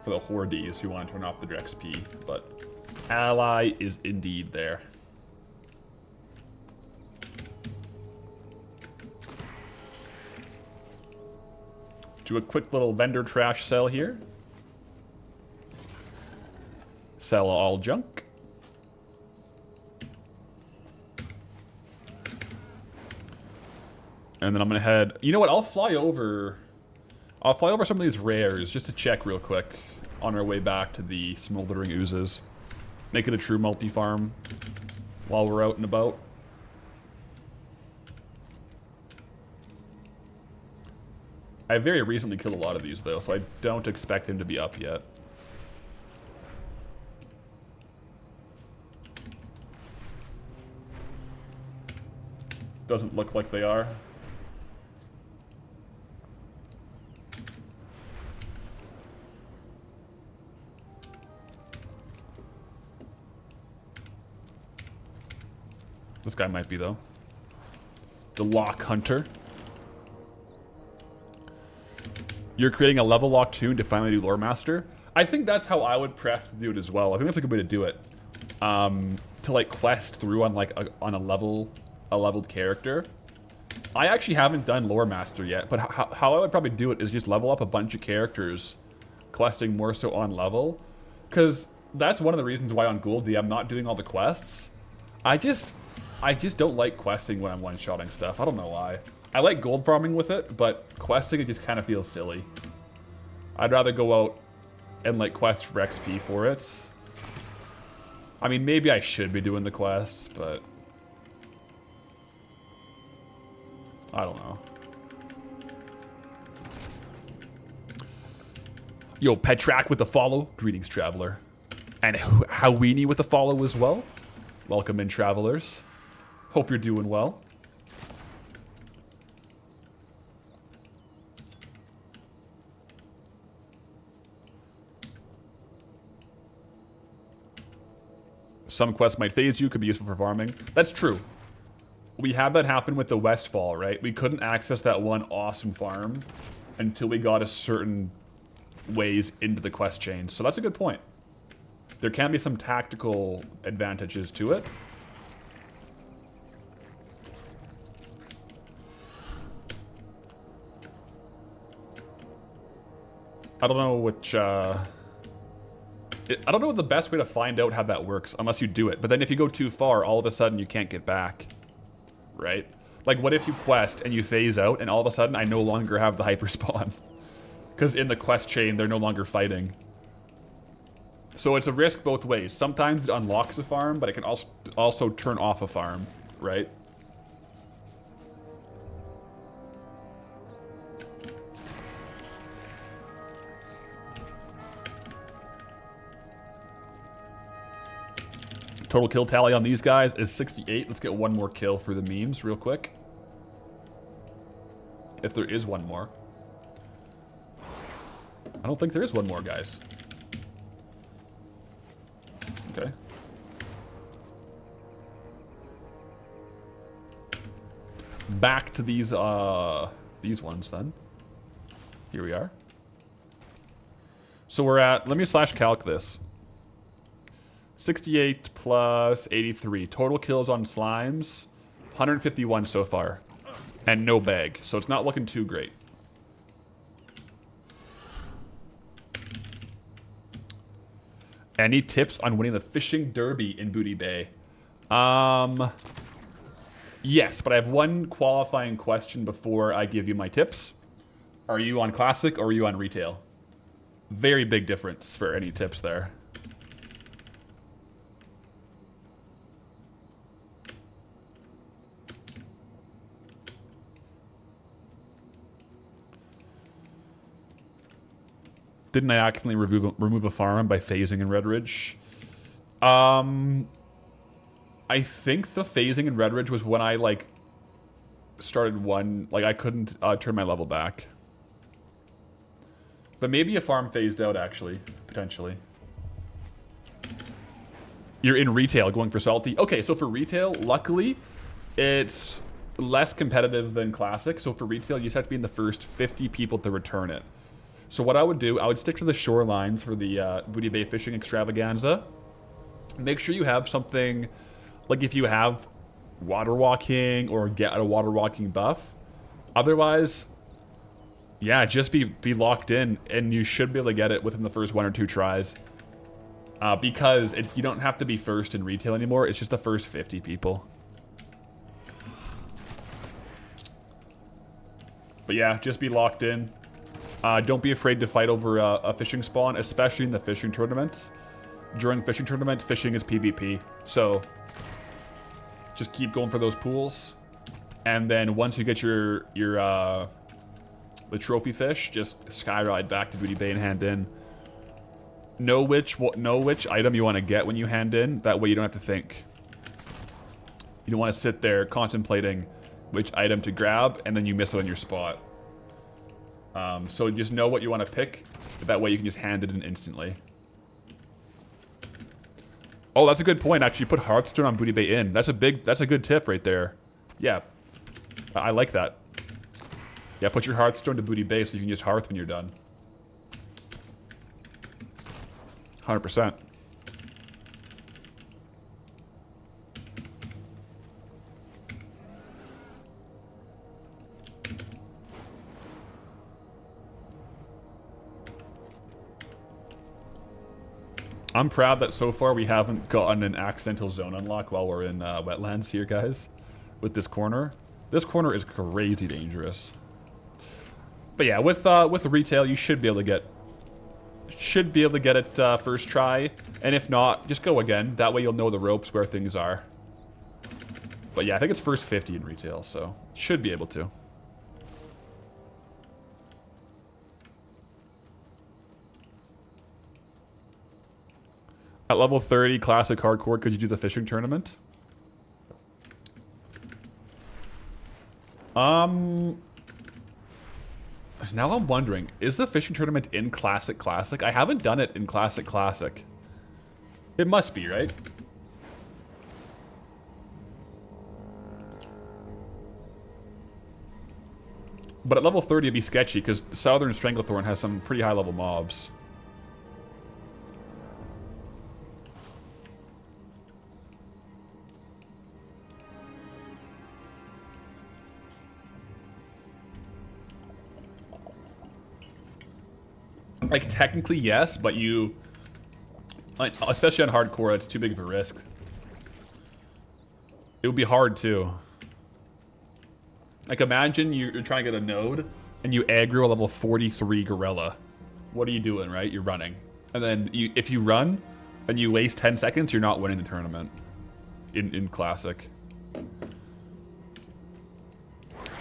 For the hordes who want to turn off the XP, but ally is indeed there. Do a quick little vendor trash sell here. Sell all junk. And then I'm gonna head. You know what? I'll fly over some of these rares just to check real quick on our way back to the smoldering oozes. Make it a true multi-farm while we're out and about. I very recently killed a lot of these though, so I don't expect them to be up yet. Doesn't look like they are. This guy might be, though. The Lock Hunter. You're creating a level lock tune to finally do Lore Master. I think that's how I would pref to do it as well. I think that's a good way to do it. To like quest through on like a leveled character. I actually haven't done Lore Master yet, but how I would probably do it is just level up a bunch of characters, questing more so on level. Because that's one of the reasons why on Goldie I'm not doing all the quests. I just don't like questing when I'm one-shotting stuff. I don't know why. I like gold farming with it, but questing it just kind of feels silly. I'd rather go out and like quest for XP for it. I mean, maybe I should be doing the quests, but I don't know. Yo, Petrak with the follow. Greetings, traveler. And Howini with the follow as well. Welcome in, travelers. Hope you're doing well. Some quests might phase you, could be useful for farming. That's true. We had that happen with the Westfall, right? We couldn't access that one awesome farm until we got a certain ways into the quest chain. So that's a good point. There can be some tactical advantages to it. I don't know which, I don't know the best way to find out how that works unless you do it. But then if you go too far, all of a sudden you can't get back. Right? Like, what if you quest and you phase out and all of a sudden I no longer have the hyperspawn? Because in the quest chain, they're no longer fighting. So it's a risk both ways. Sometimes it unlocks a farm, but it can also turn off a farm, right? Total kill tally on these guys is 68. Let's get one more kill for the memes real quick. If there is one more. I don't think there is one more, guys. Okay. Back to these ones then. Here we are. So we're at, let me slash calc this. 68 plus 83. Total kills on slimes, 151 so far. And no bag, so it's not looking too great. Any tips on winning the fishing derby in Booty Bay? Yes, but I have one qualifying question before I give you my tips. Are you on Classic or are you on Retail? Very big difference for any tips there. Didn't I accidentally remove a farm by phasing in Red Ridge? I think the phasing in Red Ridge was when I, like, started one... Like, I couldn't turn my level back. But maybe a farm phased out, actually. Potentially. You're in Retail going for Salty. Okay, so for Retail, luckily, it's less competitive than Classic. So for Retail, you just have to be in the first 50 people to return it. So what I would do, I would stick to the shorelines for the Booty Bay Fishing Extravaganza. Make sure you have something, like if you have water walking or get a water walking buff. Otherwise, yeah, just be locked in and you should be able to get it within the first 1 or 2 tries. Because you don't have to be first in Retail anymore, it's just the first 50 people. But yeah, just be locked in. Don't be afraid to fight over a fishing spawn, especially in the fishing tournament. During fishing tournament, fishing is PvP. So, just keep going for those pools. And then once you get the trophy fish, just skyride back to Booty Bay and hand in. Know which item you want to get when you hand in. That way you don't have to think. You don't want to sit there contemplating which item to grab, and then you miss it on your spot. So just know what you want to pick. That way you can just hand it in instantly. Oh, that's a good point, actually. Put Hearthstone on Booty Bay Inn. That's a good tip right there. Yeah. I like that. Yeah, put your Hearthstone to Booty Bay so you can just Hearth when you're done. 100%. I'm proud that so far we haven't gotten an accidental zone unlock while we're in Wetlands here, guys. With this corner. This corner is crazy dangerous. But yeah, with Retail, you should be able to get it first try. And if not, just go again. That way you'll know the ropes where things are. But yeah, I think it's first 50 in Retail, so should be able to. At level 30, Classic Hardcore, could you do the fishing tournament? Now I'm wondering, is the fishing tournament in Classic Classic? I haven't done it in Classic Classic. It must be, right? But at level 30 it'd be sketchy, because Southern Stranglethorn has some pretty high level mobs. Like, technically, yes, but you... Like, especially on hardcore, it's too big of a risk. It would be hard, too. Like, imagine you're trying to get a node, and you aggro a level 43 gorilla. What are you doing, right? You're running. And then, if you run, and you waste 10 seconds, you're not winning the tournament. In Classic.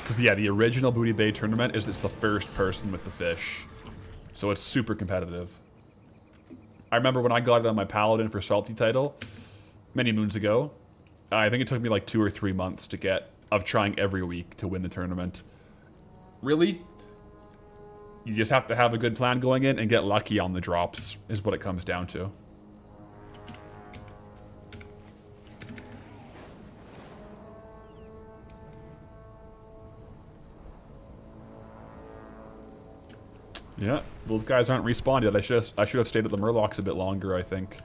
Because, yeah, the original Booty Bay tournament is the first person with the fish. So it's super competitive. I remember when I got it on my Paladin for Salty title, many moons ago, I think it took me like 2 or 3 months to get, of trying every week to win the tournament. Really? You just have to have a good plan going in and get lucky on the drops, is what it comes down to. Yeah, those guys aren't respawned yet. I should have stayed at the Murlocs a bit longer, I think.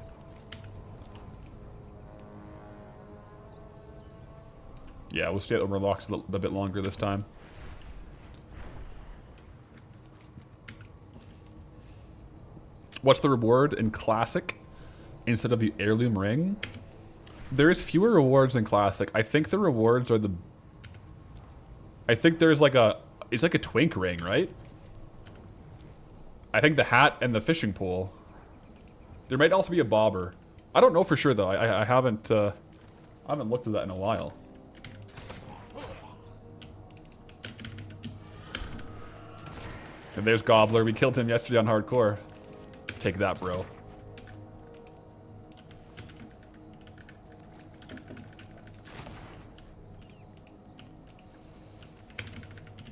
Yeah, we'll stay at the Murlocs a bit longer this time. What's the reward in Classic instead of the Heirloom Ring? There's fewer rewards than Classic. I think the rewards are the... I think there's like a... It's like a twink ring, right? I think the hat and the fishing pole. There might also be a bobber. I don't know for sure though. I haven't looked at that in a while. And there's Gobbler. We killed him yesterday on hardcore. Take that, bro.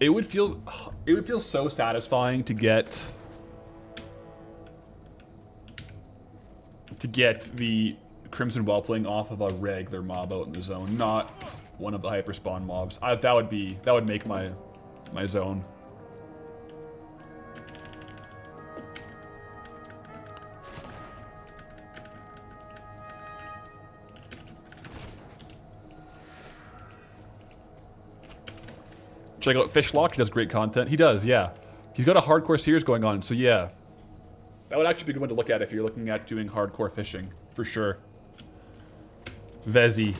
It would feel so satisfying to get the Crimson Whelpling off of a regular mob out in the zone, not one of the hyperspawn mobs. That would make my zone. Check out Fishlock. He does great content. He does, yeah. He's got a hardcore series going on, so yeah. That would actually be a good one to look at if you're looking at doing hardcore fishing, for sure. Vezi.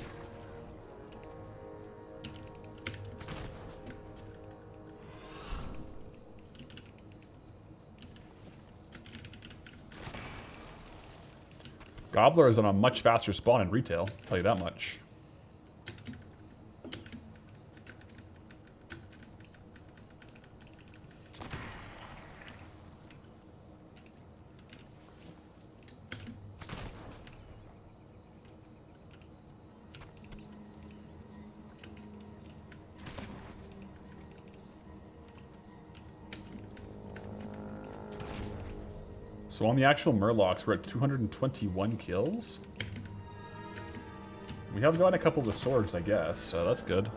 Gobbler is on a much faster spawn in retail, I'll tell you that much. So on the actual Murlocs, we're at 221 kills. We have gotten a couple of the swords, I guess, so that's good.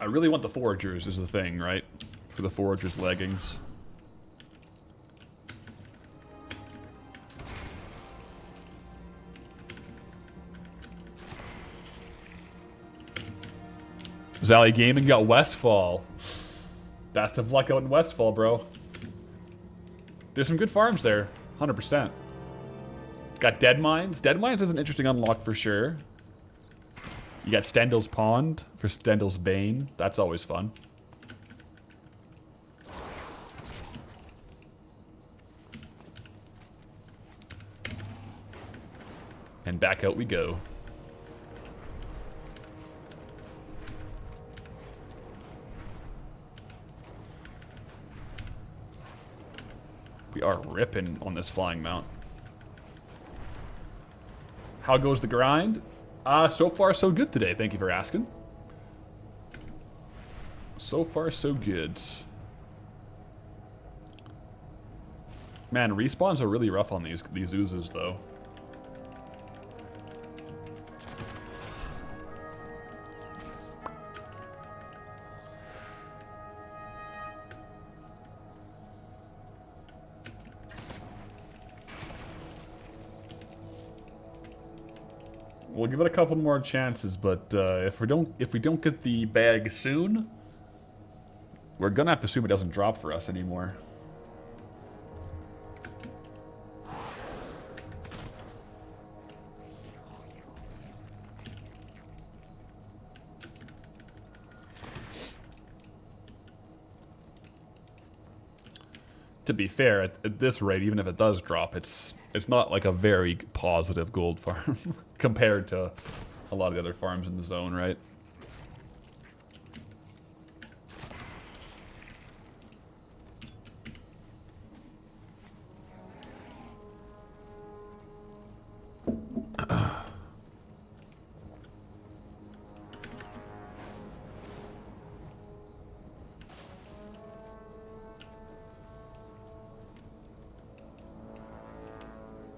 I really want the Foragers is the thing, right? For the Foragers leggings. Zally Gaming got Westfall. Best of luck out in Westfall, bro. There's some good farms there, 100%. Got Dead Mines. Dead Mines is an interesting unlock for sure. You got Stendel's Pond for Stendel's Bane. That's always fun. And back out we go. We are ripping on this flying mount. How goes the grind? So far so good today. Thank you for asking. So far so good. Man, respawns are really rough on these oozes though. We'll give it a couple more chances, but if we don't get the bag soon, we're gonna have to assume it doesn't drop for us anymore. To be fair, at this rate, even if it does drop, it's not like a very positive gold farm compared to a lot of the other farms in the zone, right?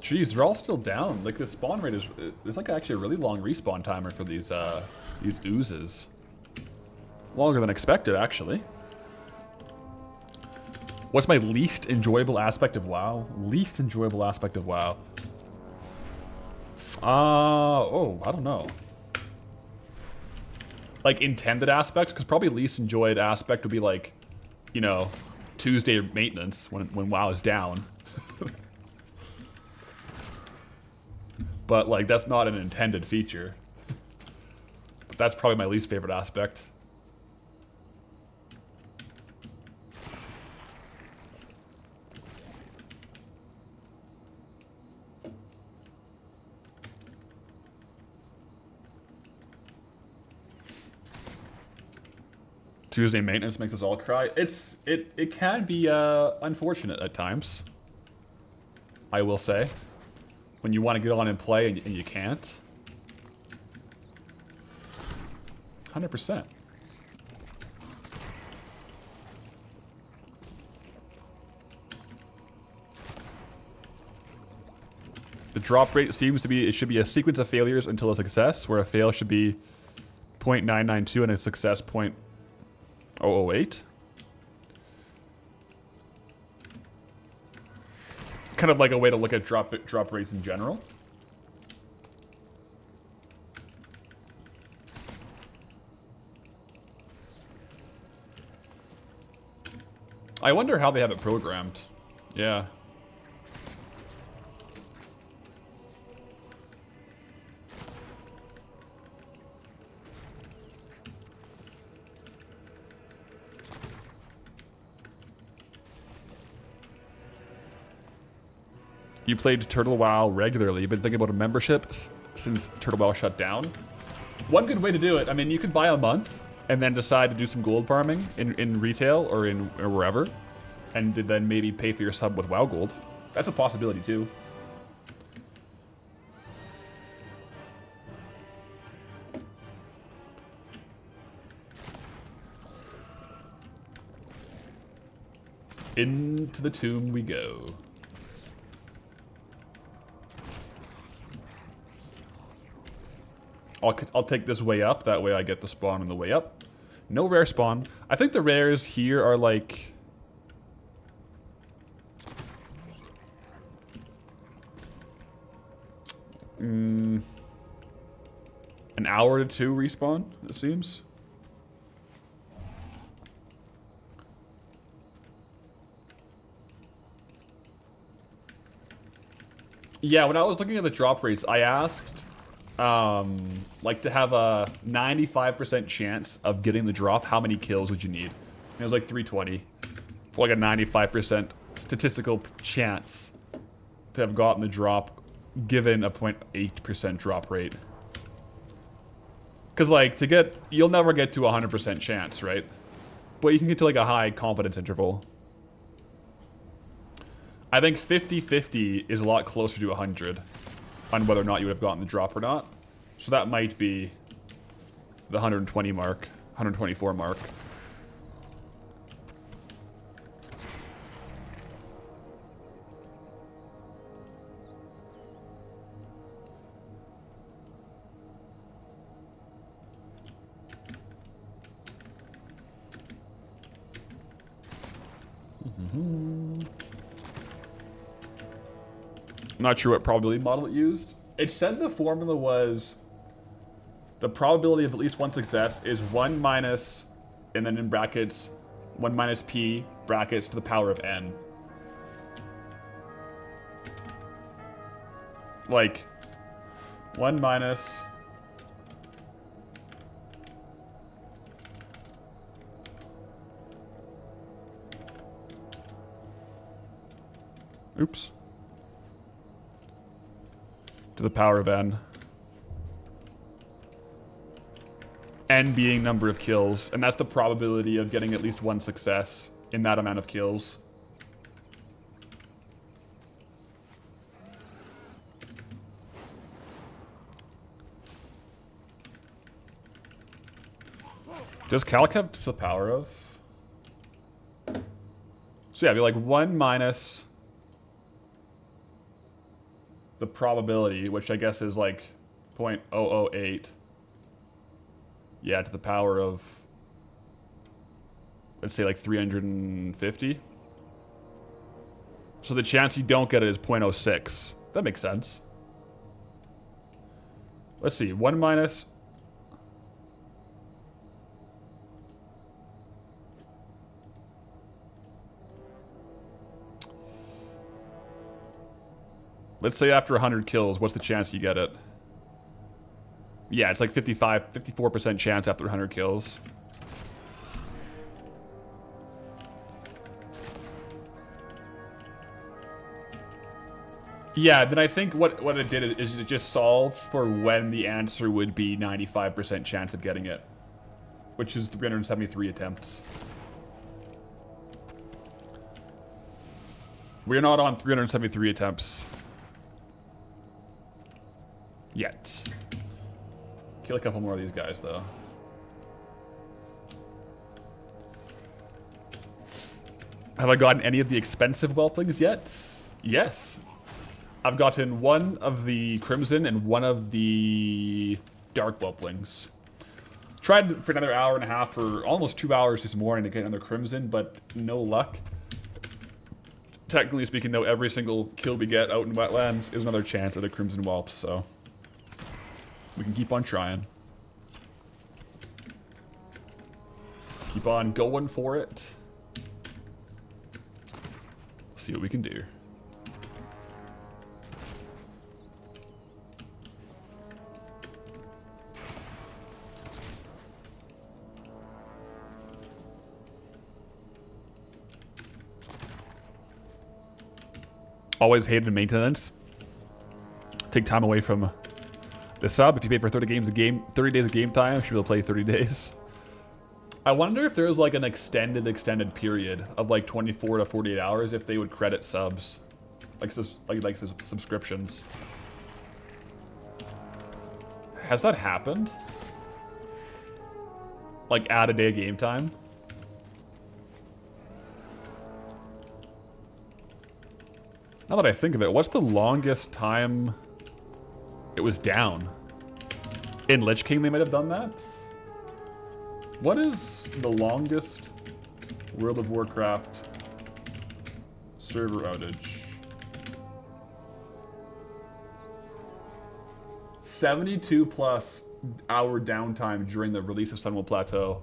Jeez, they're all still down. Like the spawn rate is, there's like actually a really long respawn timer for these oozes. Longer than expected, actually. What's my least enjoyable aspect of WoW? Least enjoyable aspect of WoW. Oh, I don't know. Like intended aspects, because probably least enjoyed aspect would be like, you know, Tuesday maintenance when WoW is down. But like that's not an intended feature. But that's probably my least favorite aspect. Tuesday maintenance makes us all cry. It can be unfortunate at times. I will say, when you want to get on and play and you can't. 100%. The drop rate seems to be, it should be a sequence of failures until a success, where a fail should be 0.992 and a success 0.008. Kind of like a way to look at drop rates in general. I wonder how they have it programmed. Yeah. You played Turtle WoW regularly. You've been thinking about a membership since Turtle WoW shut down. One good way to do it, I mean, you could buy a month and then decide to do some gold farming in retail or or wherever, and then maybe pay for your sub with WoW Gold. That's a possibility too. Into the tomb we go. I'll take this way up. That way I get the spawn on the way up. No rare spawn. I think the rares here are like... an hour to 2 respawn, it seems. Yeah, when I was looking at the drop rates, I asked... like to have a 95% chance of getting the drop, how many kills would you need? And it was like 320 for like a 95% statistical chance to have gotten the drop given a 0.8% drop rate. Because like to get, you'll never get to a 100% chance, right? But you can get to like a high confidence interval. I think 50-50 is a lot closer to 100 on whether or not you would have gotten the drop or not. So that might be the 120 mark, 124 mark. Not sure what probability model it used. It said the formula was the probability of at least one success is 1 minus, and then in brackets, 1 minus p, brackets, to the power of n. Like, 1 minus... Oops. To the power of n. N being number of kills, and that's the probability of getting at least one success in that amount of kills. Does calc have to the power of? So yeah, it'd be like 1 minus the probability, which I guess is like 0.008. Yeah, to the power of, let's say like 350. So the chance you don't get it is 0.06. That makes sense. Let's see. 1 minus... Let's say after 100 kills, what's the chance you get it? Yeah, it's like 54% chance after 100 kills. Yeah, then I think what it did is it just solved for when the answer would be 95% chance of getting it. Which is 373 attempts. We're not on 373 attempts. Yet. Kill a couple more of these guys, though. Have I gotten any of the expensive whelplings yet? Yes. I've gotten one of the Crimson and one of the Dark Whelplings. Tried for another hour and a half or almost 2 hours this morning to get another Crimson, but no luck. Technically speaking, though, every single kill we get out in Wetlands is another chance at a Crimson Whelp, so... we can keep on trying. Keep on going for it. See what we can do. Always hated maintenance. Take time away from the sub. If you pay for 30 days of game time, you should be able to play 30 days. I wonder if there's like an extended period of like 24 to 48 hours if they would credit subs, like subscriptions. Has that happened? Like add a day of game time? Now that I think of it, what's the longest time it was down? In Lich King they might have done that? What is the longest World of Warcraft server outage? 72 plus hour downtime during the release of Sunwell Plateau.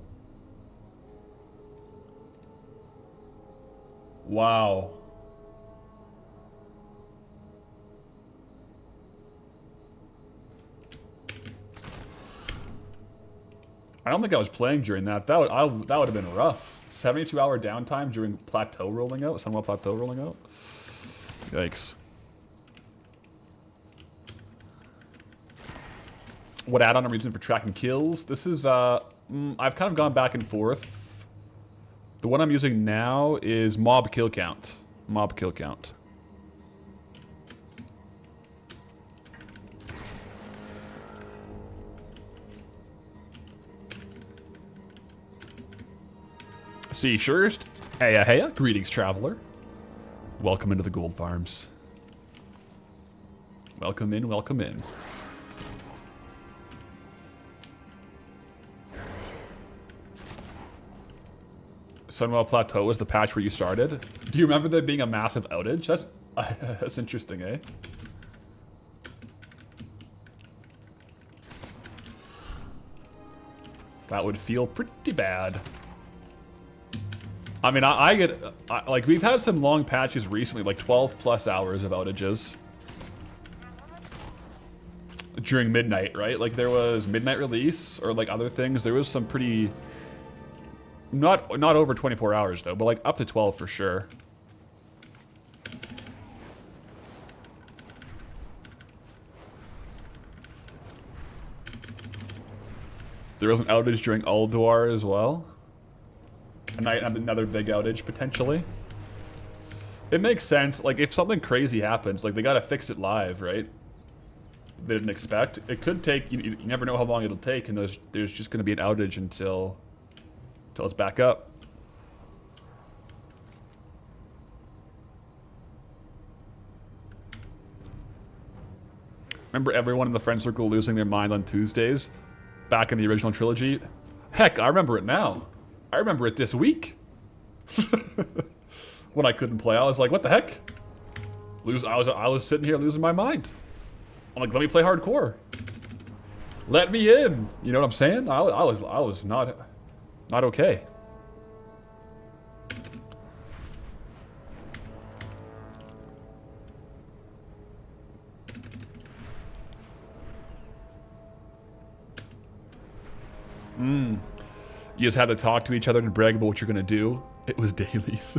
Wow. I don't think I was playing during that. That would have been rough. 72-hour downtime during Plateau rolling out, Sunwell Plateau rolling out. Yikes. What add-on I'm using for tracking kills? This is I've kind of gone back and forth. The one I'm using now is mob kill count. Mob kill count. See, Shurst. Heya, heya. Greetings, traveler. Welcome into the gold farms. Welcome in, welcome in. Sunwell Plateau was the patch where you started. Do you remember there being a massive outage? That's interesting, eh? That would feel pretty bad. I mean, like, we've had some long patches recently, like 12 plus hours of outages. During midnight, right? Like, there was midnight release, or like other things. There was some pretty... Not over 24 hours, though, but like up to 12 for sure. There was an outage during Ulduar as well. Another big outage, potentially. It makes sense. Like, if something crazy happens, like, they gotta fix it live, right? They didn't expect. It could take... You never know how long it'll take, and there's just gonna be an outage until it's back up. Remember everyone in the friend circle losing their mind on Tuesdays? Back in the original trilogy? Heck, I remember it now. I remember it this week. When I couldn't play, I was like, what the heck? I was sitting here losing my mind. I'm like, let me play hardcore. Let me in. You know what I'm saying? I was not okay. You just had to talk to each other and brag about what you're gonna do. It was dailies.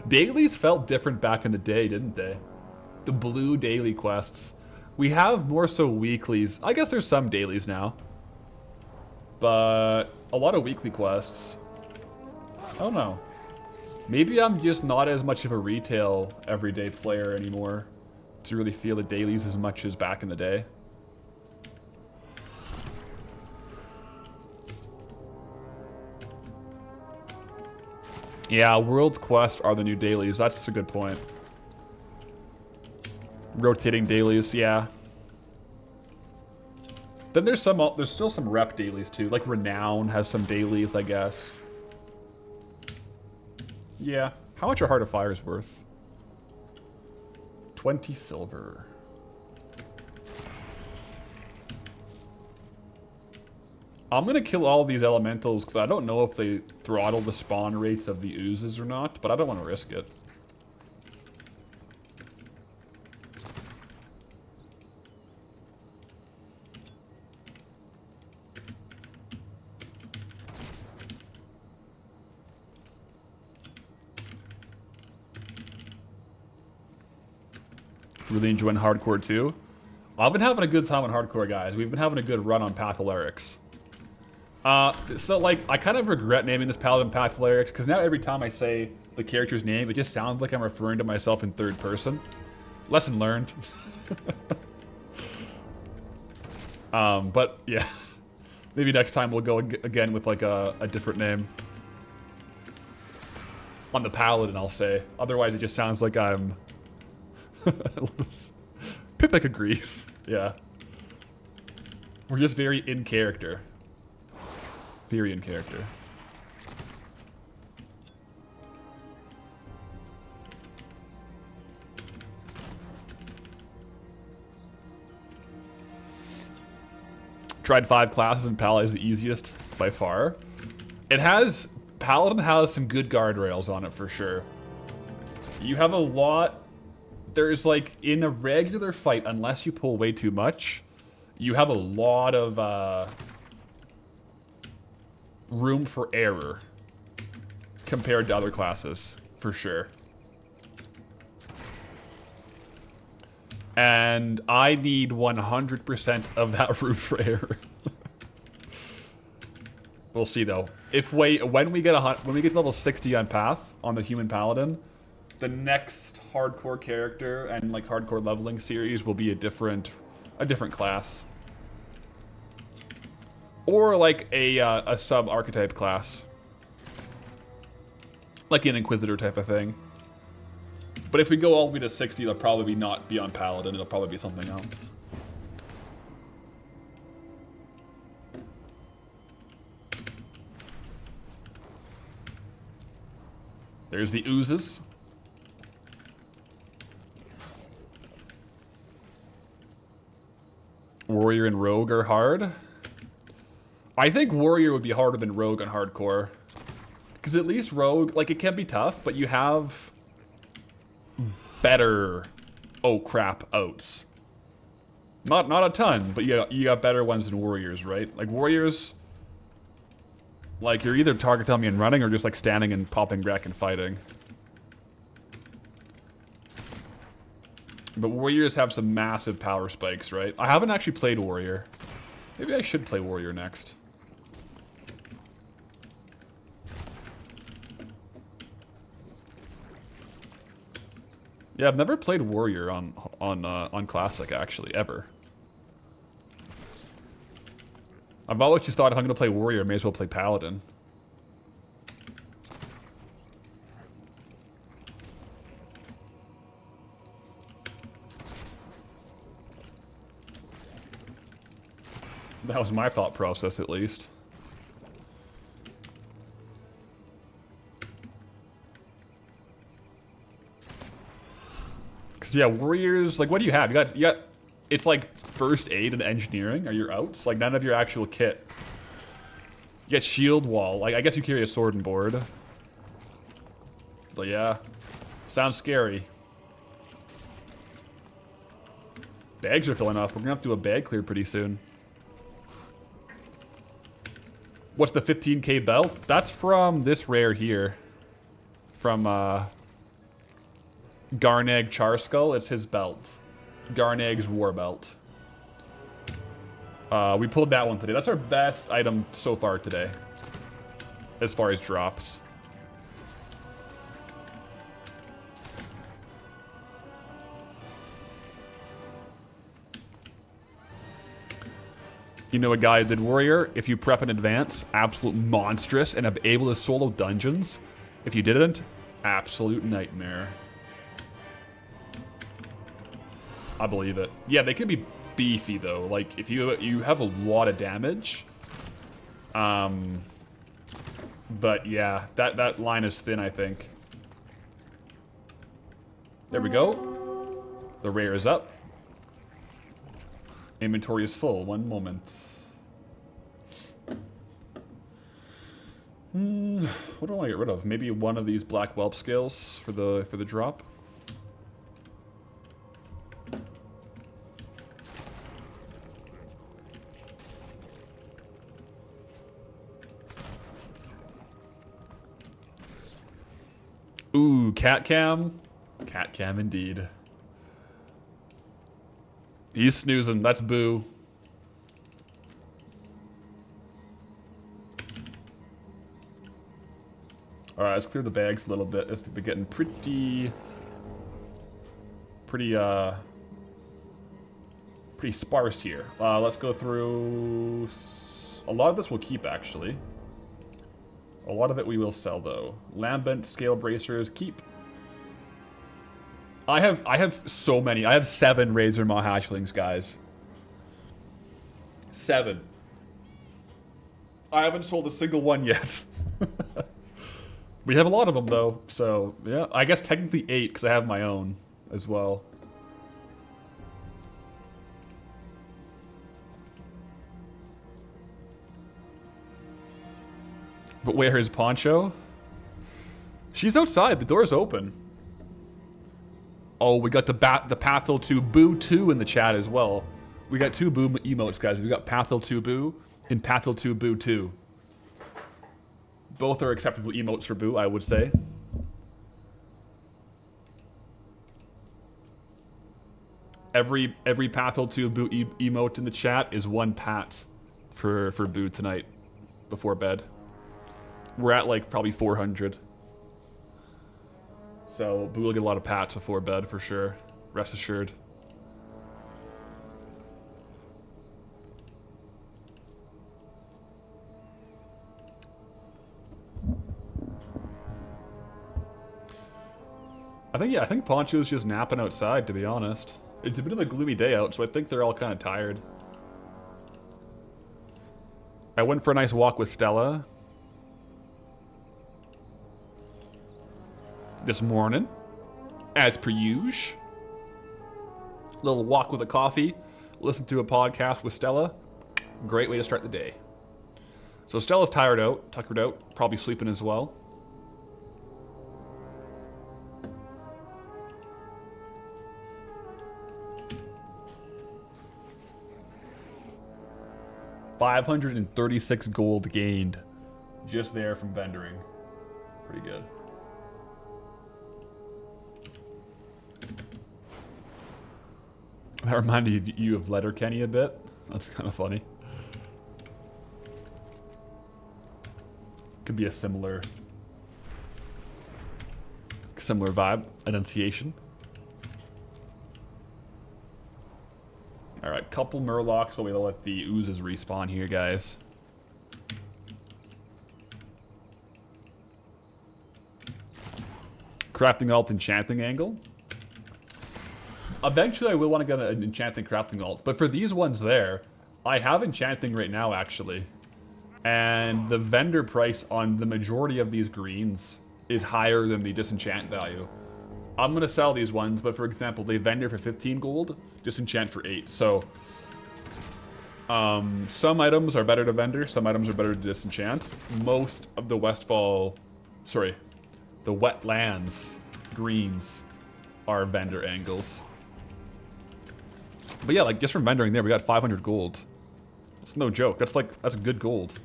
Dailies felt different back in the day, didn't they? The blue daily quests. We have more so weeklies. I guess there's some dailies now. But a lot of weekly quests. I don't know. Maybe I'm just not as much of a retail everyday player anymore to really feel the dailies as much as back in the day. Yeah, world quests are the new dailies. That's a good point. Rotating dailies, yeah. Then there's still some rep dailies too. Like Renown has some dailies, I guess. Yeah. How much are Heart of Fire's worth? 20 silver. I'm gonna kill all these elementals because I don't know if they throttle the spawn rates of the oozes or not, but I don't want to risk it. Really enjoying hardcore too. I've been having a good time on hardcore, guys. We've been having a good run on Patholerics. So like, I kind of regret naming this paladin Patholerics because now every time I say the character's name, it just sounds like I'm referring to myself in third person. Lesson learned. But yeah, maybe next time we'll go again with like a different name. On the paladin, I'll say. Otherwise, it just sounds like I'm... Pipik agrees. Yeah. We're just very in character. Very in character. Tried 5 classes and Pally is the easiest by far. It has... Paladin has some good guardrails on it for sure. You have a lot... There's like, in a regular fight, unless you pull way too much, you have a lot of room for error compared to other classes, for sure. And I need 100% of that room for error. We'll see though. When we get to level 60 on Path on the human paladin, the next hardcore character and like hardcore leveling series will be a different class, or like a sub archetype class, like an Inquisitor type of thing. But if we go all the way to 60, it'll probably not be on Paladin. It'll probably be something else. There's the oozes. Warrior and Rogue are hard. I think Warrior would be harder than Rogue on hardcore. Because at least Rogue, like, it can be tough, but you have better, oh crap, outs. Not a ton, but you got better ones than Warriors, right? Like, Warriors, like, you're either target dummy and running or just, like, standing and popping Grek and fighting. But Warriors have some massive power spikes, right? I haven't actually played Warrior. Maybe I should play Warrior next. Yeah, I've never played Warrior on Classic, actually, ever. I've always just thought if I'm going to play Warrior, I may as well play Paladin. That was my thought process, at least. Cause yeah, Warriors, like, what do you have? You got it's like first aid and engineering are your outs. Like none of your actual kit. You get shield wall. Like I guess you carry a sword and board. But yeah, sounds scary. Bags are filling up. We're gonna have to do a bag clear pretty soon. What's the 15k belt? That's from this rare here. From Garnag Charskull. It's his belt. Garnag's war belt. We pulled that one today. That's our best item so far today. As far as drops. You know a guided warrior, if you prep in advance, absolute monstrous and are able to solo dungeons. If you didn't, absolute nightmare. I believe it. Yeah, they could be beefy though. Like if you have a lot of damage. But yeah, that line is thin, I think. There we go. The rare is up. Inventory is full. One moment. What do I want to get rid of? Maybe one of these black whelp scales for the drop. Ooh, cat cam. Cat cam indeed. He's snoozing. That's Boo. Alright, let's clear the bags a little bit. It's been getting pretty sparse here. Let's go through... A lot of this we'll keep, actually. A lot of it we will sell, though. Lambent, scale bracers, keep. I have so many. I have 7 Razor Maw hatchlings, guys. 7. I haven't sold a single one yet. We have a lot of them, though. So, yeah. I guess technically 8, because I have my own as well. But where is Poncho? She's outside. The door's open. Oh, we got the Pathel 2 Boo 2 in the chat as well. We got 2 Boo emotes, guys. We got Pathel 2 Boo and Pathel 2 Boo 2. Both are acceptable emotes for Boo, I would say. Every Pathel 2 Boo emote in the chat is 1 pat for Boo tonight before bed. We're at like probably 400. So Boo will get a lot of pats before bed for sure. Rest assured. I think Poncho's just napping outside, to be honest. It's a bit of a gloomy day out, so I think they're all kind of tired. I went for a nice walk with Stella this morning, as per usual. Little walk with a coffee, listen to a podcast with Stella. Great way to start the day. So Stella's tired out, tuckered out, probably sleeping as well. $536 gold gained just there from vendoring. Pretty good. That reminded you of Letterkenny a bit. That's kind of funny. Could be a similar vibe, enunciation. Alright, couple Murlocs while we let the oozes respawn here, guys. Crafting alt, enchanting angle. Eventually I will want to get an enchanting crafting alt, but for these ones there, I have enchanting right now actually. And the vendor price on the majority of these greens is higher than the disenchant value. I'm going to sell these ones, but for example, they vendor for 15 gold. Disenchant for 8. So some items are better to vendor, some items are better to disenchant. Most of the the Wetlands greens are vendor angles. But yeah, like just from vendoring there, we got 500 gold. It's no joke. That's good gold.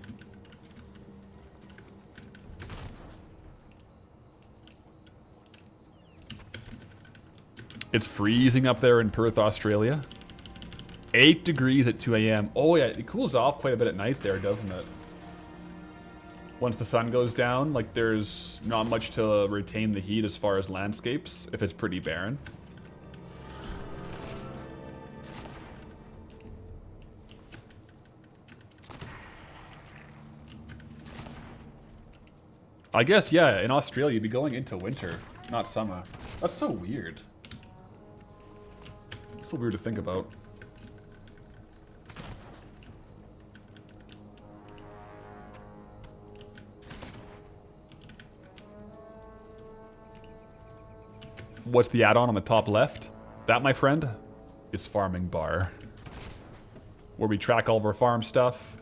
It's freezing up there in Perth, Australia. 8 degrees at 2 a.m. Oh yeah, it cools off quite a bit at night there, doesn't it? Once the sun goes down, like there's not much to retain the heat as far as landscapes, if it's pretty barren. I guess, yeah, in Australia you'd be going into winter, not summer. That's so weird. It's so weird to think about. What's the add-on on the top left? That, my friend, is Farming Bar. Where we track all of our farm stuff.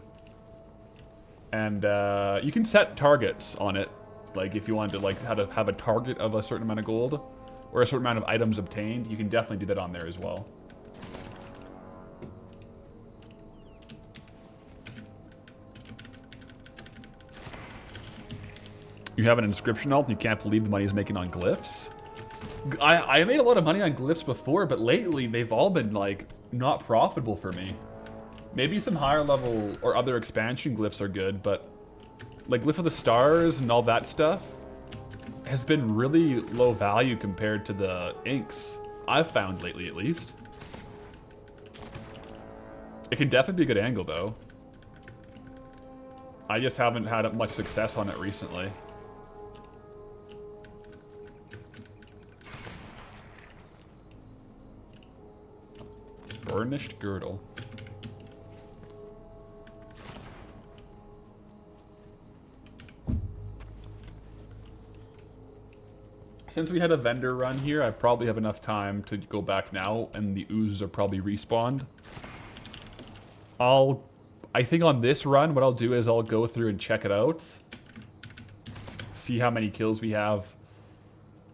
And you can set targets on it. Like if you wanted to like have a target of a certain amount of gold or a certain amount of items obtained, you can definitely do that on there as well. You have an inscription alt and you can't believe the money he's making on glyphs. I made a lot of money on glyphs before, but lately they've all been like not profitable for me. Maybe some higher level or other expansion glyphs are good, but like Glyph of the Stars and all that stuff has been really low value compared to the inks I've found lately, at least. It can definitely be a good angle though. I just haven't had much success on it recently. Burnished girdle. Since we had a vendor run here, I probably have enough time to go back now, and the oozes are probably respawned. I think on this run, what I'll do is I'll go through and check it out. See how many kills we have.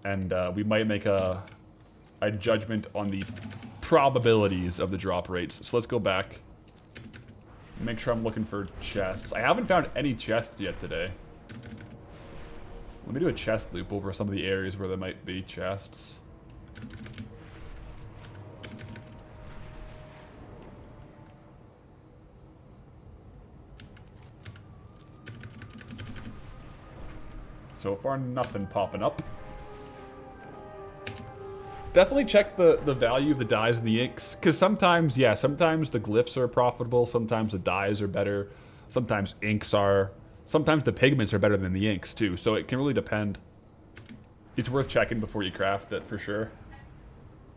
And we might make a judgment on the probabilities of the drop rates. So let's go back. Make sure I'm looking for chests. I haven't found any chests yet today. Let me do a chest loop over some of the areas where there might be chests. So far, nothing popping up. Definitely check the value of the dyes and the inks, because sometimes, yeah, sometimes the glyphs are profitable, sometimes the dyes are better, sometimes inks are, sometimes the pigments are better than the inks too, so it can really depend. It's worth checking before you craft it, for sure.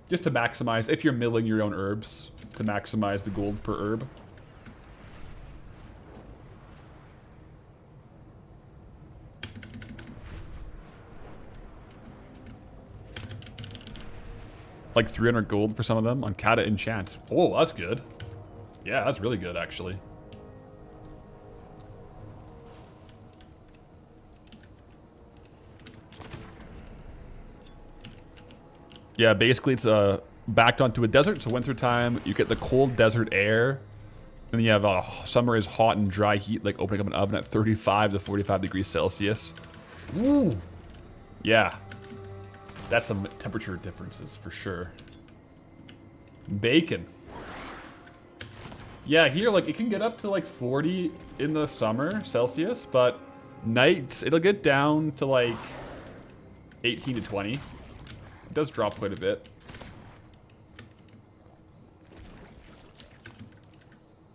Just to maximize, if you're milling your own herbs, to maximize the gold per herb. Like 300 gold for some of them on Kata Enchant. Oh, that's good. Yeah, that's really good, actually. Yeah, basically it's backed onto a desert, so winter time you get the cold desert air, and then you have summer is hot and dry heat, like opening up an oven at 35 to 45 degrees Celsius. Ooh. Yeah. That's some temperature differences for sure. Bacon. Yeah, here, like, it can get up to, like, 40 in the summer Celsius, but nights, it'll get down to, like, 18 to 20. It does drop quite a bit.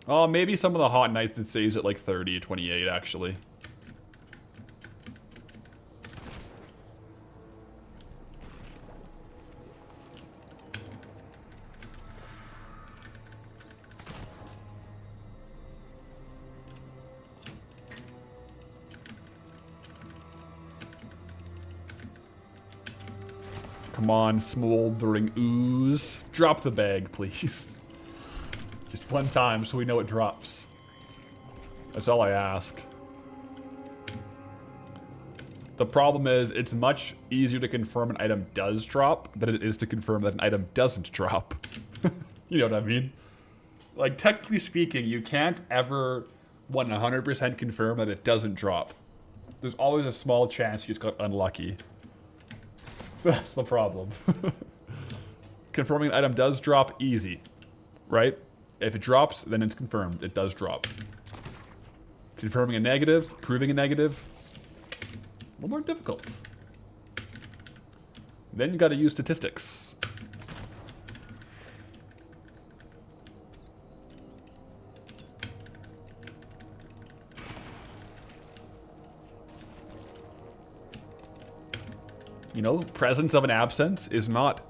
Oh, maybe some of the hot nights it stays at, like, 30 to 28, actually. Come on, smoldering ooze. Drop the bag, please. Just one time so we know it drops. That's all I ask. The problem is, it's much easier to confirm an item does drop than it is to confirm that an item doesn't drop. You know what I mean? Like, technically speaking, you can't ever 100% confirm that it doesn't drop. There's always a small chance you just got unlucky. That's the problem. Confirming an item does drop, easy. Right? If it drops, then it's confirmed. It does drop. Confirming a negative, proving a negative, a little more difficult. Then you gotta use statistics. You know, presence of an absence is not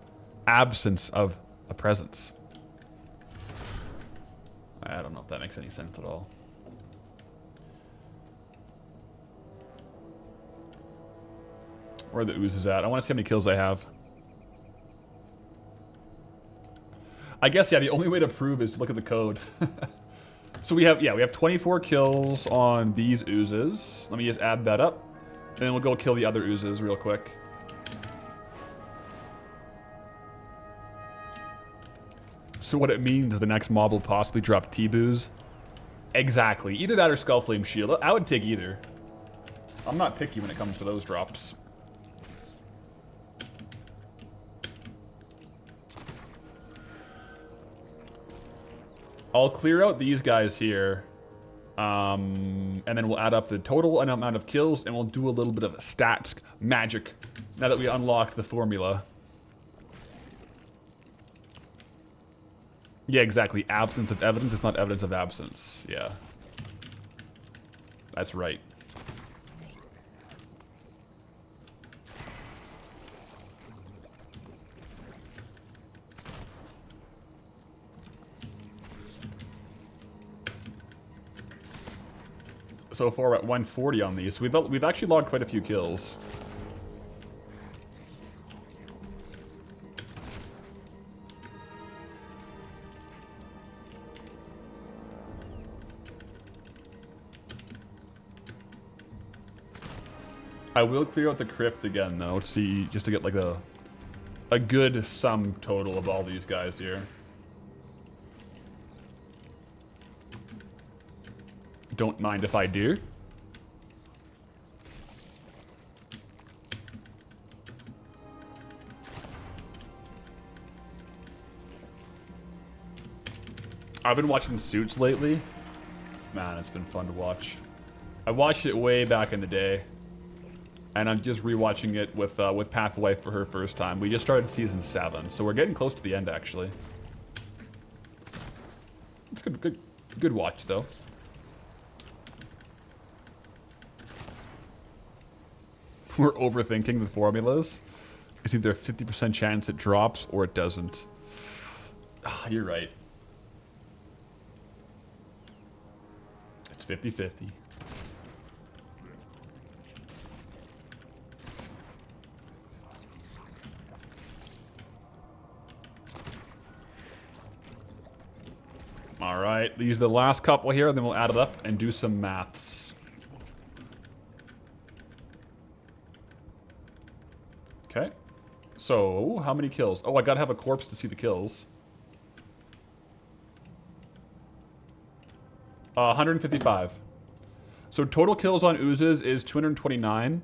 absence of a presence. I don't know if that makes any sense at all. Where are the oozes at? I want to see how many kills I have. I guess, yeah, the only way to prove is to look at the code. So we have 24 kills on these oozes. Let me just add that up. And then we'll go kill the other oozes real quick. So what it means is the next mob will possibly drop T-Booze. Exactly. Either that or Skullflame Shield. I would take either. I'm not picky when it comes to those drops. I'll clear out these guys here. And then we'll add up the total amount of kills, and we'll do a little bit of stats magic now that we unlocked the formula. Yeah, exactly. Absence of evidence is not evidence of absence. Yeah. That's right. So far we're at 140 on these. So we've actually logged quite a few kills. I will clear out the crypt again though, to see, just to get like a good sum total of all these guys here. Don't mind if I do. I've been watching Suits lately. Man, it's been fun to watch. I watched it way back in the day. And I'm just rewatching it with Pathway for her first time. We just started season 7, so we're getting close to the end actually. It's good watch though. We're overthinking the formulas. It's either a 50% chance it drops or it doesn't. Ah, you're right. It's 50-50. Alright, use the last couple here, then we'll add it up and do some maths. Okay. So, how many kills? Oh, I gotta have a corpse to see the kills. 155. So total kills on oozes is 229.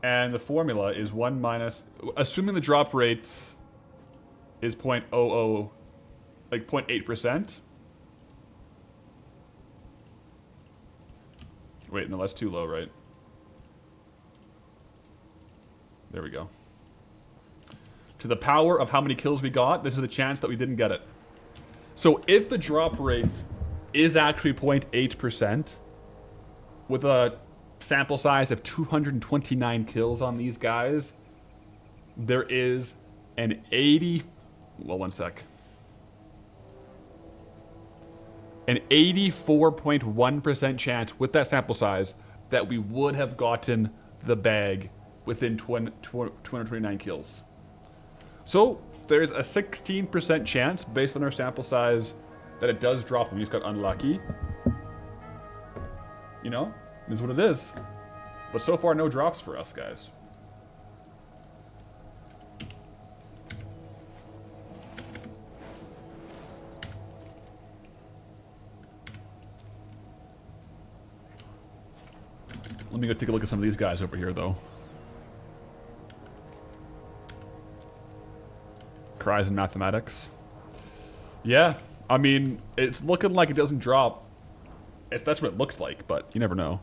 And the formula is 1 minus... Assuming the drop rate is 0.00... Like 0.8%. Wait, no, that's too low, right? There we go. To the power of how many kills we got, this is the chance that we didn't get it. So if the drop rate is actually 0.8%, with a sample size of 229 kills on these guys, there is an 80... Well, one sec. An 84.1% chance with that sample size that we would have gotten the bag within 229 kills. So there's a 16% chance, based on our sample size, that it does drop and we just got unlucky. You know, is what it is. But so far, no drops for us, guys. Let me go take a look at some of these guys over here, though. Cries in mathematics. Yeah, I mean, it's looking like it doesn't drop. That's what it looks like, but you never know.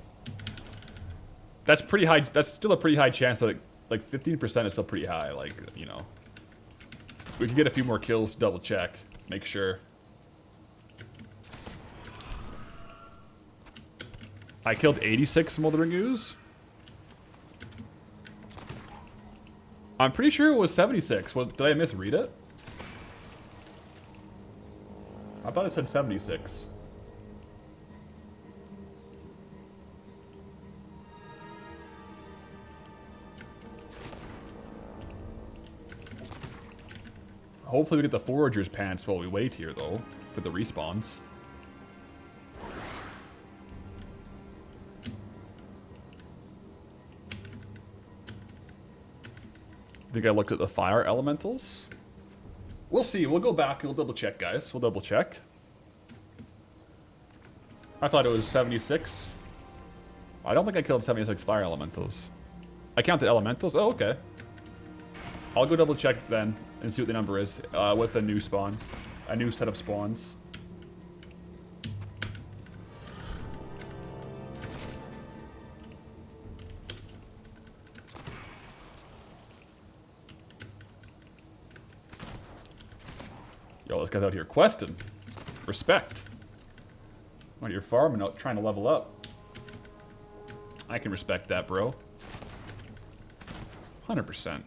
That's pretty high. That's still a pretty high chance that, like, 15% is still pretty high. Like, you know, we can get a few more kills to double check, make sure. I killed 86 smoldering ooze. I'm pretty sure it was 76. Well, did I misread it? I thought it said 76. Hopefully we get the forager's pants while we wait here, though, for the respawns. I think I looked at the fire elementals. We'll see. We'll go back and we'll double check, guys. We'll double check. I thought it was 76. I don't think I killed 76 fire elementals. I counted elementals. Oh, okay. I'll go double check then and see what the number is with a new spawn. A new set of spawns. Yo, this guy's out here questing. Respect. Out here farming, out trying to level up. I can respect that, bro. 100%.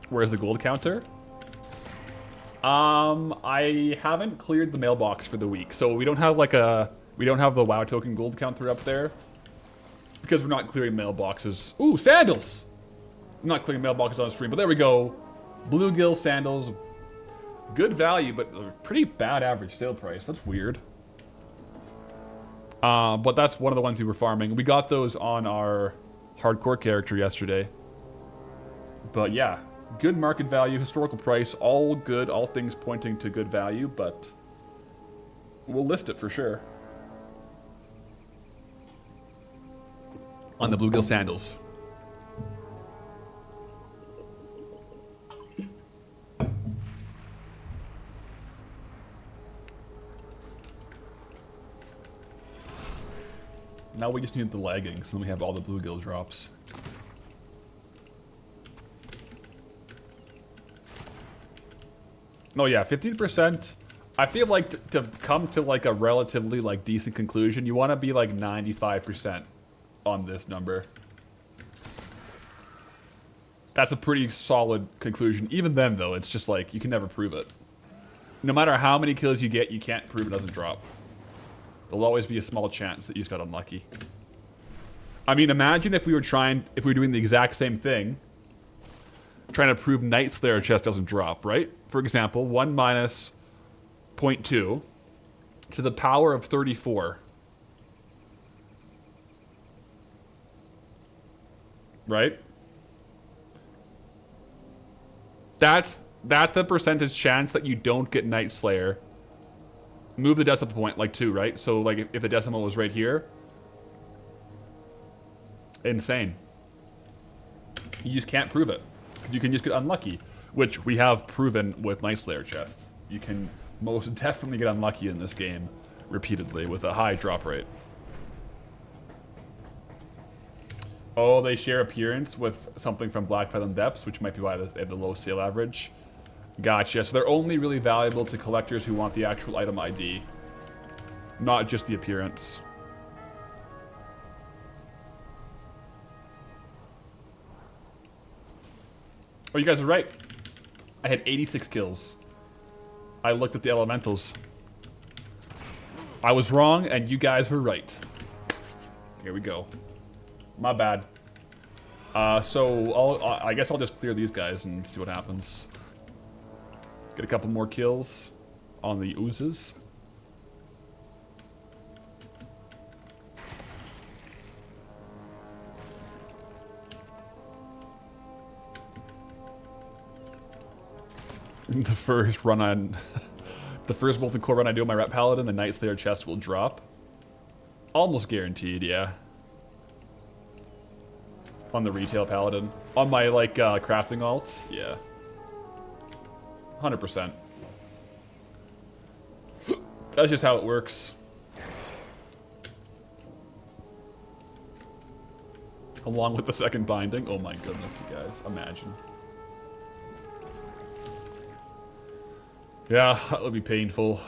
Where's the gold counter? I haven't cleared the mailbox for the week, so we don't have like we don't have the WoW token gold counter up there because we're not clearing mailboxes. Ooh, sandals! I'm not clearing mailboxes on stream, but there we go. Bluegill sandals, good value, but a pretty bad average sale price. That's weird. But that's one of the ones we were farming. We got those on our hardcore character yesterday. But yeah. Good market value, historical price, all good, all things pointing to good value, but we'll list it for sure. On the bluegill sandals. Now we just need the leggings, and then we have all the bluegill drops. No, yeah, 15%. I feel like to come to like a relatively like decent conclusion, you want to be like 95% on this number. That's a pretty solid conclusion. Even then, though, it's just like you can never prove it. No matter how many kills you get, you can't prove it doesn't drop. There'll always be a small chance that you just got unlucky. I mean, imagine if we were doing the exact same thing, trying to prove Night Slayer chest doesn't drop, right? For example, 1 minus 0.2 to the power of 34. Right? That's the percentage chance that you don't get Night Slayer. Move the decimal point like 2, right? So like if the decimal was right here. Insane. You just can't prove it. You can just get unlucky, which we have proven with Night Slayer chests. You can most definitely get unlucky in this game repeatedly with a high drop rate. Oh, they share appearance with something from Black Fathom Depths, which might be why they have the low sale average. Gotcha. So they're only really valuable to collectors who want the actual item ID. not just the appearance. Oh, you guys are right. I had 86 kills. I looked at the elementals. I was wrong, and you guys were right. Here we go. My bad. So I guess I'll just clear these guys and see what happens. Get a couple more kills on the oozes. The first run on... the first Molten Core run I do on my Ret Paladin, the Night Slayer chest will drop. Almost guaranteed, yeah. On the retail Paladin. On my, like, crafting alt, yeah. 100%. That's just how it works. Along with the second binding. Oh my goodness, you guys. Imagine. Yeah, that would be painful.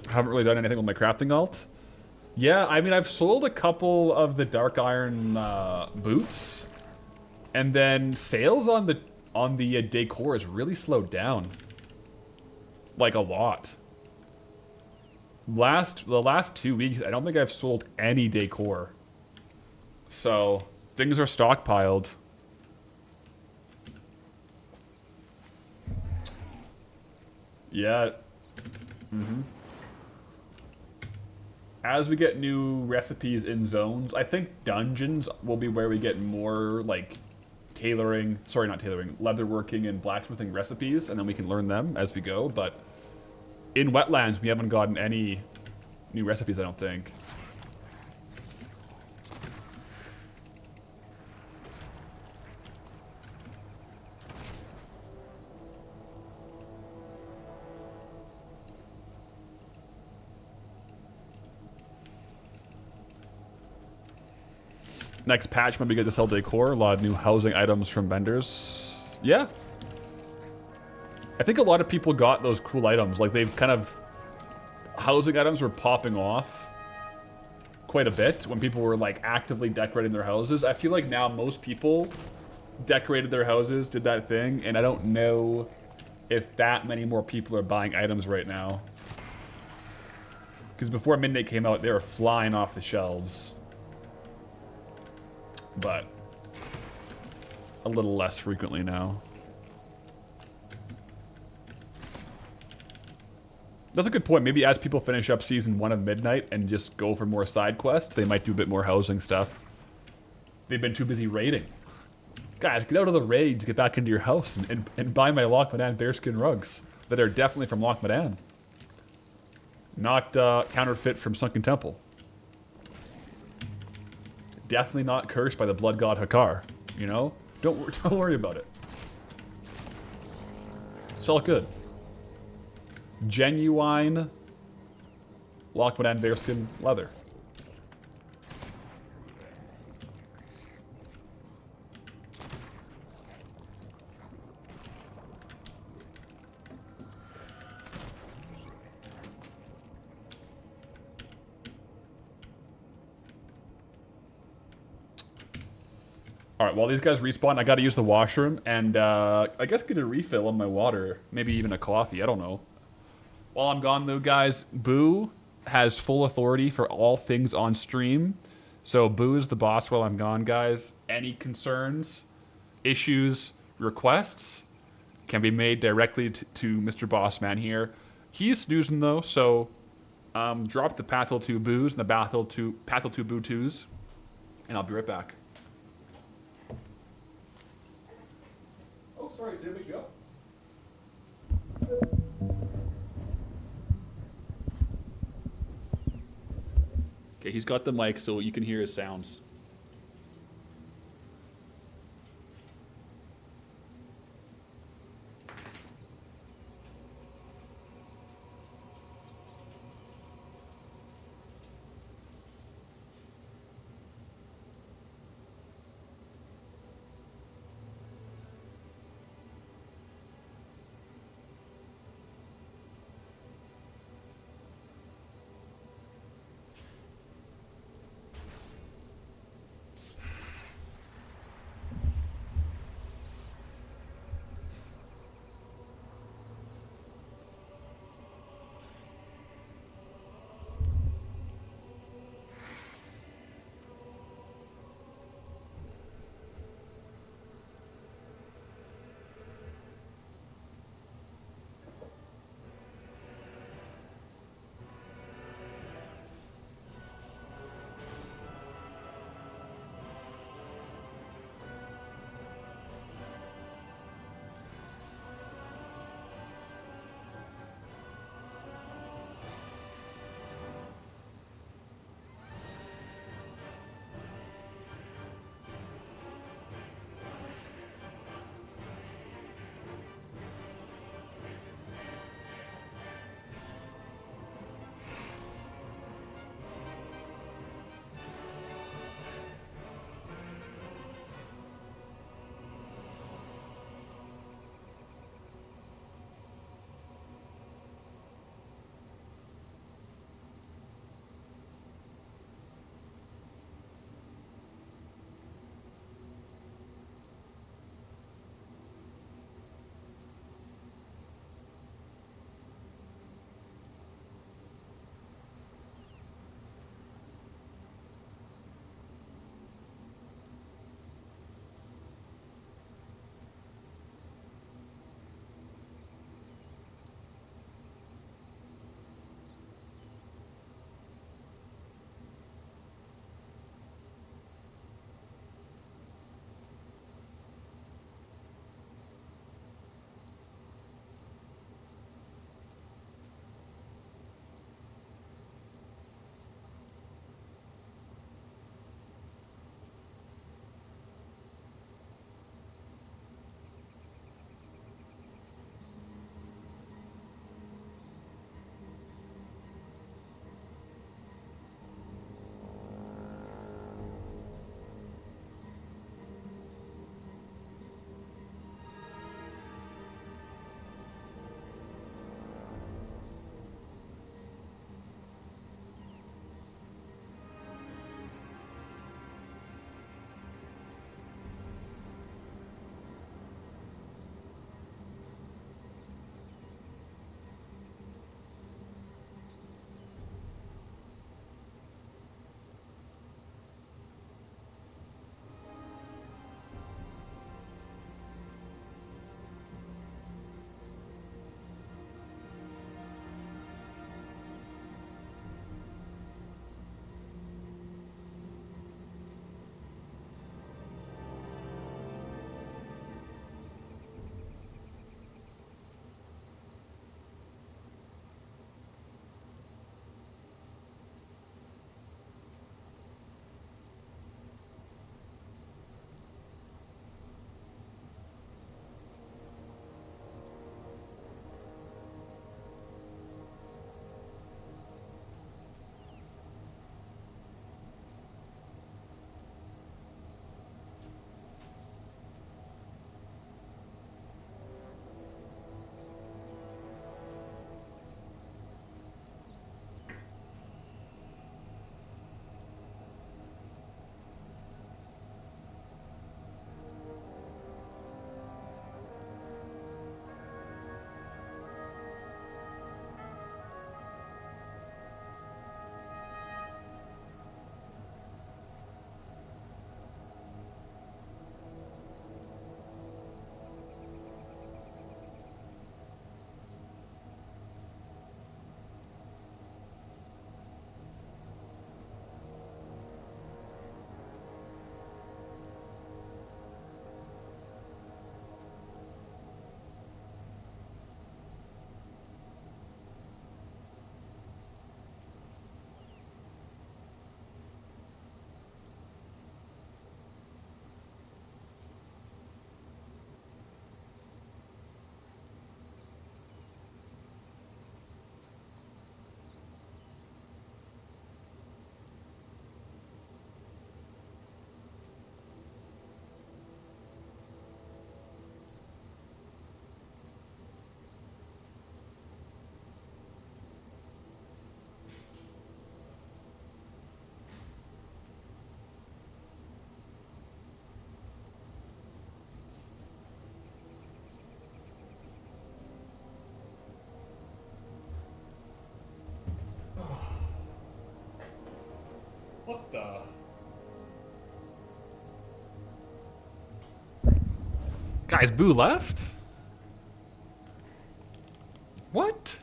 I haven't really done anything with my crafting alt. Yeah, I mean, I've sold a couple of the Dark Iron boots. And then sales on the decor is really slowed down. Like, a lot. The last 2 weeks, I don't think I've sold any decor. So, things are stockpiled. Yeah. As we get new recipes in zones, I think dungeons will be where we get more, like, tailoring, sorry, not tailoring, leatherworking and blacksmithing recipes, and then we can learn them as we go, but in Wetlands, we haven't gotten any new recipes, I don't think. Next patch, maybe get to sell decor, a lot of new housing items from vendors. Yeah. I think a lot of people got those cool items. Like, they've kind of... Housing items were popping off quite a bit when people were, like, actively decorating their houses. I feel like now most people decorated their houses, did that thing, and I don't know if that many more people are buying items right now. Because before Midnight came out, they were flying off the shelves. But a little less frequently now. That's a good point. Maybe as people finish up Season 1 of Midnight and just go for more side quests, they might do a bit more housing stuff. They've been too busy raiding. Guys, get out of the raids, get back into your house, and buy my Loch Madan bearskin rugs that are definitely from Loch Madan. Not counterfeit from Sunken Temple. Definitely not cursed by the blood god Hakar. You know? Don't worry about it. It's all good. Genuine Loch Madan bearskin leather. Alright, while these guys respawn, I gotta use the washroom and, I guess get a refill on my water. Maybe even a coffee, I don't know. While I'm gone, though, guys, Boo has full authority for all things on stream. So Boo is the boss while I'm gone, guys. Any concerns, issues, requests can be made directly to Mr. Bossman here. He's snoozing, though, so drop the Pathel 2 Boos and the Pathel 2 Boo 2s, and I'll be right back. Oh, sorry, did I wake you up? Okay, he's got the mic so you can hear his sounds. What the? Guys, Boo left? What?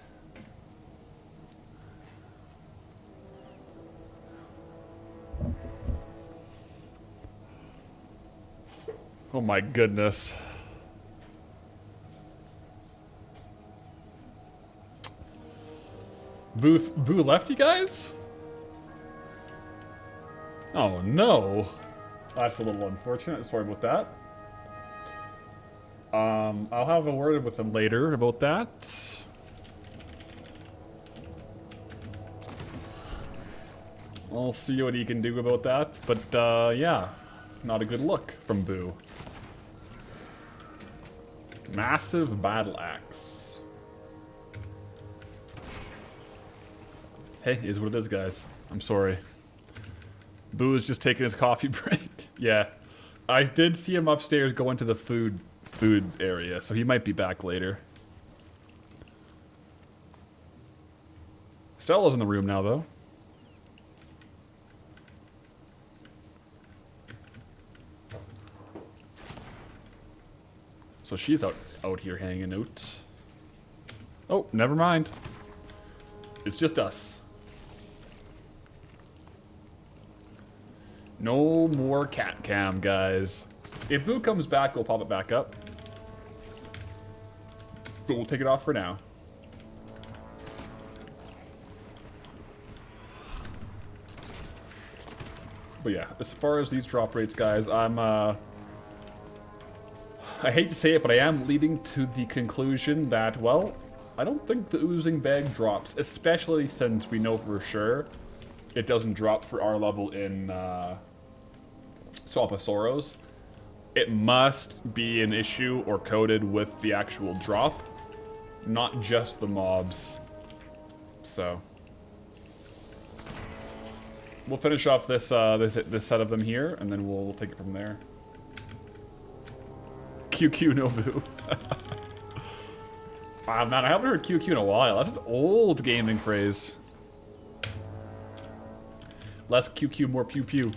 Oh my goodness. Boo left, you guys? Oh no. That's a little unfortunate. Sorry about that. I'll have a word with him later about that. I'll see what he can do about that. But, yeah. Not a good look from Boo. Massive battle axe. Hey, is what it is, guys. I'm sorry. Boo is just taking his coffee break. Yeah. I did see him upstairs go into the food area, so he might be back later. Stella's in the room now, though. So she's out here hanging out. Oh, never mind. It's just us. No more cat cam, guys. If Boo comes back, we'll pop it back up. But we'll take it off for now. But yeah, as far as these drop rates, guys, I hate to say it, but I am leading to the conclusion that, well, I don't think the oozing bag drops, especially since we know for sure it doesn't drop for our level in Swamp of Sorrows. It must be an issue or coded with the actual drop, not just the mobs. So we'll finish off this this set of them here, and then we'll take it from there. QQ Nobu. Wow, man, I haven't heard QQ in a while. That's an old gaming phrase. Less QQ, more pew pew.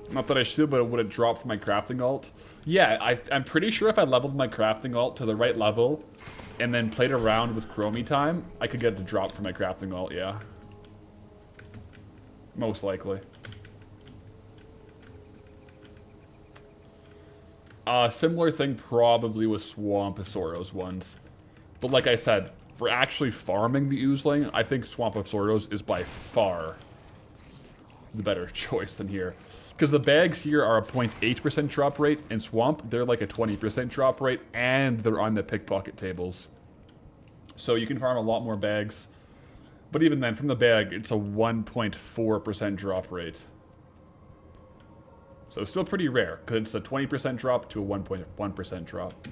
Not that I should, but would it drop for my crafting alt? Yeah, I'm pretty sure if I leveled my crafting alt to the right level and then played around with Chromie time, I could get it to drop for my crafting alt, yeah. Most likely. Similar thing probably with Swamp of Sorrows ones. But like I said, for actually farming the oozling, I think Swamp of Sorrows is by far the better choice than here. Because the bags here are a 0.8% drop rate, and Swamp, they're like a 20% drop rate, and they're on the pickpocket tables. So you can farm a lot more bags. But even then, from the bag, it's a 1.4% drop rate. So it's still pretty rare, because it's a 20% drop to a 1.1% drop.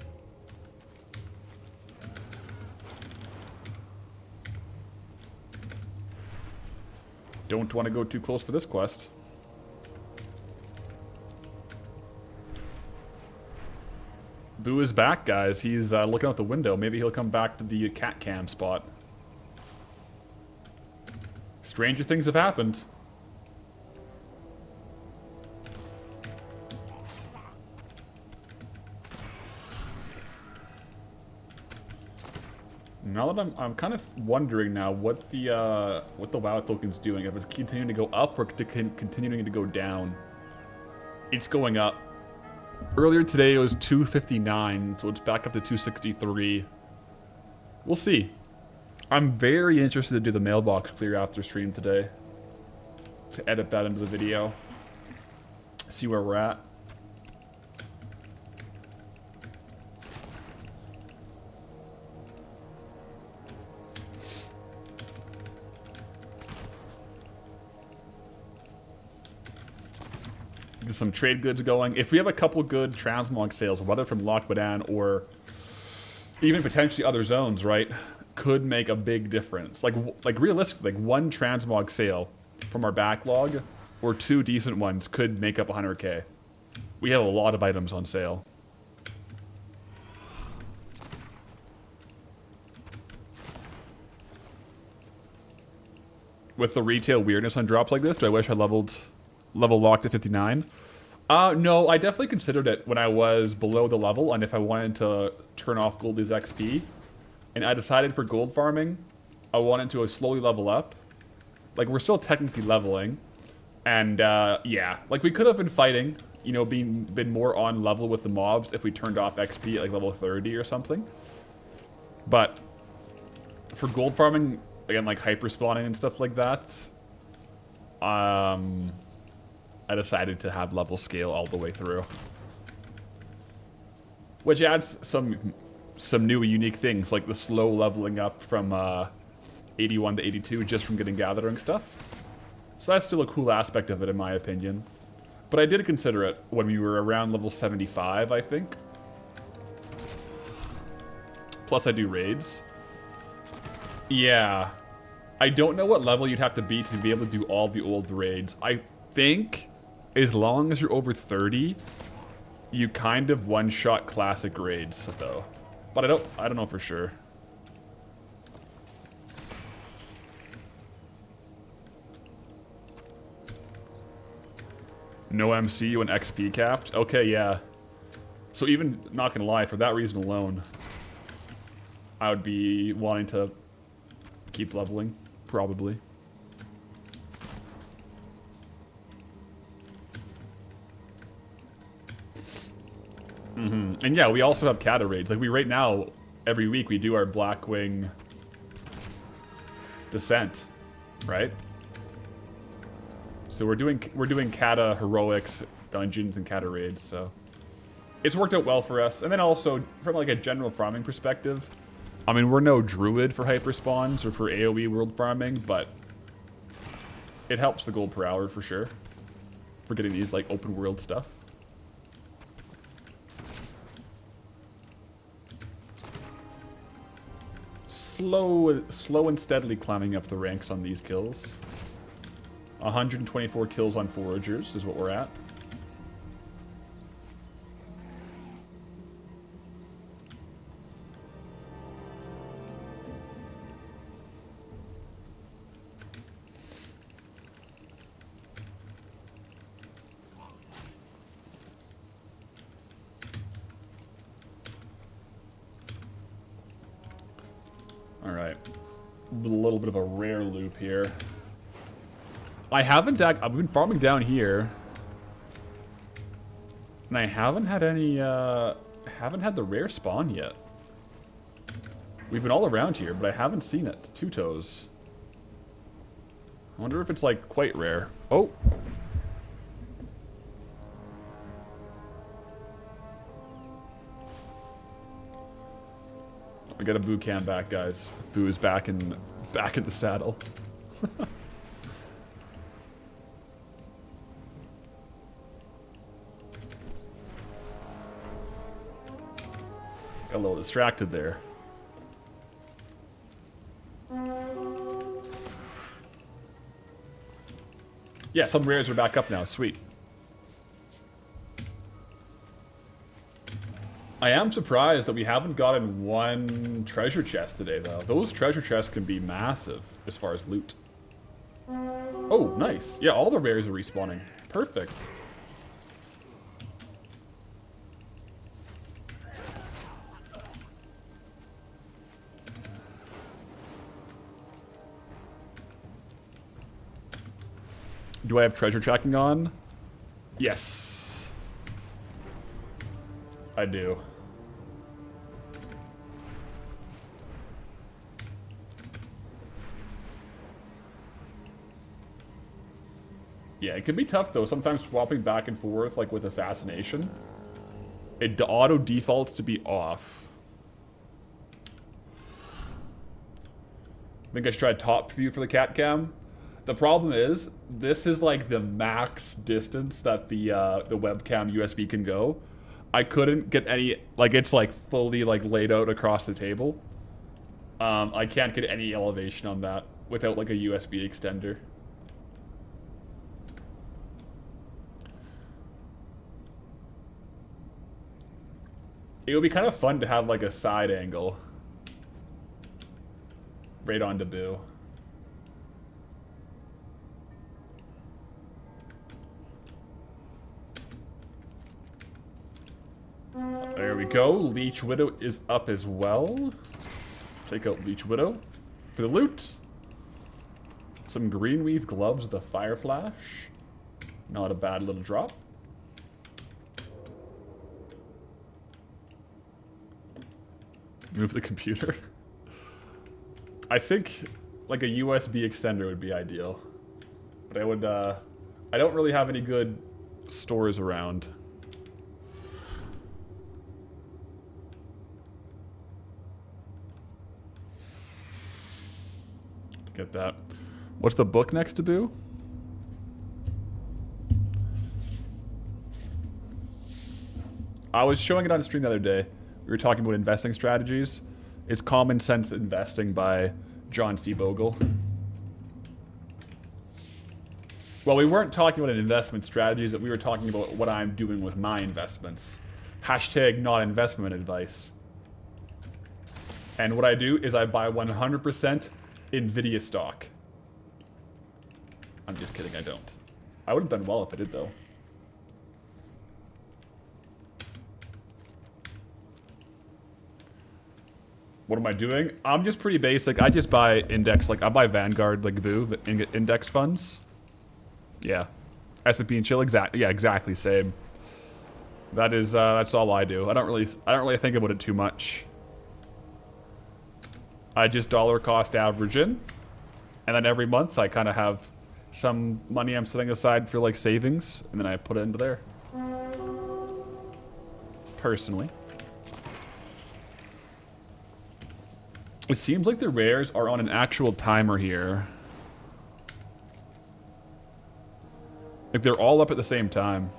Don't want to go too close for this quest. Boo is back, guys. He's looking out the window. Maybe he'll come back to the cat cam spot. Stranger things have happened. Now that I'm kind of wondering now what the WoW token's doing. If it's continuing to go up or continuing to go down. It's going up. Earlier today it was 259, so it's back up to 263. We'll see. I'm very interested to do the mailbox clear after stream today. To edit that into the video. See where we're at. Get some trade goods going. If we have a couple good transmog sales, whether from Loch Badan or even potentially other zones, right, could make a big difference. Like realistically, like one transmog sale from our backlog or two decent ones could make up 100k. We have a lot of items on sale. with the retail weirdness on drops like this, do I wish I level locked at 59? No, I definitely considered it when I was below the level and if I wanted to turn off Goldie's XP. And I decided for gold farming, I wanted to slowly level up. Like, we're still technically leveling. And, yeah. Like, we could have been fighting, you know, been more on level with the mobs if we turned off XP at, like, level 30 or something. But for gold farming, again, like, hyper spawning and stuff like that, I decided to have level scale all the way through. Which adds some new unique things, like the slow leveling up from 81 to 82 just from getting gathering stuff. So that's still a cool aspect of it, in my opinion. But I did consider it when we were around level 75, I think. Plus I do raids. Yeah. I don't know what level you'd have to be able to do all the old raids. I think as long as you're over 30, you kind of one-shot classic raids, though. But I don't know for sure. No MC when XP capped? Okay, yeah. So even, not gonna lie, for that reason alone, I would be wanting to keep leveling, probably. And yeah, we also have Kata raids. Like, right now, every week we do our Blackwing Descent, right? So we're doing Kata heroics dungeons and Kata raids, so it's worked out well for us. And then also from like a general farming perspective, I mean, we're no druid for hyper spawns or for AoE world farming, but it helps the gold per hour for sure for getting these like open world stuff. Slow and steadily climbing up the ranks on these kills. 124 kills on foragers is what we're at. Alright. A little bit of a rare loop here. I've been farming down here. And I haven't had any, haven't had the rare spawn yet. We've been all around here, but I haven't seen it. Two toes. I wonder if it's, like, quite rare. Oh! I got a Boo cam back, guys. Boo is back in the saddle. Got a little distracted there. Yeah, some rares are back up now. Sweet. I am surprised that we haven't gotten one treasure chest today, though. Those treasure chests can be massive as far as loot. Oh, nice. Yeah, all the rares are respawning. Perfect. Do I have treasure tracking on? Yes. I do. Yeah, it can be tough though, sometimes swapping back and forth, like with assassination. It auto defaults to be off. I think I should try top view for the cat cam. The problem is, this is like the max distance that the webcam USB can go. I couldn't get any, like it's like fully like laid out across the table. I can't get any elevation on that without like a USB extender. It would be kind of fun to have like a side angle. Right on to Boo. There we go. Leech Widow is up as well. Take out Leech Widow for the loot. Some Greenweave gloves with a fire flash. Not a bad little drop. Move the computer. I think like a USB extender would be ideal. But I would, I don't really have any good stores around. Get that. What's the book next to Boo? I was showing it on stream the other day. We were talking about investing strategies. It's Common Sense Investing by John C. Bogle. Well, we weren't talking about investment strategies, we were talking about what I'm doing with my investments. Hashtag not investment advice. And what I do is I buy 100% Nvidia stock. I'm just kidding, I don't. I would have done well if I did, though. What am I doing? I'm just pretty basic. I just buy index, like I buy Vanguard, like Boo, index funds. Yeah. S&P and chill, exactly same. That is, that's all I do. I don't really think about it too much. I just dollar cost average in, and then every month I kind of have some money I'm setting aside for like savings, and then I put it into there. Personally. It seems like the rares are on an actual timer here. Like they're all up at the same time.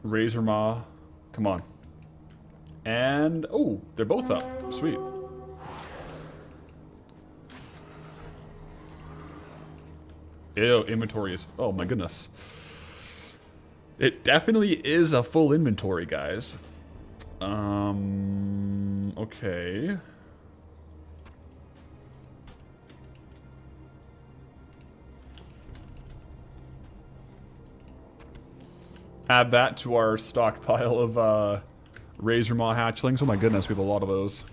Razor Maw. Come on. And, oh, they're both up. Sweet. Ew, inventory is, oh my goodness. It definitely is a full inventory, guys. Okay. Add that to our stockpile of, Razor Maw hatchlings. Oh my goodness, we have a lot of those.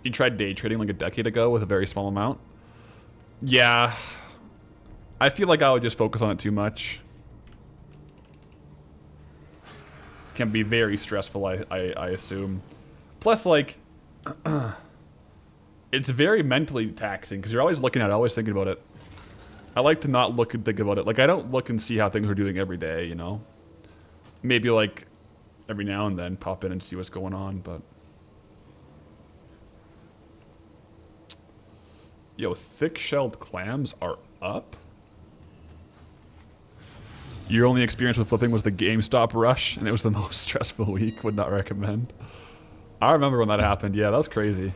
You tried day trading like a decade ago with a very small amount? Yeah. I feel like I would just focus on it too much. Can be very stressful, I assume. Plus, like... it's very mentally taxing because you're always looking at it, always thinking about it. I like to not look and think about it. Like, I don't look and see how things are doing every day, you know? Maybe, like, every now and then pop in and see what's going on, but... Yo, thick-shelled clams are up? Your only experience with flipping was the GameStop rush, and it was the most stressful week. Would not recommend. I remember when that happened. Yeah, that was crazy.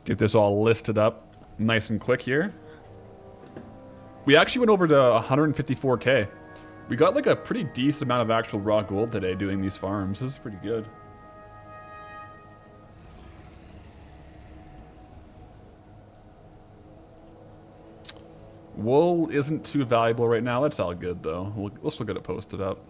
Get this all listed up nice and quick here. We actually went over to 154k. We got like a pretty decent amount of actual raw gold today doing these farms. This is pretty good. Wool isn't too valuable right now. That's all good though. We'll still get it posted up.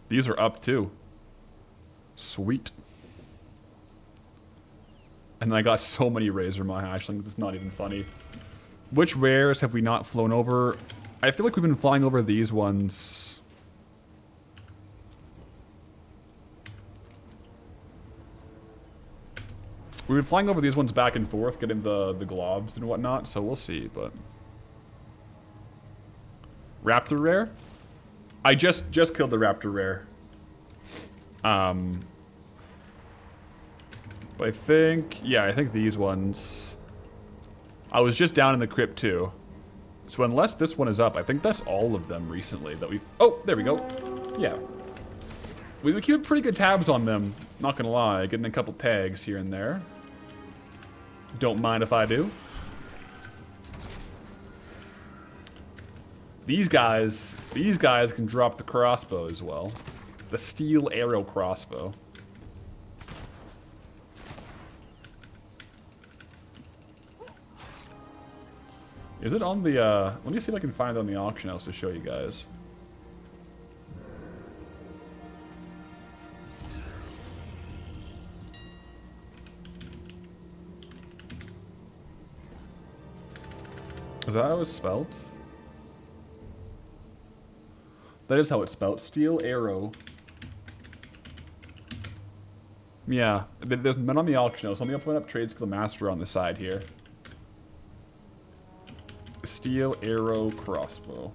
These are up too. Sweet. And then I got so many Razor Maw hatchlings, it's not even funny. Which rares have we not flown over? I feel like we've been flying over these ones. We've been flying over these ones back and forth, getting the globs and whatnot, so we'll see, but... Raptor rare? I just killed the Raptor rare. But I think... Yeah, I think these ones... I was just down in the crypt too. So unless this one is up, I think that's all of them recently that we've... Oh, there we go. Yeah. We've been keeping pretty good tabs on them, not gonna lie. Getting a couple tags here and there. Don't mind if I do. These guys can drop the crossbow as well. The steel arrow crossbow. Is it on the, let me see if I can find it on the auction house to show you guys. Is that how it's spelled? That is how it's spelled. Steel arrow. Yeah, there's none on the auction house. Let me open up trades for the master on the side here. Steel arrow crossbow.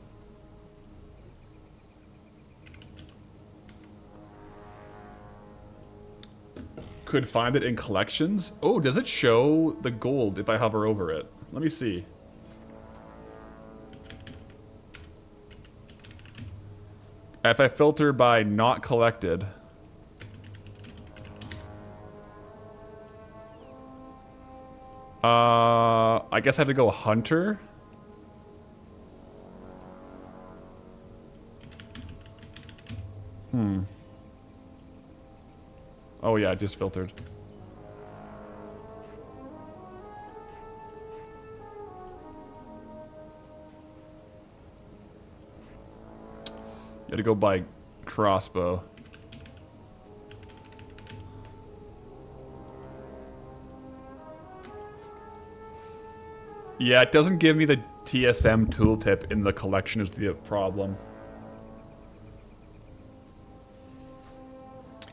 Could find it in collections. Oh, does it show the gold if I hover over it? Let me see. If I filter by not collected. I guess I have to go hunter. Oh yeah, it just filtered. You gotta go by crossbow. Yeah, it doesn't give me the TSM tooltip in the collection is the problem.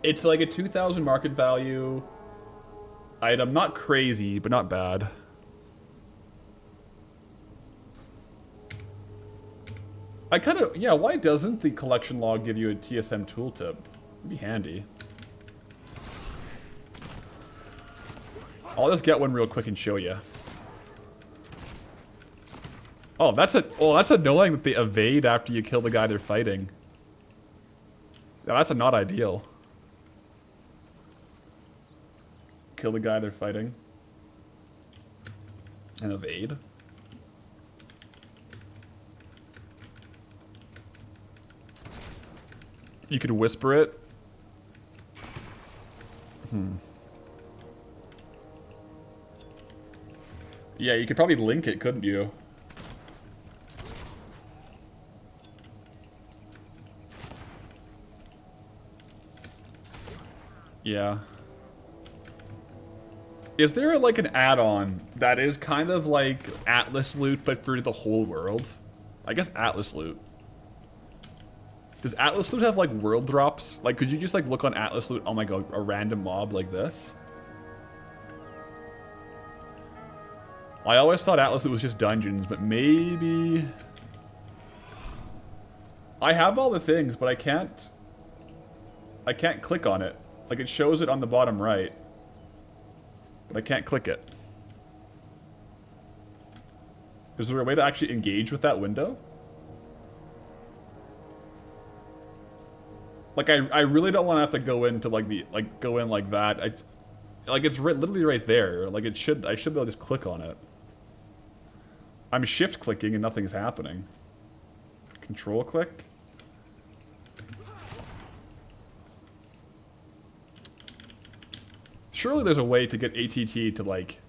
It's like a 2,000 market value item. Not crazy, but not bad. I kind of... Yeah, why doesn't the collection log give you a TSM tooltip? It'd be handy. I'll just get one real quick and show you. Oh, that's annoying that they evade after you kill the guy they're fighting. Yeah, that's not ideal. Kill the guy they're fighting. And evade. You could whisper it. Yeah, you could probably link it, couldn't you? Yeah. Is there like an add-on that is kind of like Atlas loot but for the whole world? I guess Atlas loot. Does Atlas loot have like world drops? Like could you just like look on Atlas loot on like a random mob like this? I always thought Atlas loot was just dungeons, but maybe... I have all the things, but I can't click on it. Like it shows it on the bottom right. But I can't click it. Is there a way to actually engage with that window? Like I really don't want to have to go into like the go in like that. Like it's literally right there. Like I should be able to just click on it. I'm shift clicking and nothing's happening. Control click. Surely there's a way to get ATT to like,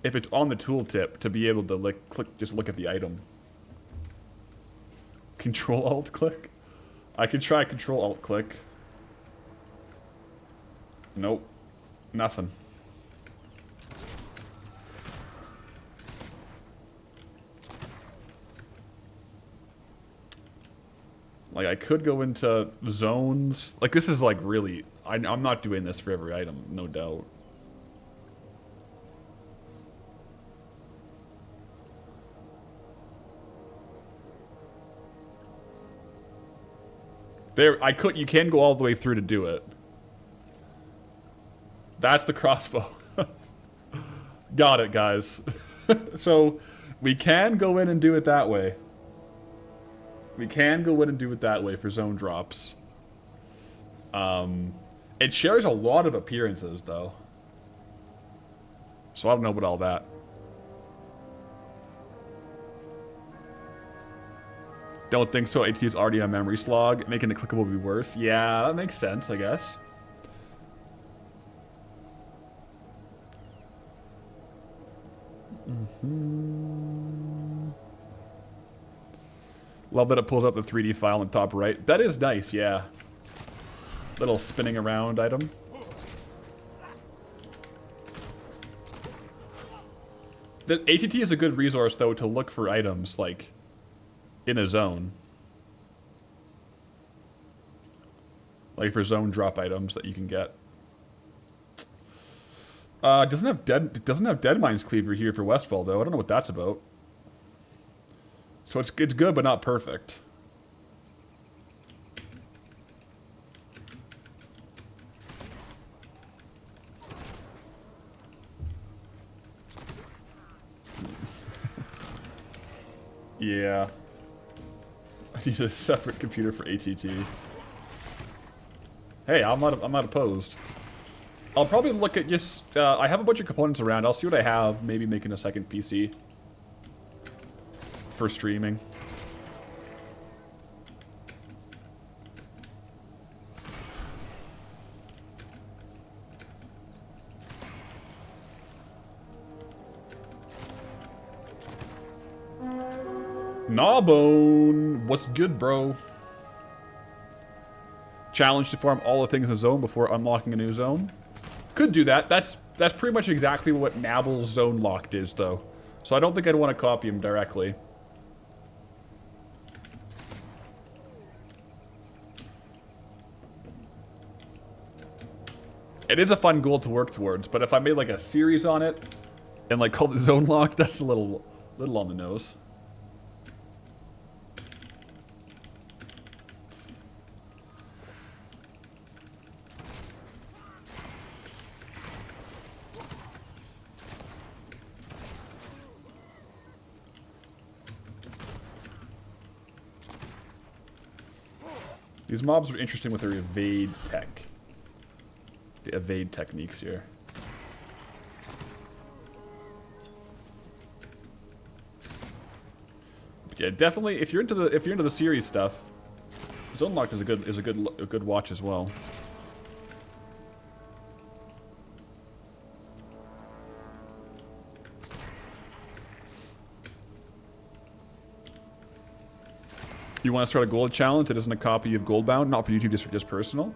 if it's on the tooltip, to be able to like just look at the item. Control Alt click? I could try Control Alt click. Nope. Nothing. Like, I could go into zones. Like, this is, like, really... I'm not doing this for every item, no doubt. There, you can go all the way through to do it. That's the crossbow. Got it, guys. So, we can go in and do it that way. We can go in and do it that way for zone drops. It shares a lot of appearances, though. So I don't know about all that. Don't think so. ATT is already a memory slog. Making it clickable would be worse. Yeah, that makes sense, I guess. Love that it pulls up the 3D file on the top right. That is nice, yeah. Little spinning around item. The ATT is a good resource, though, to look for items, like, in a zone. Like, for zone drop items that you can get. It doesn't have Dead Mines Cleaver here for Westfall, though. I don't know what that's about. So it's good, but not perfect. Yeah. I need a separate computer for ATT. Hey, I'm not opposed. I'll probably look at just... I have a bunch of components around. I'll see what I have. Maybe making a second PC. For streaming. Gnawbone! What's good, bro? Challenge to farm all the things in the zone before unlocking a new zone. Could do that. That's pretty much exactly what Nabble's zone locked is, though. So I don't think I'd want to copy him directly. It is a fun goal to work towards, but if I made like a series on it and like called it zone lock, that's a little on the nose. These mobs are interesting with their evade tech. The evade techniques here. But yeah, definitely if you're into the series stuff, Zone Locked is a good watch as well. You want to start a gold challenge that isn't a copy of Goldbound, not for YouTube, just personal.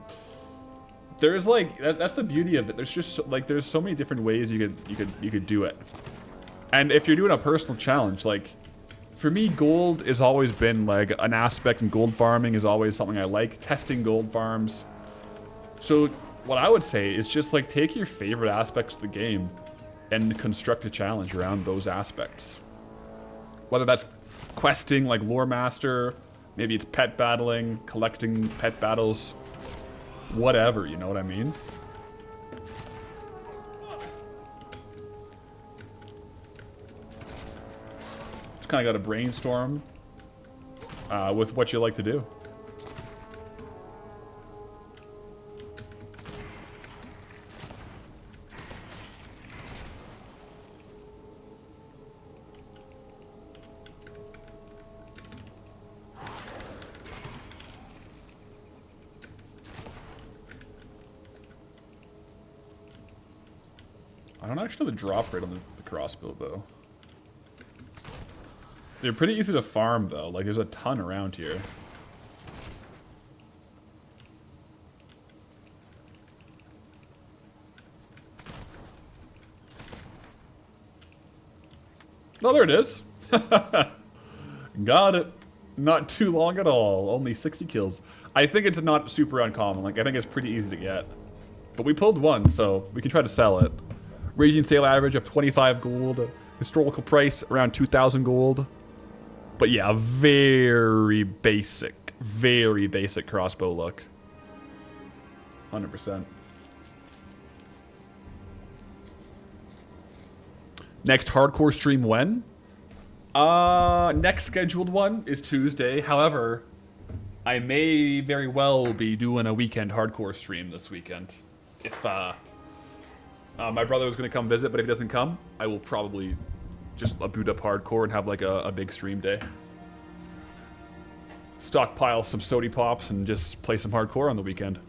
There's like that's the beauty of it. There's just like there's so many different ways you could do it. And if you're doing a personal challenge, like for me, gold has always been like an aspect, and gold farming is always something I like. Testing gold farms. So what I would say is just like take your favorite aspects of the game and construct a challenge around those aspects. Whether that's questing like Lore Master, maybe it's pet battling, collecting pet battles, whatever, you know what I mean? Just kind of got to brainstorm with what you like to do. I don't actually know the drop rate on the crossbow, though. They're pretty easy to farm, though. Like, there's a ton around here. Oh, there it is. Got it. Not too long at all. Only 60 kills. I think it's not super uncommon. Like, I think it's pretty easy to get. But we pulled one, so we can try to sell it. Raging sale average of 25 gold. Historical price around 2,000 gold. But yeah, very basic crossbow look. 100%. Next hardcore stream when? Next scheduled one is Tuesday. However, I may very well be doing a weekend hardcore stream this weekend. If my brother was going to come visit, but if he doesn't come, I will probably just boot up hardcore and have like a big stream day. Stockpile some sody pops and just play some hardcore on the weekend.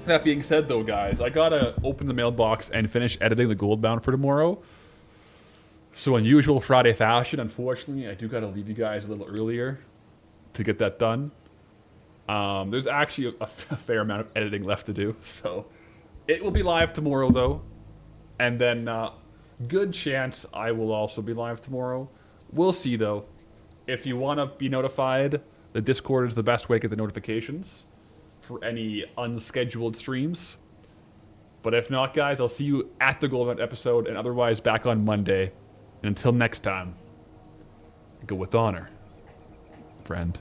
That being said, though, guys, I gotta open the mailbox and finish editing the Goldbound for tomorrow. So, in usual Friday fashion, unfortunately, I do gotta leave you guys a little earlier to get that done. There's actually a fair amount of editing left to do, so it will be live tomorrow, though. And then, good chance I will also be live tomorrow. We'll see, though. If you want to be notified, the Discord is the best way to get the notifications for any unscheduled streams. But if not, guys, I'll see you at the Goldbound episode and otherwise back on Monday. And until next time, go with honor, friend.